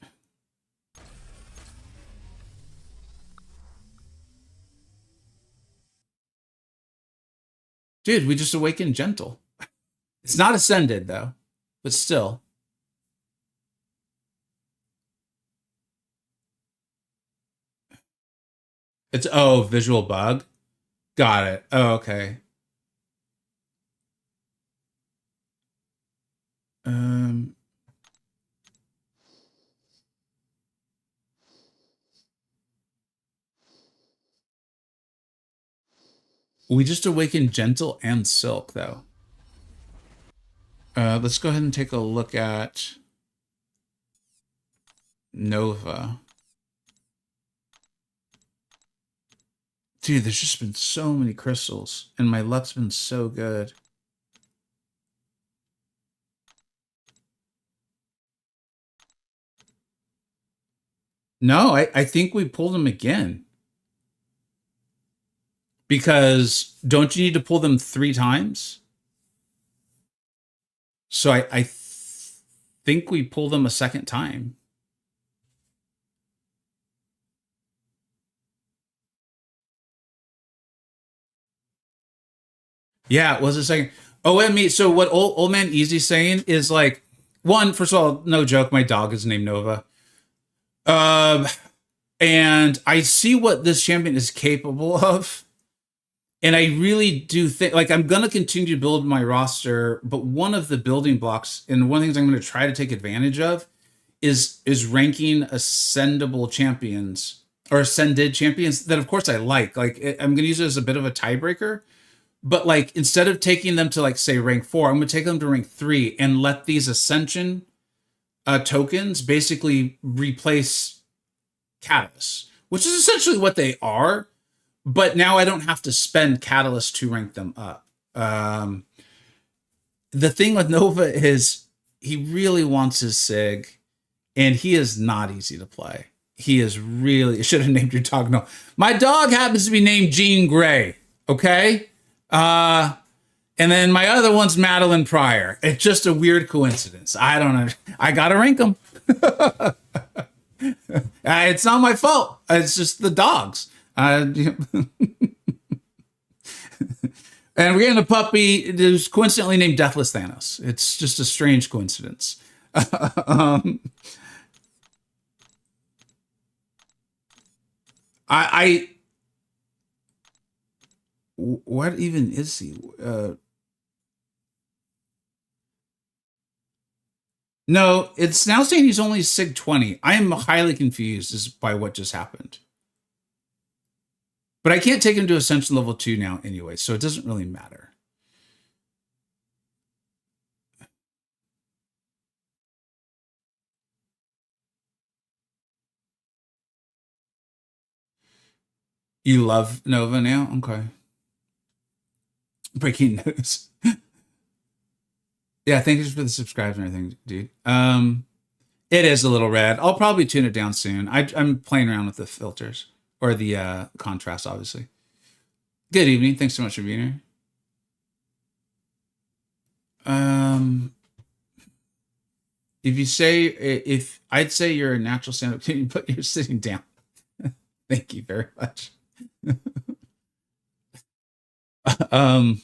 Dude, we just awakened gentle. It's not ascended though, but still. It's visual bug. Got it. Oh, okay. Um, we just awakened gentle and silk though. Let's go ahead and take a look at Nova. Dude, there's just been so many crystals, and my luck's been so good. No, I think we pulled them again. Because don't you need to pull them 3 times? So think we pull them a second time. Yeah, it was a second. Oh, and me. So what old man Easy's saying is like, one, first of all, no joke, my dog is named Nova. Um, and I see what this champion is capable of. And I really do think, like, I'm going to continue to build my roster, but one of the building blocks, and one of the things I'm going to try to take advantage of, is ranking ascendable champions or ascended champions that, of course, I like. Like, I'm going to use it as a bit of a tiebreaker. But like, instead of taking them to like say rank 4, I'm going to take them to rank 3 and let these ascension tokens basically replace catalysts, which is essentially what they are. But now I don't have to spend catalyst to rank them up. The thing with Nova is he really wants his sig, and he is not easy to play. He is really. I should have named your dog. No, my dog happens to be named Jean Grey. Okay. And then my other one's Madeline Pryor. It's just a weird coincidence. I don't know. I gotta rank them. It's not my fault. It's just the dogs. And we're getting a puppy who's coincidentally named Deathless Thanos. It's just a strange coincidence. um, I what even is he? No, it's now saying he's only Sig 20. I am highly confused as by what just happened. But I can't take him to Ascension level 2 now anyway, so it doesn't really matter. You love Nova now? Okay. Breaking news. Yeah, thank you for the subscribes and everything, dude. It is a little red. I'll probably tune it down soon. I'm playing around with the filters or the contrast, obviously. Good evening. Thanks so much for being here. If you say if I'd say you're a natural stand-up, can you put you're sitting down? Thank you very much. um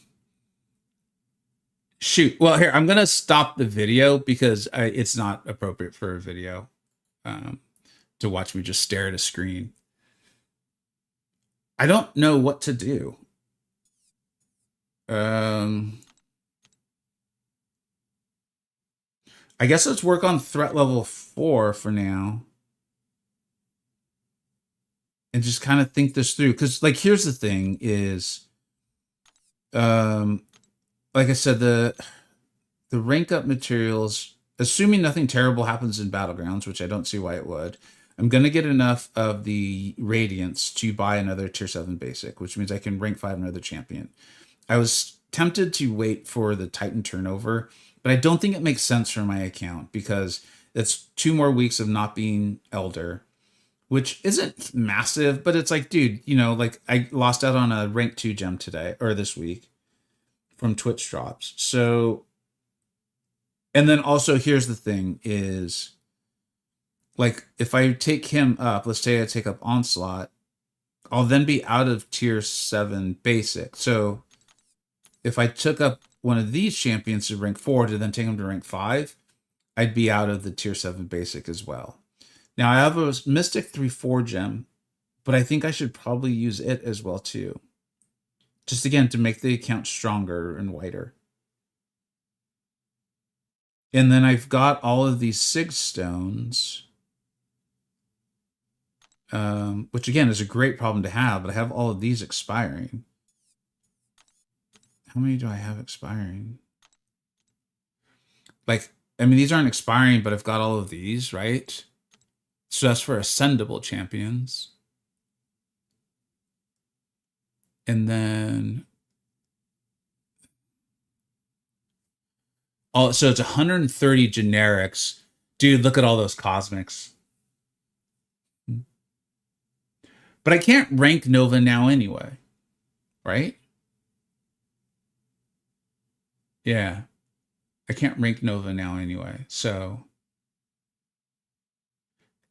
Shoot. Well, here, I'm going to stop the video because it's not appropriate for a video to watch me just stare at a screen. I don't know what to do. I guess let's work on threat level 4 for now. And just kind of think this through. Because, like, here's the thing is, like I said, the rank up materials, assuming nothing terrible happens in Battlegrounds, which I don't see why it would, I'm going to get enough of the Radiance to buy another Tier 7 basic, which means I can rank 5 another champion. I was tempted to wait for the Titan turnover, but I don't think it makes sense for my account because it's 2 more weeks of not being Elder. which isn't massive, but it's like, dude, you know, like I lost out on a rank 2 gem today or this week from Twitch drops. So, and then also here's the thing is, like, if I take him up, let's say I take up Onslaught, I'll then be out of tier 7 basic. So if I took up one of these champions to rank 4 to then take him to rank 5, I'd be out of the tier 7 basic as well. Now I have a Mystic 3-4 gem, but I think I should probably use it as well too. Just again, to make the account stronger and wider. And then I've got all of these Sig stones, which again is a great problem to have, but I have all of these expiring. How many do I have expiring? Like, I mean, these aren't expiring, but I've got all of these, right? So that's for ascendable champions. And then, oh, so it's 130 generics. Dude, look at all those cosmics. But I can't rank Nova now anyway, right? Yeah. I can't rank Nova now anyway, so.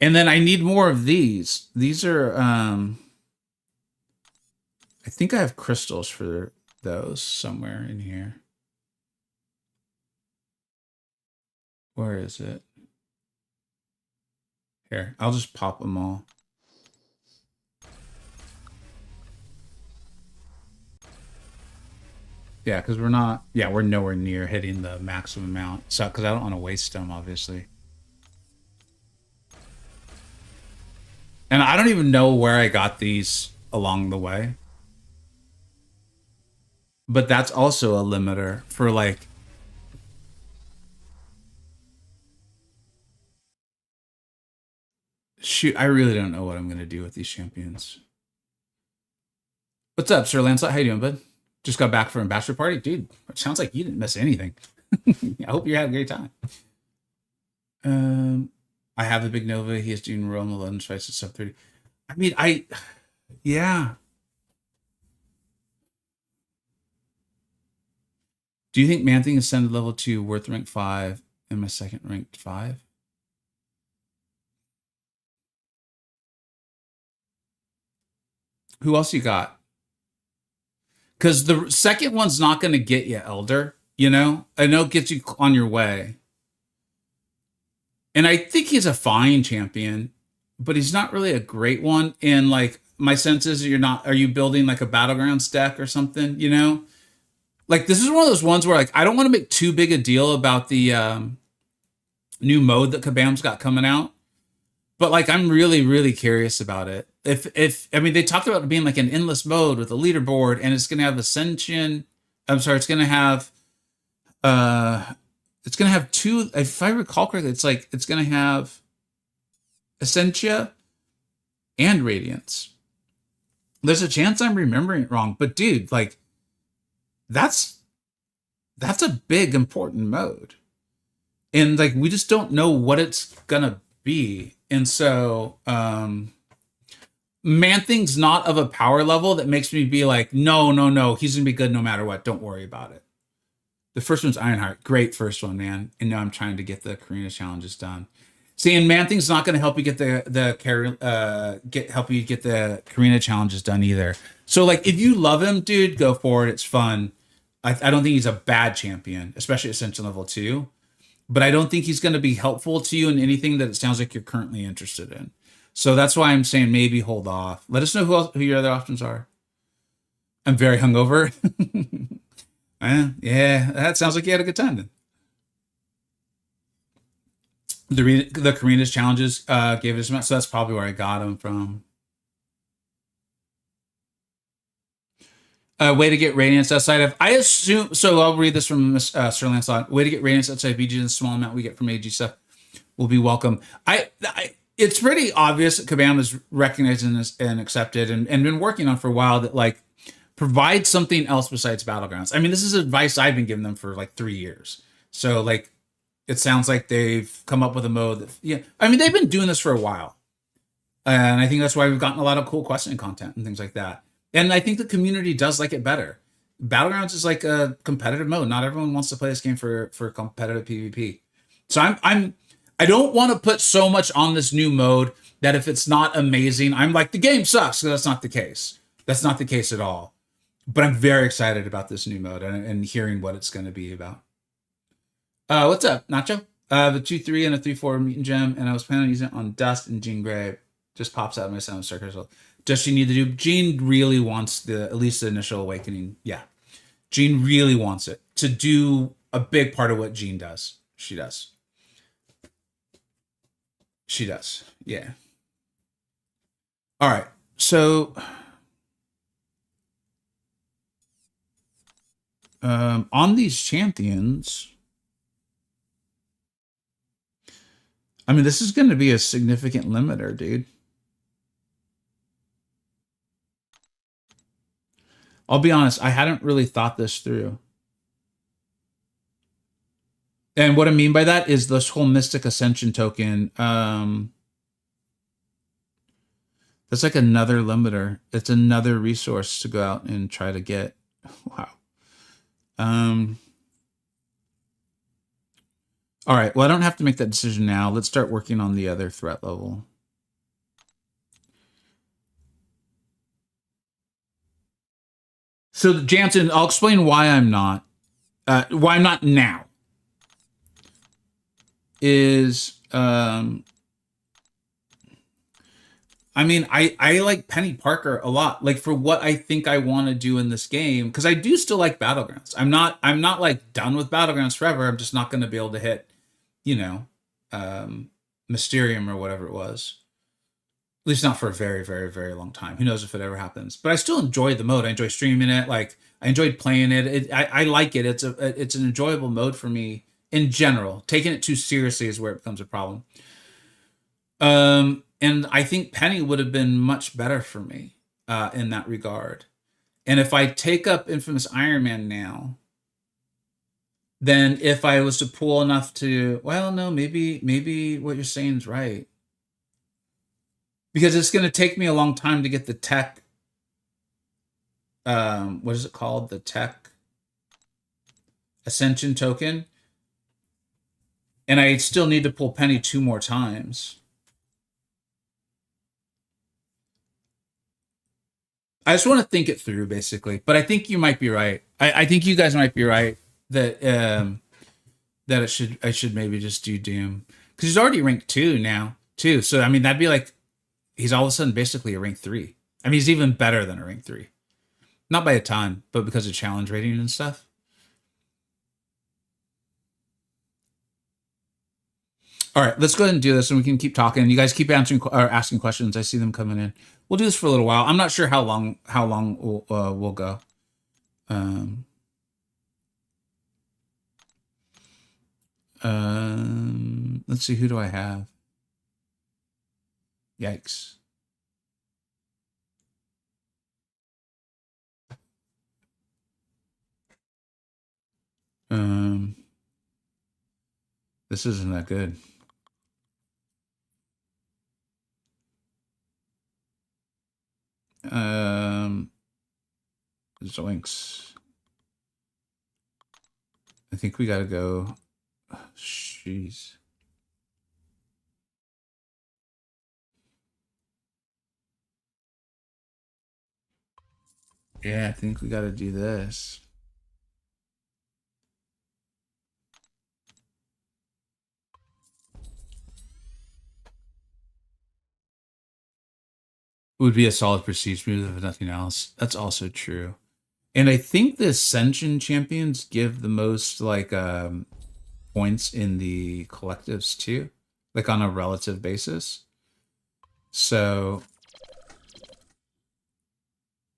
And then I need more of these. These are, I think I have crystals for those somewhere in here. Where is it? Here, I'll just pop them all. Yeah, because we're nowhere near hitting the maximum amount. So, because I don't want to waste them, obviously. And I don't even know where I got these along the way. But that's also a limiter for like... Shoot, I really don't know what I'm going to do with these champions. What's up, Sir Lancelot? How you doing, bud? Just got back from a bachelor party? Dude, it sounds like you didn't miss anything. I hope you had a great time. I have the Big Nova. He is doing Rome 11 twice at sub 30. I mean, yeah. Do you think Man-Thing ascended level 2 worth rank 5 and my second ranked 5? Who else you got? Because the second one's not going to get you Elder, you know? I know it gets you on your way. And I think he's a fine champion, but he's not really a great one. And like, my sense is are you building like a Battlegrounds deck or something, you know? Like, this is one of those ones where like, I don't want to make too big a deal about the new mode that Kabam's got coming out. But like, I'm really, really curious about it. I mean, they talked about it being like an endless mode with a leaderboard, and it's going to have Ascension. I'm sorry, it's going to have two. If I recall correctly, it's going to have Essentia and Radiance. There's a chance I'm remembering it wrong, but dude, like, that's a big important mode, and like, we just don't know what it's gonna be. And so, Man-Thing's not of a power level that makes me be like, no, he's gonna be good no matter what. Don't worry about it. The first one's Ironheart. Great first one, man. And now I'm trying to get the Karina challenges done. See, and Man-Thing's not gonna help you get the Karina challenges done either. So like, if you love him, dude, go for it. It's fun. I don't think he's a bad champion, especially Ascension level 2. But I don't think he's going to be helpful to you in anything that it sounds like you're currently interested in. So that's why I'm saying maybe hold off. Let us know who your other options are. I'm very hungover. Yeah, that sounds like you had a good time then. The Karina's challenges gave it a amount, so that's probably where I got them from. Way to get Radiance outside of, I assume, so I'll read this from Sir Lancelot. Way to get Radiance outside of BG, and the small amount we get from AG stuff will be welcome. It's pretty obvious that Kabam is recognized and accepted and been working on for a while that like, provide something else besides Battlegrounds. I mean, this is advice I've been giving them for like 3 years. So like, it sounds like they've come up with a mode that, yeah, I mean, they've been doing this for a while. And I think that's why we've gotten a lot of cool questioning content and things like that. And I think the community does like it better. Battlegrounds is like a competitive mode. Not everyone wants to play this game for competitive PvP. So I don't want to put so much on this new mode that if it's not amazing, I'm like the game sucks. So that's not the case. That's not the case at all. But I'm very excited about this new mode and hearing what it's going to be about. What's up, Nacho? The 2-3 and a 3-4 mutant gem, and I was planning on using it on Dust and Jean Grey. Just pops out of my sound circle. Does she need to do? Jean really wants at least the initial awakening. Yeah, Jean really wants it to do a big part of what Jean does. She does. She does. Yeah. All right. So, on these champions, I mean, this is going to be a significant limiter, dude. I'll be honest, I hadn't really thought this through. And what I mean by that is this whole Mystic Ascension token. That's like another limiter. It's another resource to go out and try to get. Wow. All right. Well, I don't have to make that decision now. Let's start working on the other threat level. So Jansen, I'll explain why I'm not now. Is I mean, I like Penny Parker a lot, like for what I think I want to do in this game, because I do still like Battlegrounds. I'm not like done with Battlegrounds forever. I'm just not going to be able to hit, you know, Mysterium or whatever it was. At least not for a very, very, very long time. Who knows if it ever happens? But I still enjoy the mode. I enjoy streaming it. Like I enjoyed playing it. I like it. It's an enjoyable mode for me in general. Taking it too seriously is where it becomes a problem. And I think Penny would have been much better for me in that regard. And if I take up Infamous Iron Man now, then if I was to pull enough to, well, no, maybe what you're saying is right. Because it's going to take me a long time to get the tech. What is it called? The tech Ascension token. And I still need to pull Penny 2 more times. I just want to think it through, basically. But I think you might be right. I think you guys might be right that that I should maybe just do Doom, because he's already ranked 2 now too. So I mean, that'd be like he's all of a sudden basically a rank 3. I mean, he's even better than a rank 3, not by a ton, but because of challenge rating and stuff. All right, let's go ahead and do this, and we can keep talking. You guys keep answering or asking questions. I see them coming in. We'll do this for a little while. I'm not sure how long we'll go. Let's see. Who do I have? Yikes. This isn't that good. Zoinks. I think we gotta go. Jeez. Yeah, I think we gotta do this. Would be a solid prestige move if nothing else. That's also true. And I think the Ascension champions give the most like points in the collectives too, like on a relative basis. So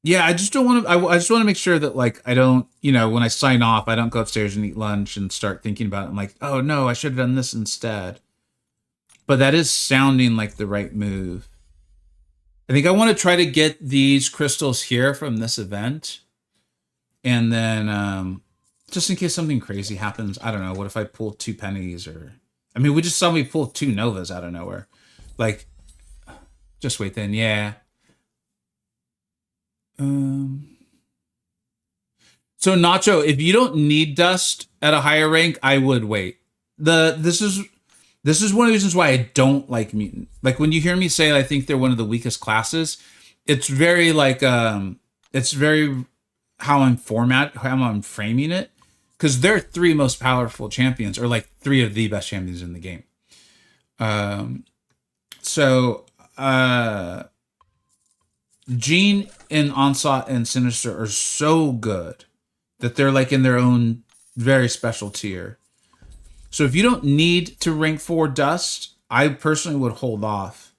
yeah, I just don't want to. I just want to make sure that like I don't, when I sign off, I don't go upstairs and eat lunch and start thinking about it. I'm like, oh no, I should have done this instead. But that is sounding like the right move. I think I want to try to get these crystals here from this event. And then just in case something crazy happens, I don't know. What if I pull 2 pennies or... I mean, we just saw me pull 2 novas out of nowhere. Like, Just wait then, yeah. So Nacho, if you don't need dust at a higher rank, I would wait. This is one of the reasons why I don't like mutant. Like when you hear me say I think they're one of the weakest classes, it's very like it's very how I'm framing it. Because their three most powerful champions are like three of the best champions in the game. Jean and Onslaught and Sinister are so good that they're like in their own very special tier. So if you don't need to rank 4 Dust, I personally would hold off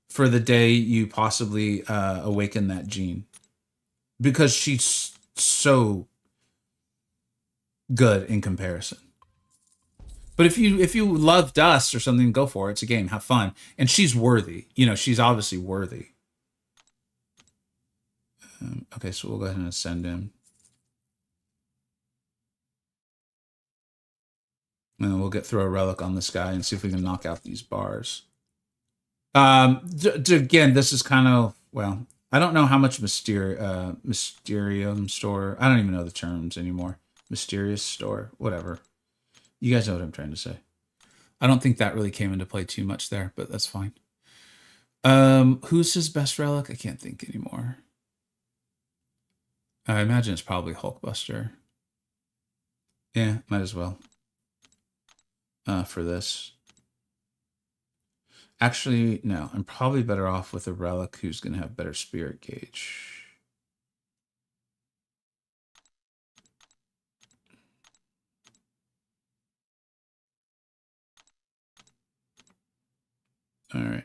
for the day you possibly awaken that Jean. Because she's so good in comparison. But if you love Dust or something, go for it. It's a game. Have fun. And she's worthy. You know, she's obviously worthy. Okay, so we'll go ahead and ascend him. And then we'll get through a relic on this guy and see if we can knock out these bars. Again, this is kind of, well, I don't know how much Mysterium store. I don't even know the terms anymore. Mysterious store, whatever. You guys know what I'm trying to say. I don't think that really came into play too much there, but that's fine. Who's his best relic? I can't think anymore. I imagine it's probably Hulkbuster. Yeah, might as well. For this. Actually, no. I'm probably better off with a relic who's going to have better spirit gauge. All right.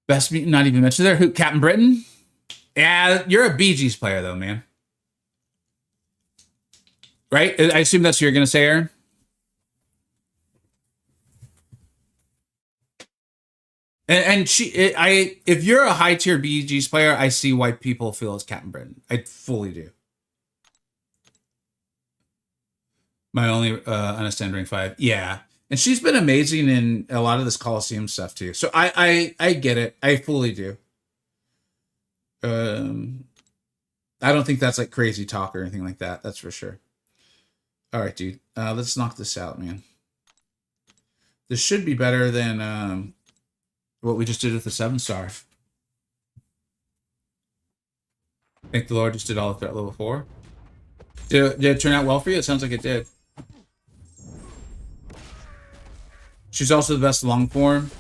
Best mutant not even mentioned there. Who? Captain Britain? Yeah, you're a Bee Gees player though, man. Right? I assume that's what you're going to say, Aaron? And if you're a high tier Bee Gees player, I see why people feel it's Captain Britain. I fully do. My only understand ring 5. Yeah. And she's been amazing in a lot of this Call-iseum stuff too. So I get it. I fully do. I don't think that's like crazy talk or anything like that. That's for sure. All right, dude. Let's knock this out, man. This should be better than what we just did with the 7-star. Thank the Lord just did all of that level 4. Did it turn out well for you? It sounds like it did. She's also the best long form.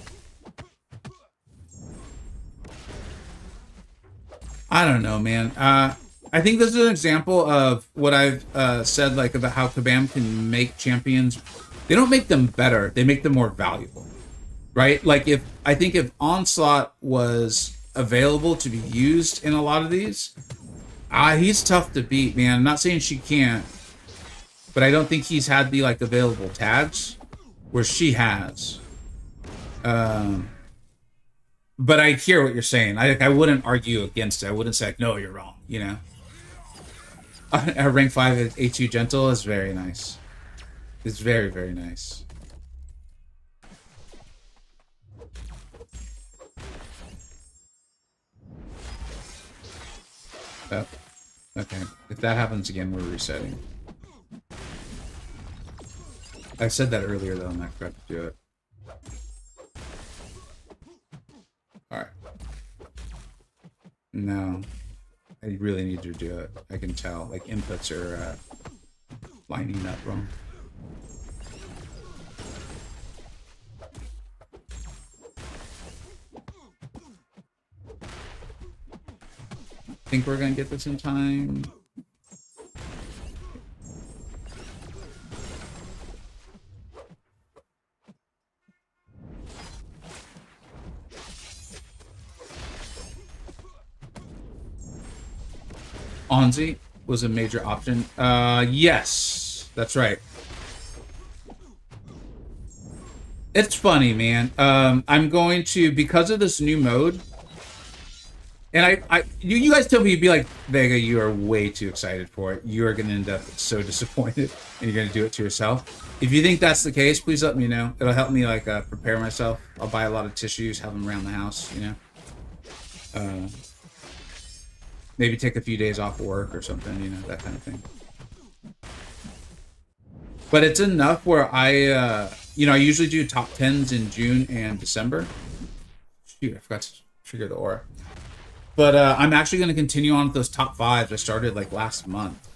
I don't know, man. I think this is an example of what I've said, like about how Kabam can make champions. They don't make them better; they make them more valuable, right? Like I think if Onslaught was available to be used in a lot of these, he's tough to beat, man. I'm not saying she can't, but I don't think he's had the like available tags where she has. But I hear what you're saying. I wouldn't argue against it. I wouldn't say, like, no, you're wrong, you know? Rank 5 at A2 Gentle is very nice. It's very, very nice. Oh, okay. If that happens again, we're resetting. I said that earlier, though, and I forgot to do it. Alright. No. I really need to do it. I can tell. Like, inputs are lining up wrong. Think we're gonna get this in time. Onzi was a major option. Yes, that's right. It's funny, man. I'm going to, because of this new mode, And you guys tell me, you'd be like, Vega, you are way too excited for it. You are going to end up so disappointed, and you're going to do it to yourself. If you think that's the case, please let me know. It'll help me like prepare myself. I'll buy a lot of tissues, have them around the house, you know. Maybe take a few days off work or something, you know, that kind of thing. But it's enough where I, you know, I usually do top 10s in June and December. Shoot, I forgot to trigger the aura. But I'm actually going to continue on with those top 5s I started like last month.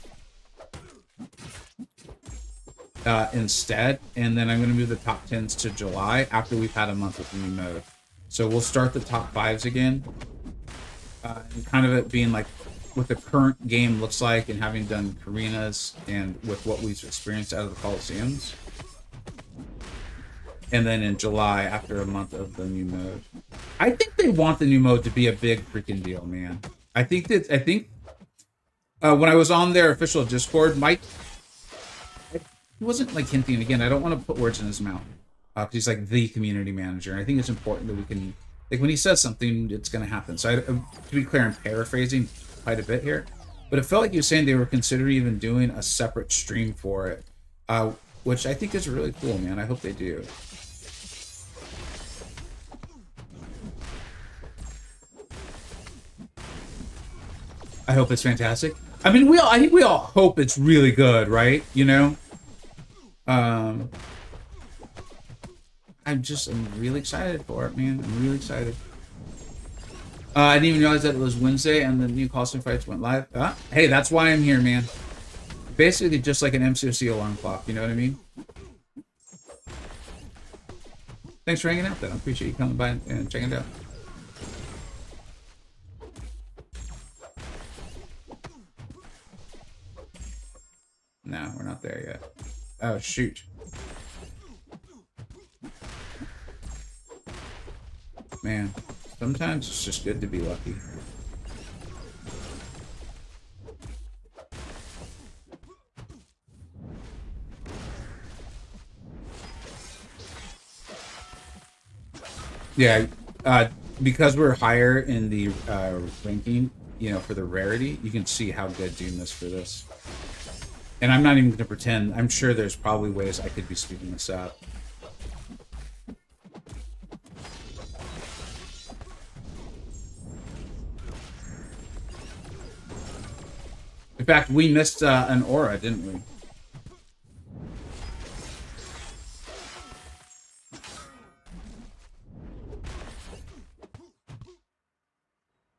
Instead, and then I'm going to move the top 10s to July after we've had a month with the new mode. So we'll start the top 5s again. And kind of it being like what the current game looks like, and having done arenas and with what we've experienced out of the Call-iseums. And then in July, after a month of the new mode. I think they want the new mode to be a big freaking deal, man. I think when I was on their official Discord, Mike, he wasn't like hinting again. I don't want to put words in his mouth. Because he's like the community manager. And I think it's important that we can, like when he says something, it's going to happen. So to be clear, I'm paraphrasing quite a bit here. But it felt like he was saying they were considering even doing a separate stream for it. Which I think is really cool, man. I hope they do. I hope it's fantastic. I mean, I think we all hope it's really good, right? You know? I'm really excited for it, man. I'm really excited. I didn't even realize that it was Wednesday and the new Call-iseum fights went live. Hey, that's why I'm here, man. Basically just like an MCoC alarm clock, you know what I mean? Thanks for hanging out, then. I appreciate you coming by and checking it out. No, we're not there yet. Oh, shoot. Man, sometimes it's just good to be lucky. Yeah, because we're higher in the ranking, you know, for the rarity, you can see how good Doom is for this. And I'm not even going to pretend. I'm sure there's probably ways I could be speeding this up. In fact, we missed an aura, didn't we?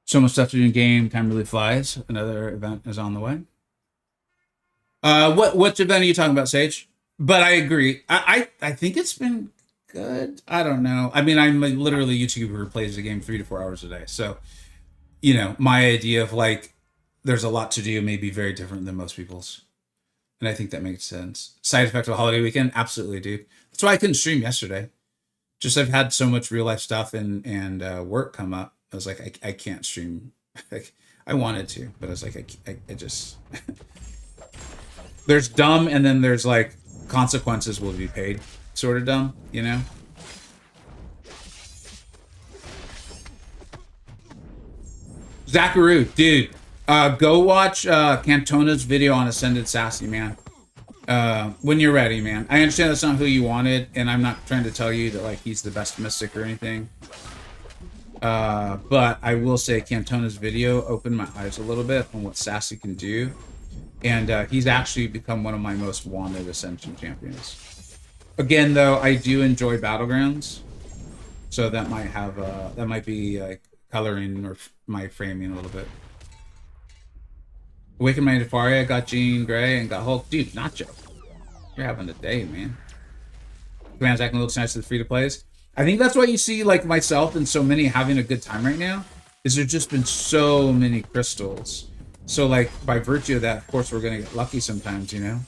So much stuff to do in game. Time really flies. Another event is on the way. Which event are you talking about, Sage? But I agree. I think it's been good. I don't know. I mean, I'm literally a YouTuber who plays the game 3 to 4 hours a day. So, you know, my idea of like, there's a lot to do may be very different than most people's. And I think that makes sense. Side effect of a holiday weekend? Absolutely, dude. That's why I couldn't stream yesterday. Just I've had so much real life stuff and work come up. I was like, I can't stream. Like, I wanted to, but I was like, I just... There's dumb, and then there's like consequences will be paid. Sort of dumb, you know? Zacharu, dude, go watch Cantona's video on Ascended Sassy, man. When you're ready, man. I understand that's not who you wanted, and I'm not trying to tell you that like he's the best mystic or anything. But I will say Cantona's video opened my eyes a little bit on what Sassy can do. And he's actually become one of my most wanted Ascension champions. Again, though, I do enjoy Battlegrounds. So that might have, that might be like coloring or my framing a little bit. Awaken my Nefari, I got Jean Grey and got Hulk. Dude, Nacho. You're having a day, man. Command's acting looks nice to the free-to-plays. I think that's why you see like myself and so many having a good time right now. Is there's just been so many crystals. So like by virtue of that, of course, we're gonna get lucky sometimes, you know.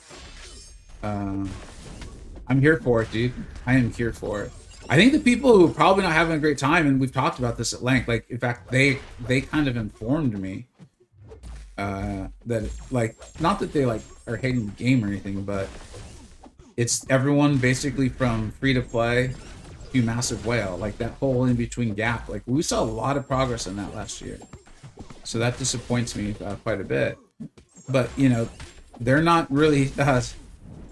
I'm here for it, dude. I am here for it. I think the people who are probably not having a great time, and we've talked about this at length, like in fact, they kind of informed me that like not that they like are hating the game or anything, but it's everyone basically from free to play to massive whale, like that whole in between gap. Like we saw a lot of progress in that last year. So that disappoints me quite a bit. But, you know, they're not really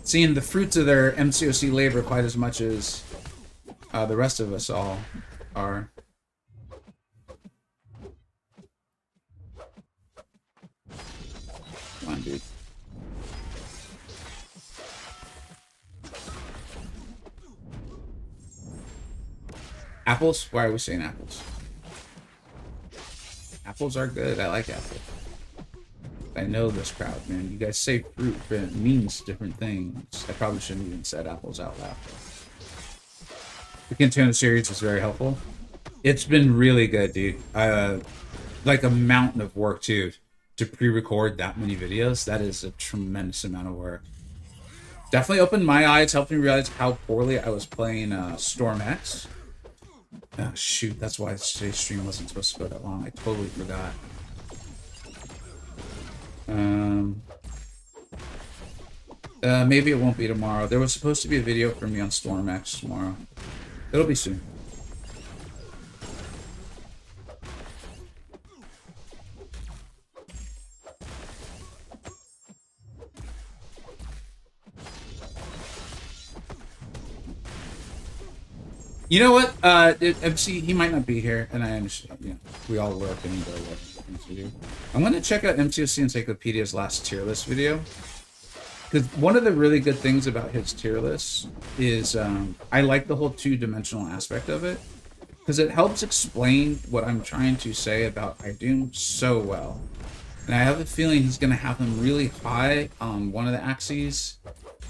seeing the fruits of their MCoC labor quite as much as the rest of us all are. Come on, dude. Apples? Why are we saying apples? Apples are good. I like apples. I know this crowd, man. You guys say fruit, but it means different things. I probably shouldn't even said apples out loud. The Continue series is very helpful. It's been really good, dude. Like a mountain of work, too. To pre-record that many videos, that is a tremendous amount of work. Definitely opened my eyes, helped me realize how poorly I was playing Storm X. Oh, shoot, that's why today's stream wasn't supposed to go that long. I totally forgot. Maybe it won't be tomorrow. There was supposed to be a video for me on Storm X tomorrow. It'll be soon. You know what? MC, he might not be here, and I understand. You know, we all work and go work things to do. I'm gonna check out MCoC Encyclopedia's last tier list video, because one of the really good things about his tier list is I like the whole two-dimensional aspect of it, because it helps explain what I'm trying to say about IDOOM so well. And I have a feeling he's gonna have them really high on one of the axes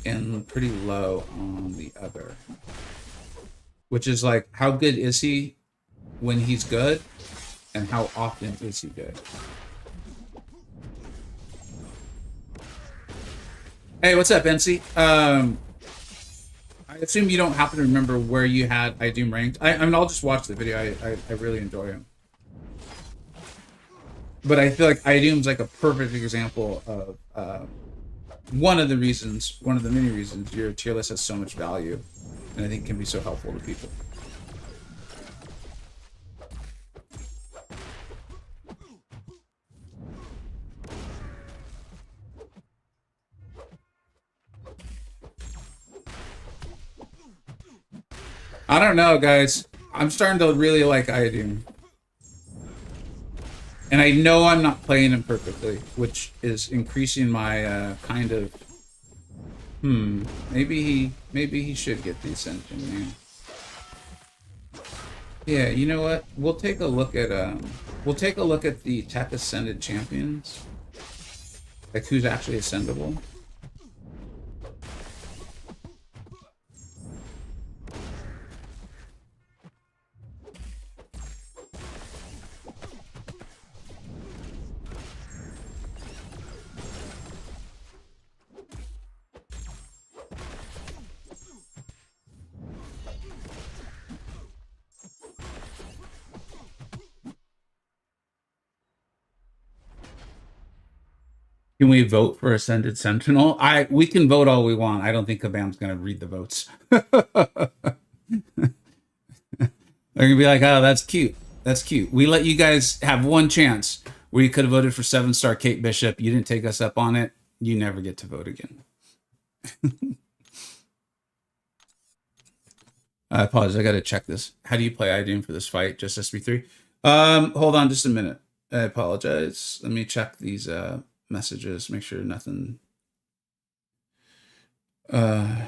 and pretty low on the other. Which is like, how good is he when he's good, and how often is he good? Hey, what's up, NC? I assume you don't happen to remember where you had IDOOM ranked. I mean, I'll just watch the video. I really enjoy him. But I feel like IDOOM's like a perfect example of one of the many reasons your tier list has so much value. And I think can be so helpful to people. I don't know, guys. I'm starting to really like IDOOM. And I know I'm not playing him perfectly, which is increasing my kind of... maybe he should get the Ascension, man. Yeah, you know what? We'll take a look at the Tech Ascended champions. Like who's actually ascendable. Can we vote for Ascended Sentinel? We can vote all we want. I don't think Kabam's gonna read the votes. They're gonna be like, oh, that's cute. That's cute. We let you guys have one chance where you could have voted for 7-star Kate Bishop. You didn't take us up on it. You never get to vote again. I apologize. I gotta check this. How do you play IDOOM for this fight? Just SB3? Hold on just a minute. I apologize. Let me check these messages, make sure nothing as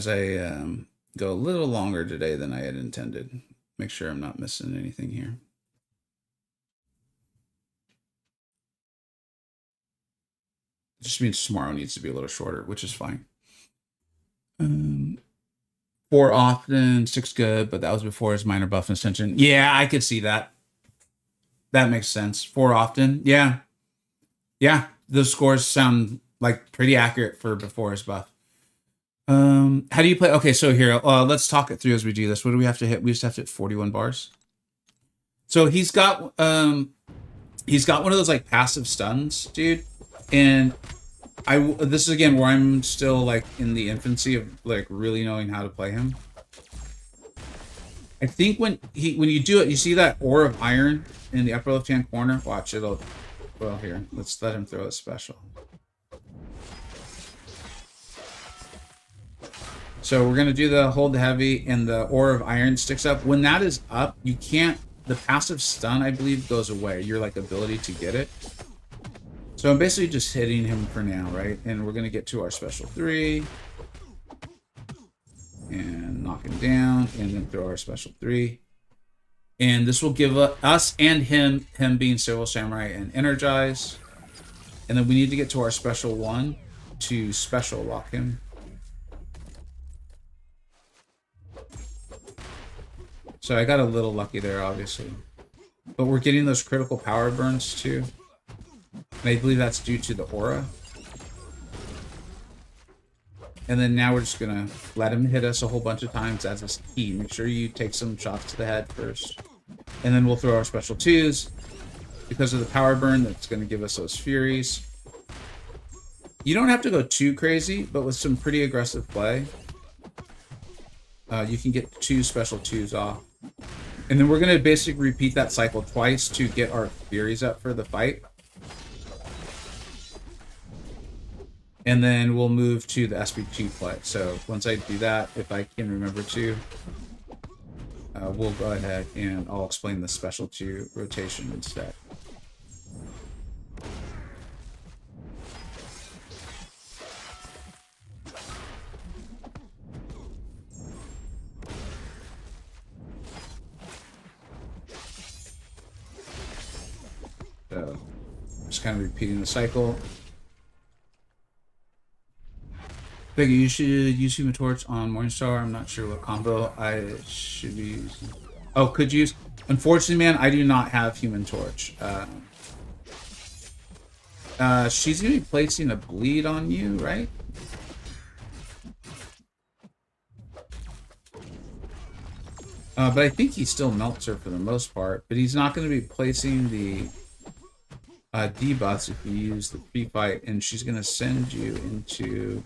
I go a little longer today than I had intended. Make sure I'm not missing anything here. It just means tomorrow needs to be a little shorter, which is fine. 4 often, 6 good, but that was before his minor buff and ascension. Yeah, I could see that. That makes sense. 4 often. Yeah. Yeah. Those scores sound like pretty accurate for before his buff. How do you play? Okay, so here, let's talk it through as we do this. What do we have to hit? We just have to hit 41 bars. So he's got one of those like passive stuns, dude. And this is again where I'm still like in the infancy of like really knowing how to play him. I think when you do it, you see that ore of iron in the upper left-hand corner? Watch, it'll... Well, here, let's let him throw a special. So we're going to do the hold the heavy, and the ore of iron sticks up. When that is up, you can't... The passive stun, I believe, goes away. Your, like, ability to get it. So I'm basically just hitting him for now, right? And we're going to get to our special 3. And knock him down, and then throw our special 3. And this will give us and him being Civil Samurai, and energize. And then we need to get to our special 1 to special lock him. So I got a little lucky there, obviously. But we're getting those critical power burns too. And I believe that's due to the aura. And then now we're just going to let him hit us a whole bunch of times as a key. Make sure you take some shots to the head first. And then we'll throw our special 2s. Because of the power burn, that's going to give us those furies. You don't have to go too crazy, but with some pretty aggressive play, you can get 2 special 2s off. And then we're going to basically repeat that cycle twice to get our furies up for the fight. And then we'll move to the SP2 play. So once I do that, if I can remember to, we'll go ahead and I'll explain the special 2 rotation instead. So just kind of repeating the cycle. Vega, you should use Human Torch on Morningstar. I'm not sure what combo I should be using. Oh, could use. Unfortunately, man, I do not have Human Torch. She's going to be placing a bleed on you, right? But I think he still melts her for the most part. But he's not going to be placing the debuffs if you use the pre-fight. And she's going to send you into...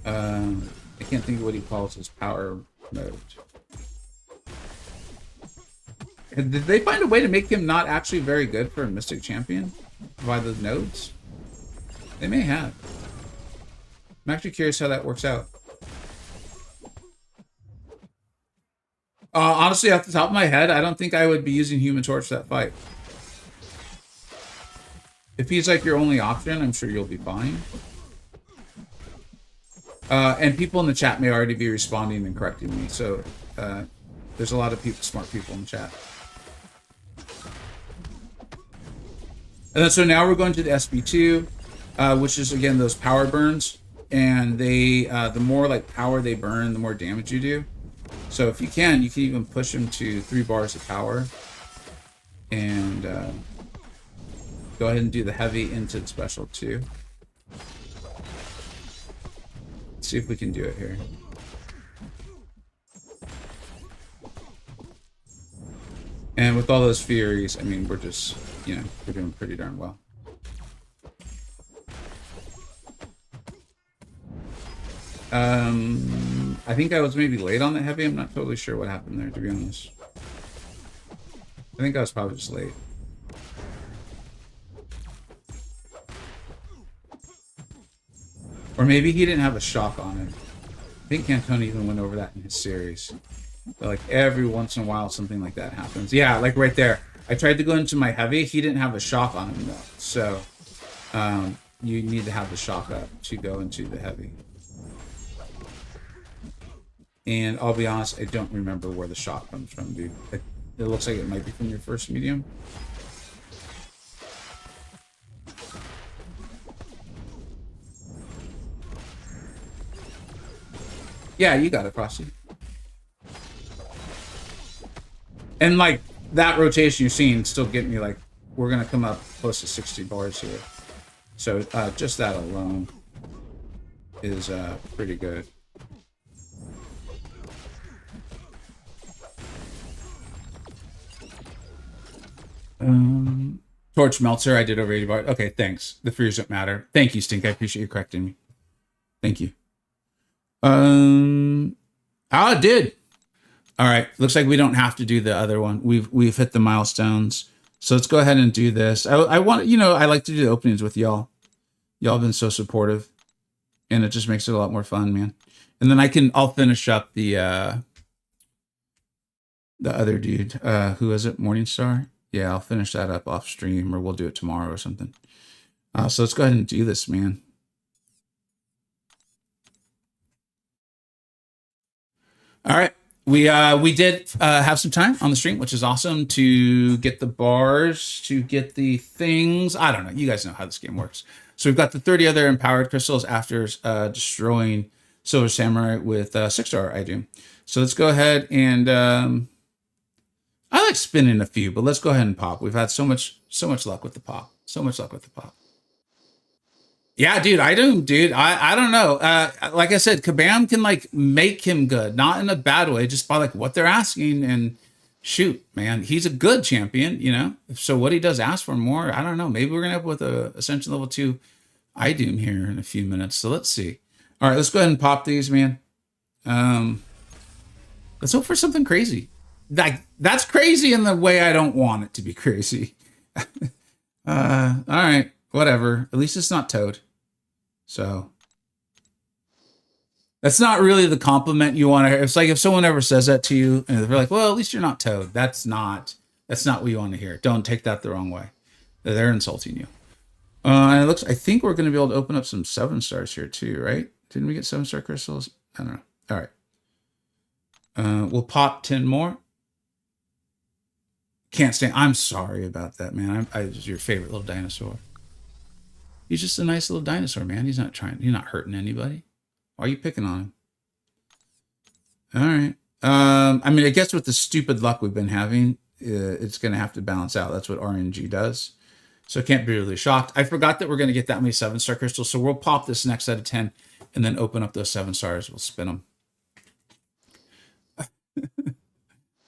I can't think of what he calls his power mode. Did they find a way to make him not actually very good for a Mystic Champion? By the nodes? They may have. I'm actually curious how that works out. Honestly, off the top of my head, I don't think I would be using Human Torch for that fight. If he's like your only option, I'm sure you'll be fine. And people in the chat may already be responding and correcting me, so there's a lot of people, smart people in the chat. And then, so now we're going to the SB2, which is again those power burns, and they the more like power they burn, the more damage you do. So if you can even push them to 3 bars of power, and go ahead and do the heavy into the special 2. See if we can do it here. And with all those furies, I mean, we're just, you know, we're doing pretty darn well. I think I was maybe late on the heavy. I'm not totally sure what happened there, to be honest. I think I was probably just late. Or maybe he didn't have a shock on him. I think Cantone even went over that in his series. But like every once in a while, something like that happens. Yeah, like right there. I tried to go into my heavy. He didn't have a shock on him though. So you need to have the shock up to go into the heavy. And I'll be honest, I don't remember where the shock comes from, dude. It looks like it might be from your first medium. Yeah, you got it, Frosty. And like that rotation you're seeing still getting me like, we're gonna come up close to 60 bars here. So just that alone is pretty good. Torch Meltzer, I did over 80 bars. Okay, thanks. The fears don't matter. Thank you, Stink. I appreciate you correcting me. Thank you. It did. All right. Looks like we don't have to do the other one. We've hit the milestones. So let's go ahead and do this. I want, I like to do the openings with y'all. Y'all have been so supportive, and it just makes it a lot more fun, man. And then I'll finish up the other dude. Who is it? Morningstar? Yeah, I'll finish that up off stream, or we'll do it tomorrow or something. So let's go ahead and do this, man. All right. We did have some time on the stream, which is awesome, to get the bars, to get the things. I don't know. You guys know how this game works. So we've got the 30 other empowered crystals after destroying Silver Samurai with 6-star item. So let's go ahead and I like spinning a few, but let's go ahead and pop. We've had so much luck with the pop. So much luck with the pop. Yeah, dude, I don't know. Like I said, Kabam can like make him good, not in a bad way, just by like what they're asking. And shoot, man, he's a good champion, So what he does ask for more, I don't know. Maybe we're gonna have with a Ascension level 2 iDoom here in a few minutes. So let's see. All right, let's go ahead and pop these, man. Let's hope for something crazy. Like that's crazy in the way I don't want it to be crazy. All right, whatever. At least it's not Toad. So that's not really the compliment you want to hear. It's like if someone ever says that to you and they're like, well, at least you're not Toad. That's not what you want to hear. Don't take that the wrong way. They're insulting you. And I think we're going to be able to open up some 7-stars here too, right? Didn't we get 7-star crystals? I don't know. All right. We'll pop 10 more. Can't stand. I'm sorry about that, man. I was your favorite little dinosaur. He's just a nice little dinosaur, man. He's not hurting anybody. Why are you picking on him? All right. I mean, I guess with the stupid luck we've been having, it's going to have to balance out. That's what RNG does. So I can't be really shocked. I forgot that we're going to get that many 7-star crystals. So we'll pop this next set of 10 and then open up those 7 stars. We'll spin them.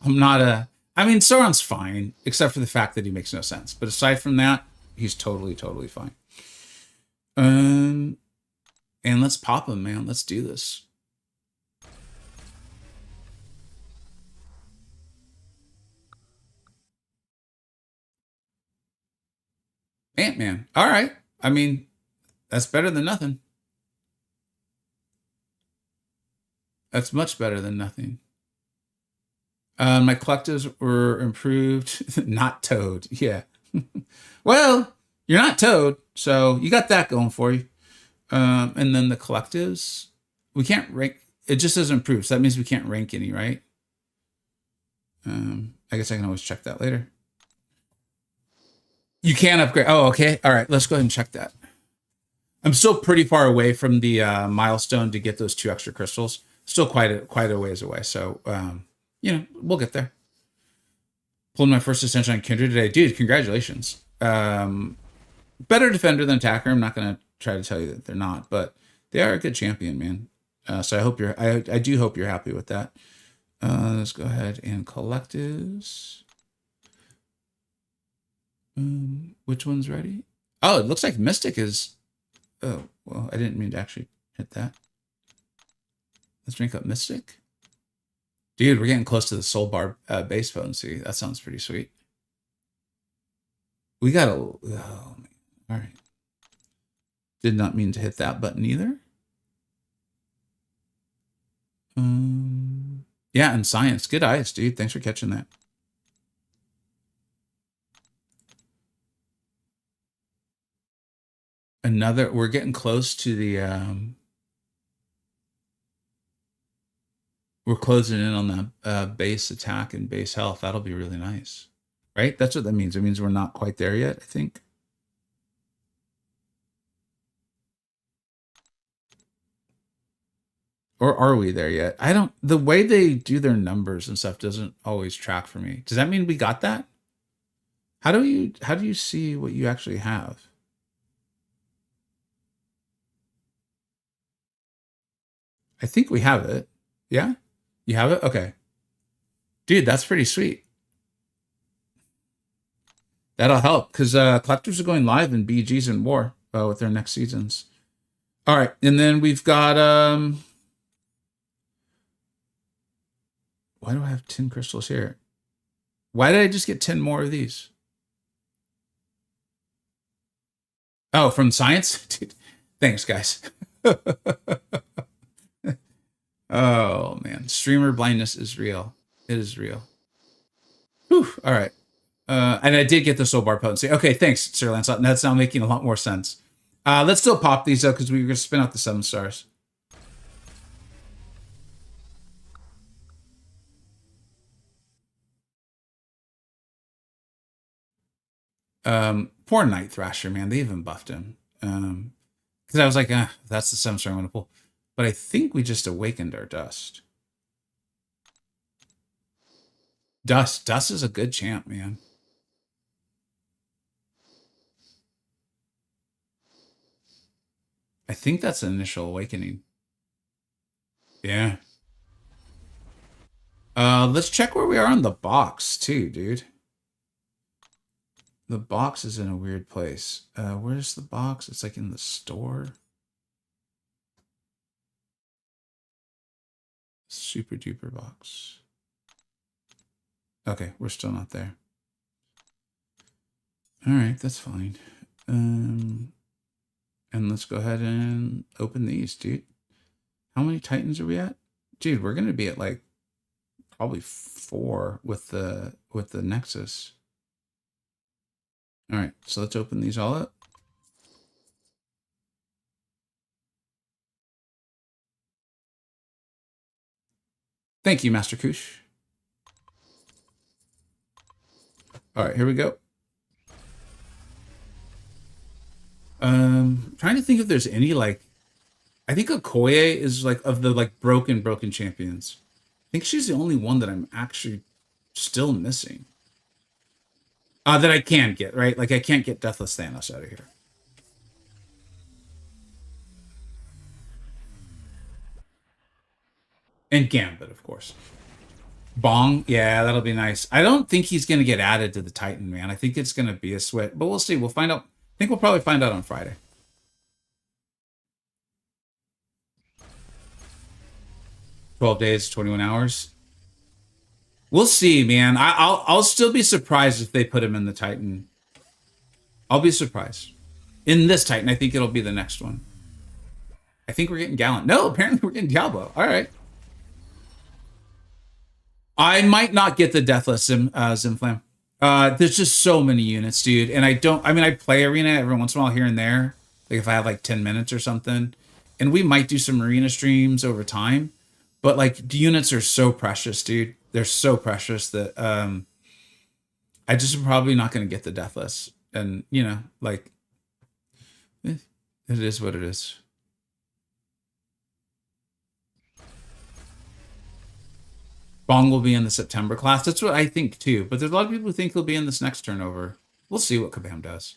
I mean, Sauron's fine, except for the fact that he makes no sense. But aside from that, he's totally fine. And let's pop him, man. Let's do this. Ant-Man. All right. I mean, that's better than nothing. That's much better than nothing. My collectives were improved. Not Toad. Yeah. Well, you're not Toad, so you got that going for you. And then the collectives, we can't rank. It just says improved, so that means we can't rank any, right? I guess I can always check that later. You can upgrade. Oh, okay. All right. Let's go ahead and check that. I'm still pretty far away from the milestone to get those 2 extra crystals. Still quite a ways away. So, we'll get there. Pulled my first Ascension on Kindred today. Dude, congratulations. Better defender than attacker. I'm not going to try to tell you that they're not, but they are a good champion, man. So I hope I do hope you're happy with that. Let's go ahead and collectives. Which one's ready? Oh, it looks like Mystic is. Oh, well, I didn't mean to actually hit that. Let's drink up Mystic. Dude, we're getting close to the Soul Bar base potency. That sounds pretty sweet. We got oh, man. All right. Did not mean to hit that button either. Yeah, and science. Good eyes, dude. Thanks for catching that. We're getting close to the we're closing in on the base attack and base health. That'll be really nice, right? That's what that means. It means we're not quite there yet, I think. Or are we there yet? The way they do their numbers and stuff doesn't always track for me. Does that mean we got that? How do you see what you actually have? I think we have it. Yeah? You have it? Okay. Dude, that's pretty sweet. That'll help because collectors are going live in BGs and War with their next seasons. All right. And then we've got... Why do I have 10 crystals here? Why did I just get 10 more of these? Oh, from science? Dude, thanks, guys. Oh, man. Streamer blindness is real. It is real. Whew. All right. And I did get the soul bar potency. Okay, thanks, Sir Lancelot. That's now making a lot more sense. Let's still pop these up because we were going to spin out the 7 stars. Poor Night Thrasher, man. They even buffed him. Because I was like, that's the 7 star I'm going to pull. But I think we just awakened our Dust. Dust is a good champ, man. I think that's an initial awakening. Yeah. Let's check where we are on the box too, dude. The box is in a weird place. Where's the box? It's like in the store. Super duper box. Okay, we're still not there. All right, that's fine. And let's go ahead and open these, dude. How many Titans are we at? Dude, we're gonna be at like probably 4 with the Nexus. All right, so let's open these all up. Thank you, Master Koosh. All right, here we go. Trying to think if there's any like, I think Okoye is like of the like broken champions. I think she's the only one that I'm actually still missing. That I can get, right? Like I can't get Deathless Thanos out of here. And Gambit, of course. Bong, yeah, that'll be nice. I don't think he's going to get added to the Titan, man. I think it's going to be a switch, but we'll see. We'll find out. I think we'll probably find out on Friday. "12 days, 21 hours. We'll see, man. I'll still be surprised if they put him in the Titan. I'll be surprised. In this Titan, I think it'll be the next one. I think we're getting Gallant. No, apparently we're getting Diablo. All right. I might not get the Deathless Zimflam. There's just so many units, dude. And I play Arena every once in a while here and there. Like if I have like 10 minutes or something. And we might do some Arena streams over time. But like the units are so precious, dude. They're so precious that I just am probably not going to get the Deathless. And, you know, like, it is what it is. Bong will be in the September class. That's what I think too. But there's a lot of people who think he'll be in this next turnover. We'll see what Kabam does.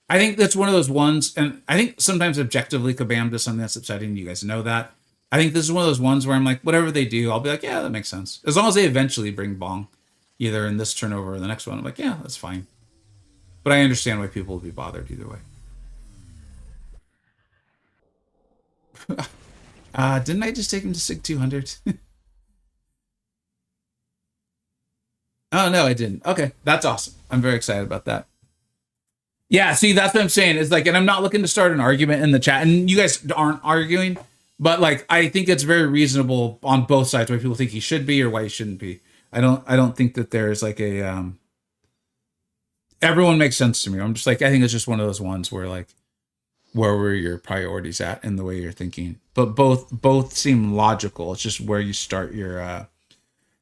I think that's one of those ones, and I think sometimes objectively Kabam does something that's upsetting. You guys know that. I think this is one of those ones where I'm like, whatever they do, I'll be like, yeah, that makes sense. As long as they eventually bring Bong, either in this turnover or the next one, I'm like, yeah, that's fine. But I understand why people will be bothered either way. Didn't I just take him to SIG 200? Oh, no, I didn't. Okay, that's awesome. I'm very excited about that. Yeah, see, that's what I'm saying. It's like, and I'm not looking to start an argument in the chat, and you guys aren't arguing, but like, I think it's very reasonable on both sides why people think he should be or why he shouldn't be. I don't think that there's like a, everyone makes sense to me. I'm just like, I think it's just one of those ones where like, where were your priorities at and the way you're thinking? But both seem logical. It's just where you start your,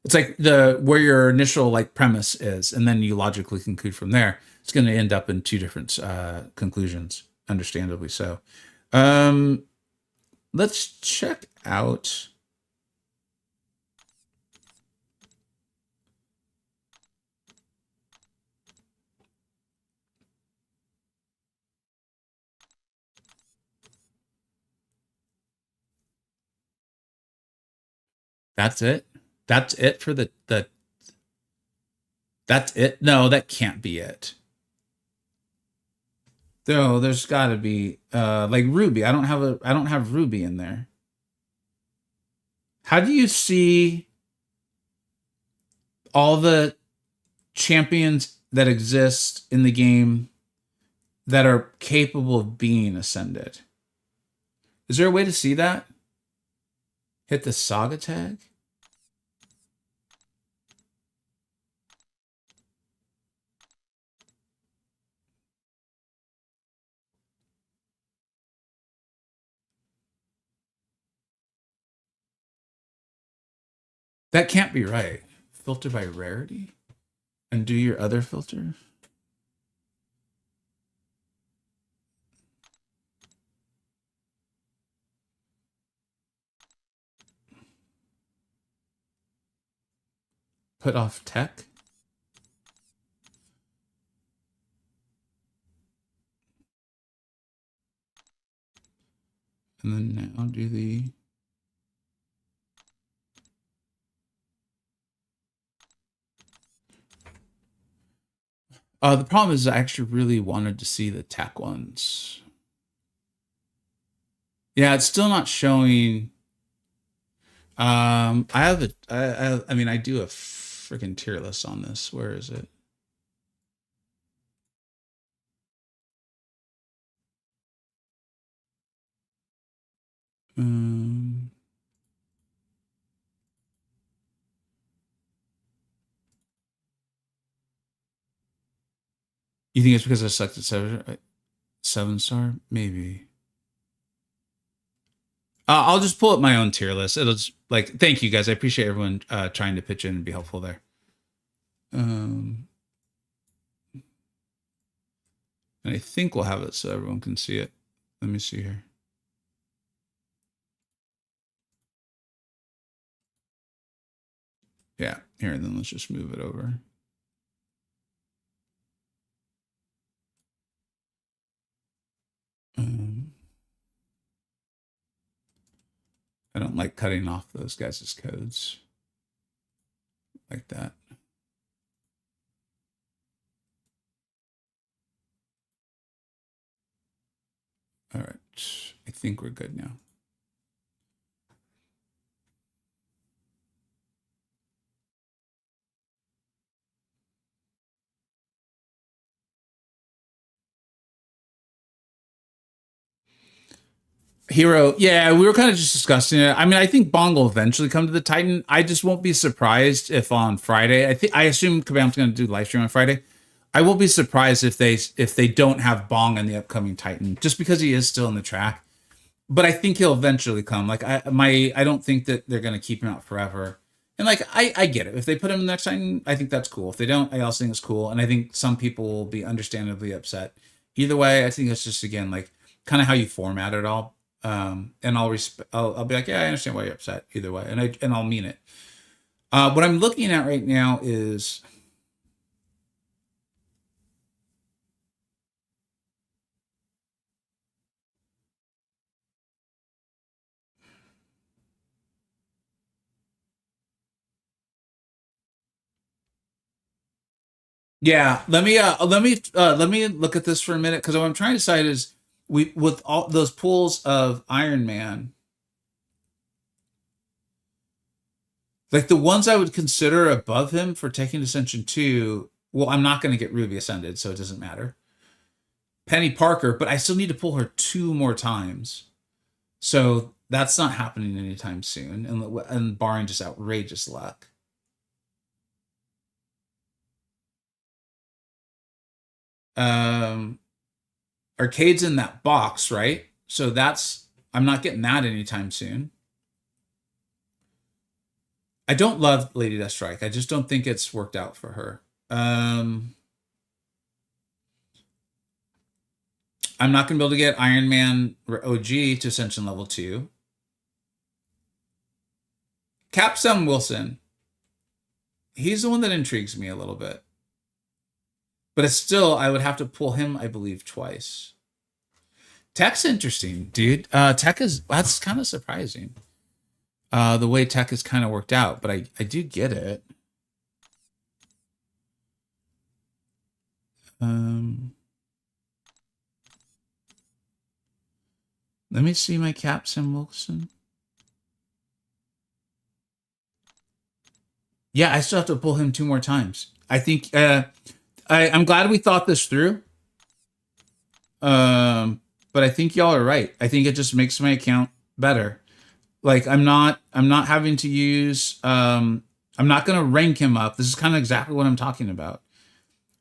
it's like where your initial like premise is, and then you logically conclude from there. It's going to end up in two different conclusions, understandably so. Let's check out. That's it. That's it for the. That's it. No, that can't be it. No, there's got to be like Ruby. I don't have Ruby in there. How do you see all the champions that exist in the game that are capable of being ascended. Is there a way to see that? Hit the saga tag? That can't be right. Filter by rarity? And do your other filter? Put off tech? And then now do the... The problem is I actually really wanted to see the tech ones. Yeah, it's still not showing. I have a, I mean, I do a freaking tier list on this. Where is it? Um, you think it's because I selected seven star? Maybe. I'll just pull up my own tier list. It'll just, like, thank you guys. I appreciate everyone trying to pitch in and be helpful there. And I think we'll have it so everyone can see it. Let me see here. Yeah, here, and then let's just move it over. I don't like cutting off those guys' codes like that. All right, I think we're good now. Hero, yeah, we were kind of just discussing it. I mean, I think Bong will eventually come to the Titan. I just won't be surprised if on Friday. I assume Kabam's going to do live stream on Friday. I will be surprised if they don't have Bong in the upcoming Titan, just because he is still in the track. But I think he'll eventually come. Like I don't think that they're going to keep him out forever. And like I get it. If they put him in the next Titan, I think that's cool. If they don't, I also think it's cool. And I think some people will be understandably upset. Either way, I think it's just again like kind of how you format it all. And I'll be like, yeah, I understand why you're upset either way, and I'll mean it. What I'm looking at right now is yeah. Let me look at this for a minute because what I'm trying to decide is we with all those pools of Iron Man. Like the ones I would consider above him for taking Ascension 2, well, I'm not going to get Ruby Ascended, so it doesn't matter. Penny Parker, but I still need to pull her 2 more times. So that's not happening anytime soon, and barring just outrageous luck. Arcade's in that box, right? So I'm not getting that anytime soon. I don't love Lady Deathstrike. I just don't think it's worked out for her. I'm not going to be able to get Iron Man OG to Ascension level 2. Capsum Wilson. He's the one that intrigues me a little bit. But it's still, I would have to pull him, I believe, twice. Tech's interesting, dude. That's kind of surprising. The way Tech has kind of worked out, but I do get it. Let me see my Capsum Wilson. Yeah, I still have to pull him 2 more times. I think I'm glad we thought this through. But I think y'all are right. I think it just makes my account better. Like I'm not having to use I'm not gonna rank him up. This is kind of exactly what I'm talking about.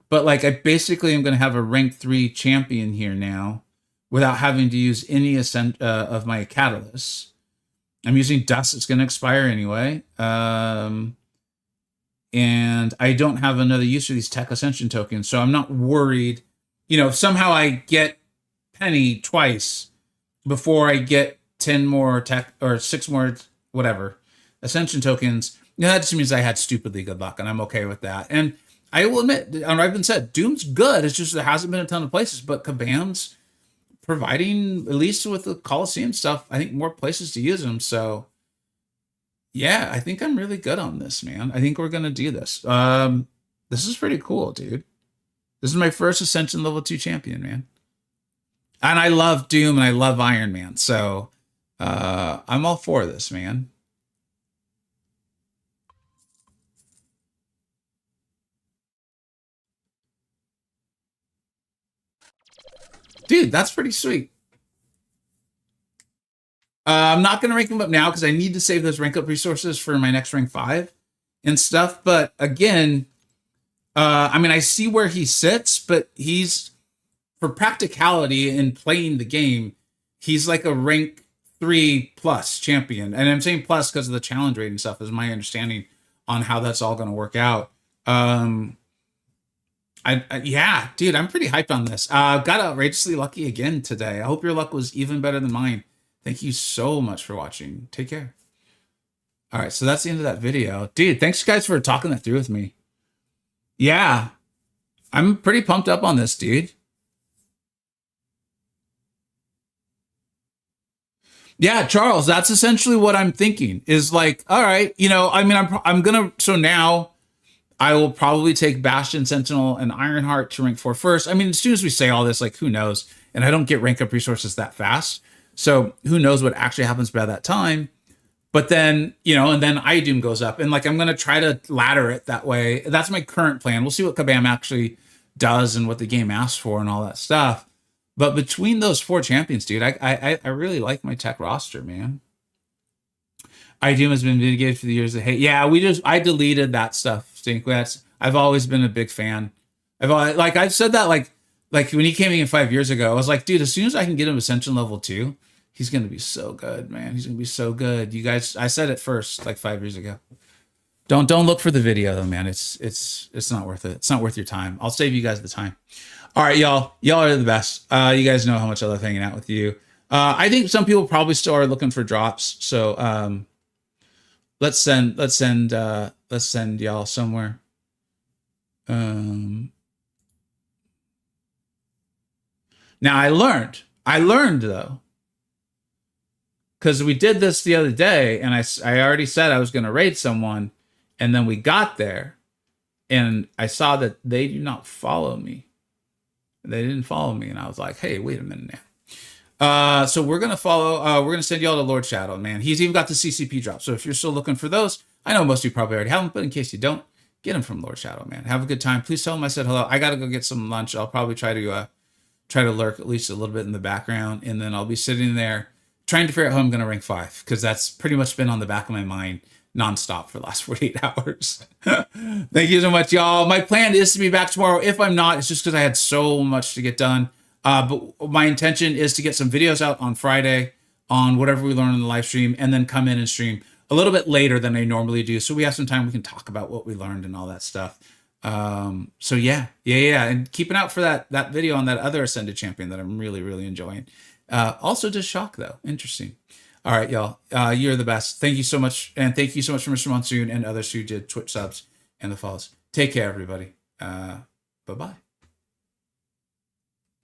But like I basically am gonna have a rank 3 champion here now without having to use any ascent of my catalysts. I'm using dust. It's gonna expire anyway. And I don't have another use for these tech ascension tokens, so I'm not worried. If somehow I get penny twice before I get 10 more tech or 6 more whatever ascension tokens, that just means I had stupidly good luck, and I'm okay with that. And I will admit, I've been said, Doom's good. It's just there hasn't been a ton of places, but Kabam's providing, at least with the Coliseum stuff, I think more places to use them. So yeah, I think I'm really good on this, man. I think we're gonna do this. This is pretty cool, dude. This is my first Ascension level 2 champion, man. And I love Doom and I love Iron Man, so I'm all for this, man. Dude, that's pretty sweet. I'm not going to rank him up now because I need to save those rank up resources for my next rank 5 and stuff. But again, I mean, I see where he sits, but he's, for practicality in playing the game, he's like a rank 3 plus champion. And I'm saying plus because of the challenge rate and stuff is my understanding on how that's all going to work out. Yeah, dude, I'm pretty hyped on this. Got outrageously lucky again today. I hope your luck was even better than mine. Thank you so much for watching. Take care. All right, so that's the end of that video. Dude, thanks guys for talking that through with me. Yeah, I'm pretty pumped up on this, dude. Yeah, Charles, that's essentially what I'm thinking is like, all right, I mean, I'm going to, so now I will probably take Bastion, Sentinel, and Ironheart to rank 4 first. I mean, as soon as we say all this, like, who knows? And I don't get rank up resources that fast. So who knows what actually happens by that time. But then, and then iDoom goes up. And like, I'm going to try to ladder it that way. That's my current plan. We'll see what Kabam actually does and what the game asks for and all that stuff. But between those 4 champions, dude, I really like my tech roster, man. iDoom has been mitigated for the years of hate. Yeah, I deleted that stuff. Stink. I've always been a big fan. I've said that like when he came in 5 years ago, I was like, dude, as soon as I can get him Ascension level 2, he's gonna be so good, man. He's gonna be so good. You guys, I said it first like 5 years ago. Don't look for the video though, man. It's not worth it. It's not worth your time. I'll save you guys the time. All right, y'all. Y'all are the best. You guys know how much I love hanging out with you. I think some people probably still are looking for drops. So let's send y'all somewhere. Now I learned though, because we did this the other day, and I already said I was going to raid someone, and then we got there, and I saw that they do not follow me. They didn't follow me, and I was like, hey, wait a minute now. So we're gonna we're gonna send y'all to Lord Shadow, man. He's even got the CCP drop. So if you're still looking for those, I know most of you probably already have them, but in case you don't, get them from Lord Shadow, man. Have a good time. Please tell him I said hello. I gotta go get some lunch. I'll probably try to lurk at least a little bit in the background, and then I'll be sitting there trying to figure out how I'm gonna rank 5, because that's pretty much been on the back of my mind nonstop for the last 48 hours. Thank you so much, y'all. My plan is to be back tomorrow. If I'm not, it's just because I had so much to get done. But my intention is to get some videos out on Friday on whatever we learn in the live stream, and then come in and stream a little bit later than I normally do. So we have some time we can talk about what we learned and all that stuff. So yeah. And keep an eye out for that video on that other Ascended champion that I'm really, really enjoying. Also just shock though. Interesting. All right, y'all. You're the best. Thank you so much. And thank you so much for Mr. Monsoon and others who did Twitch subs and the follows. Take care, everybody. Bye-bye.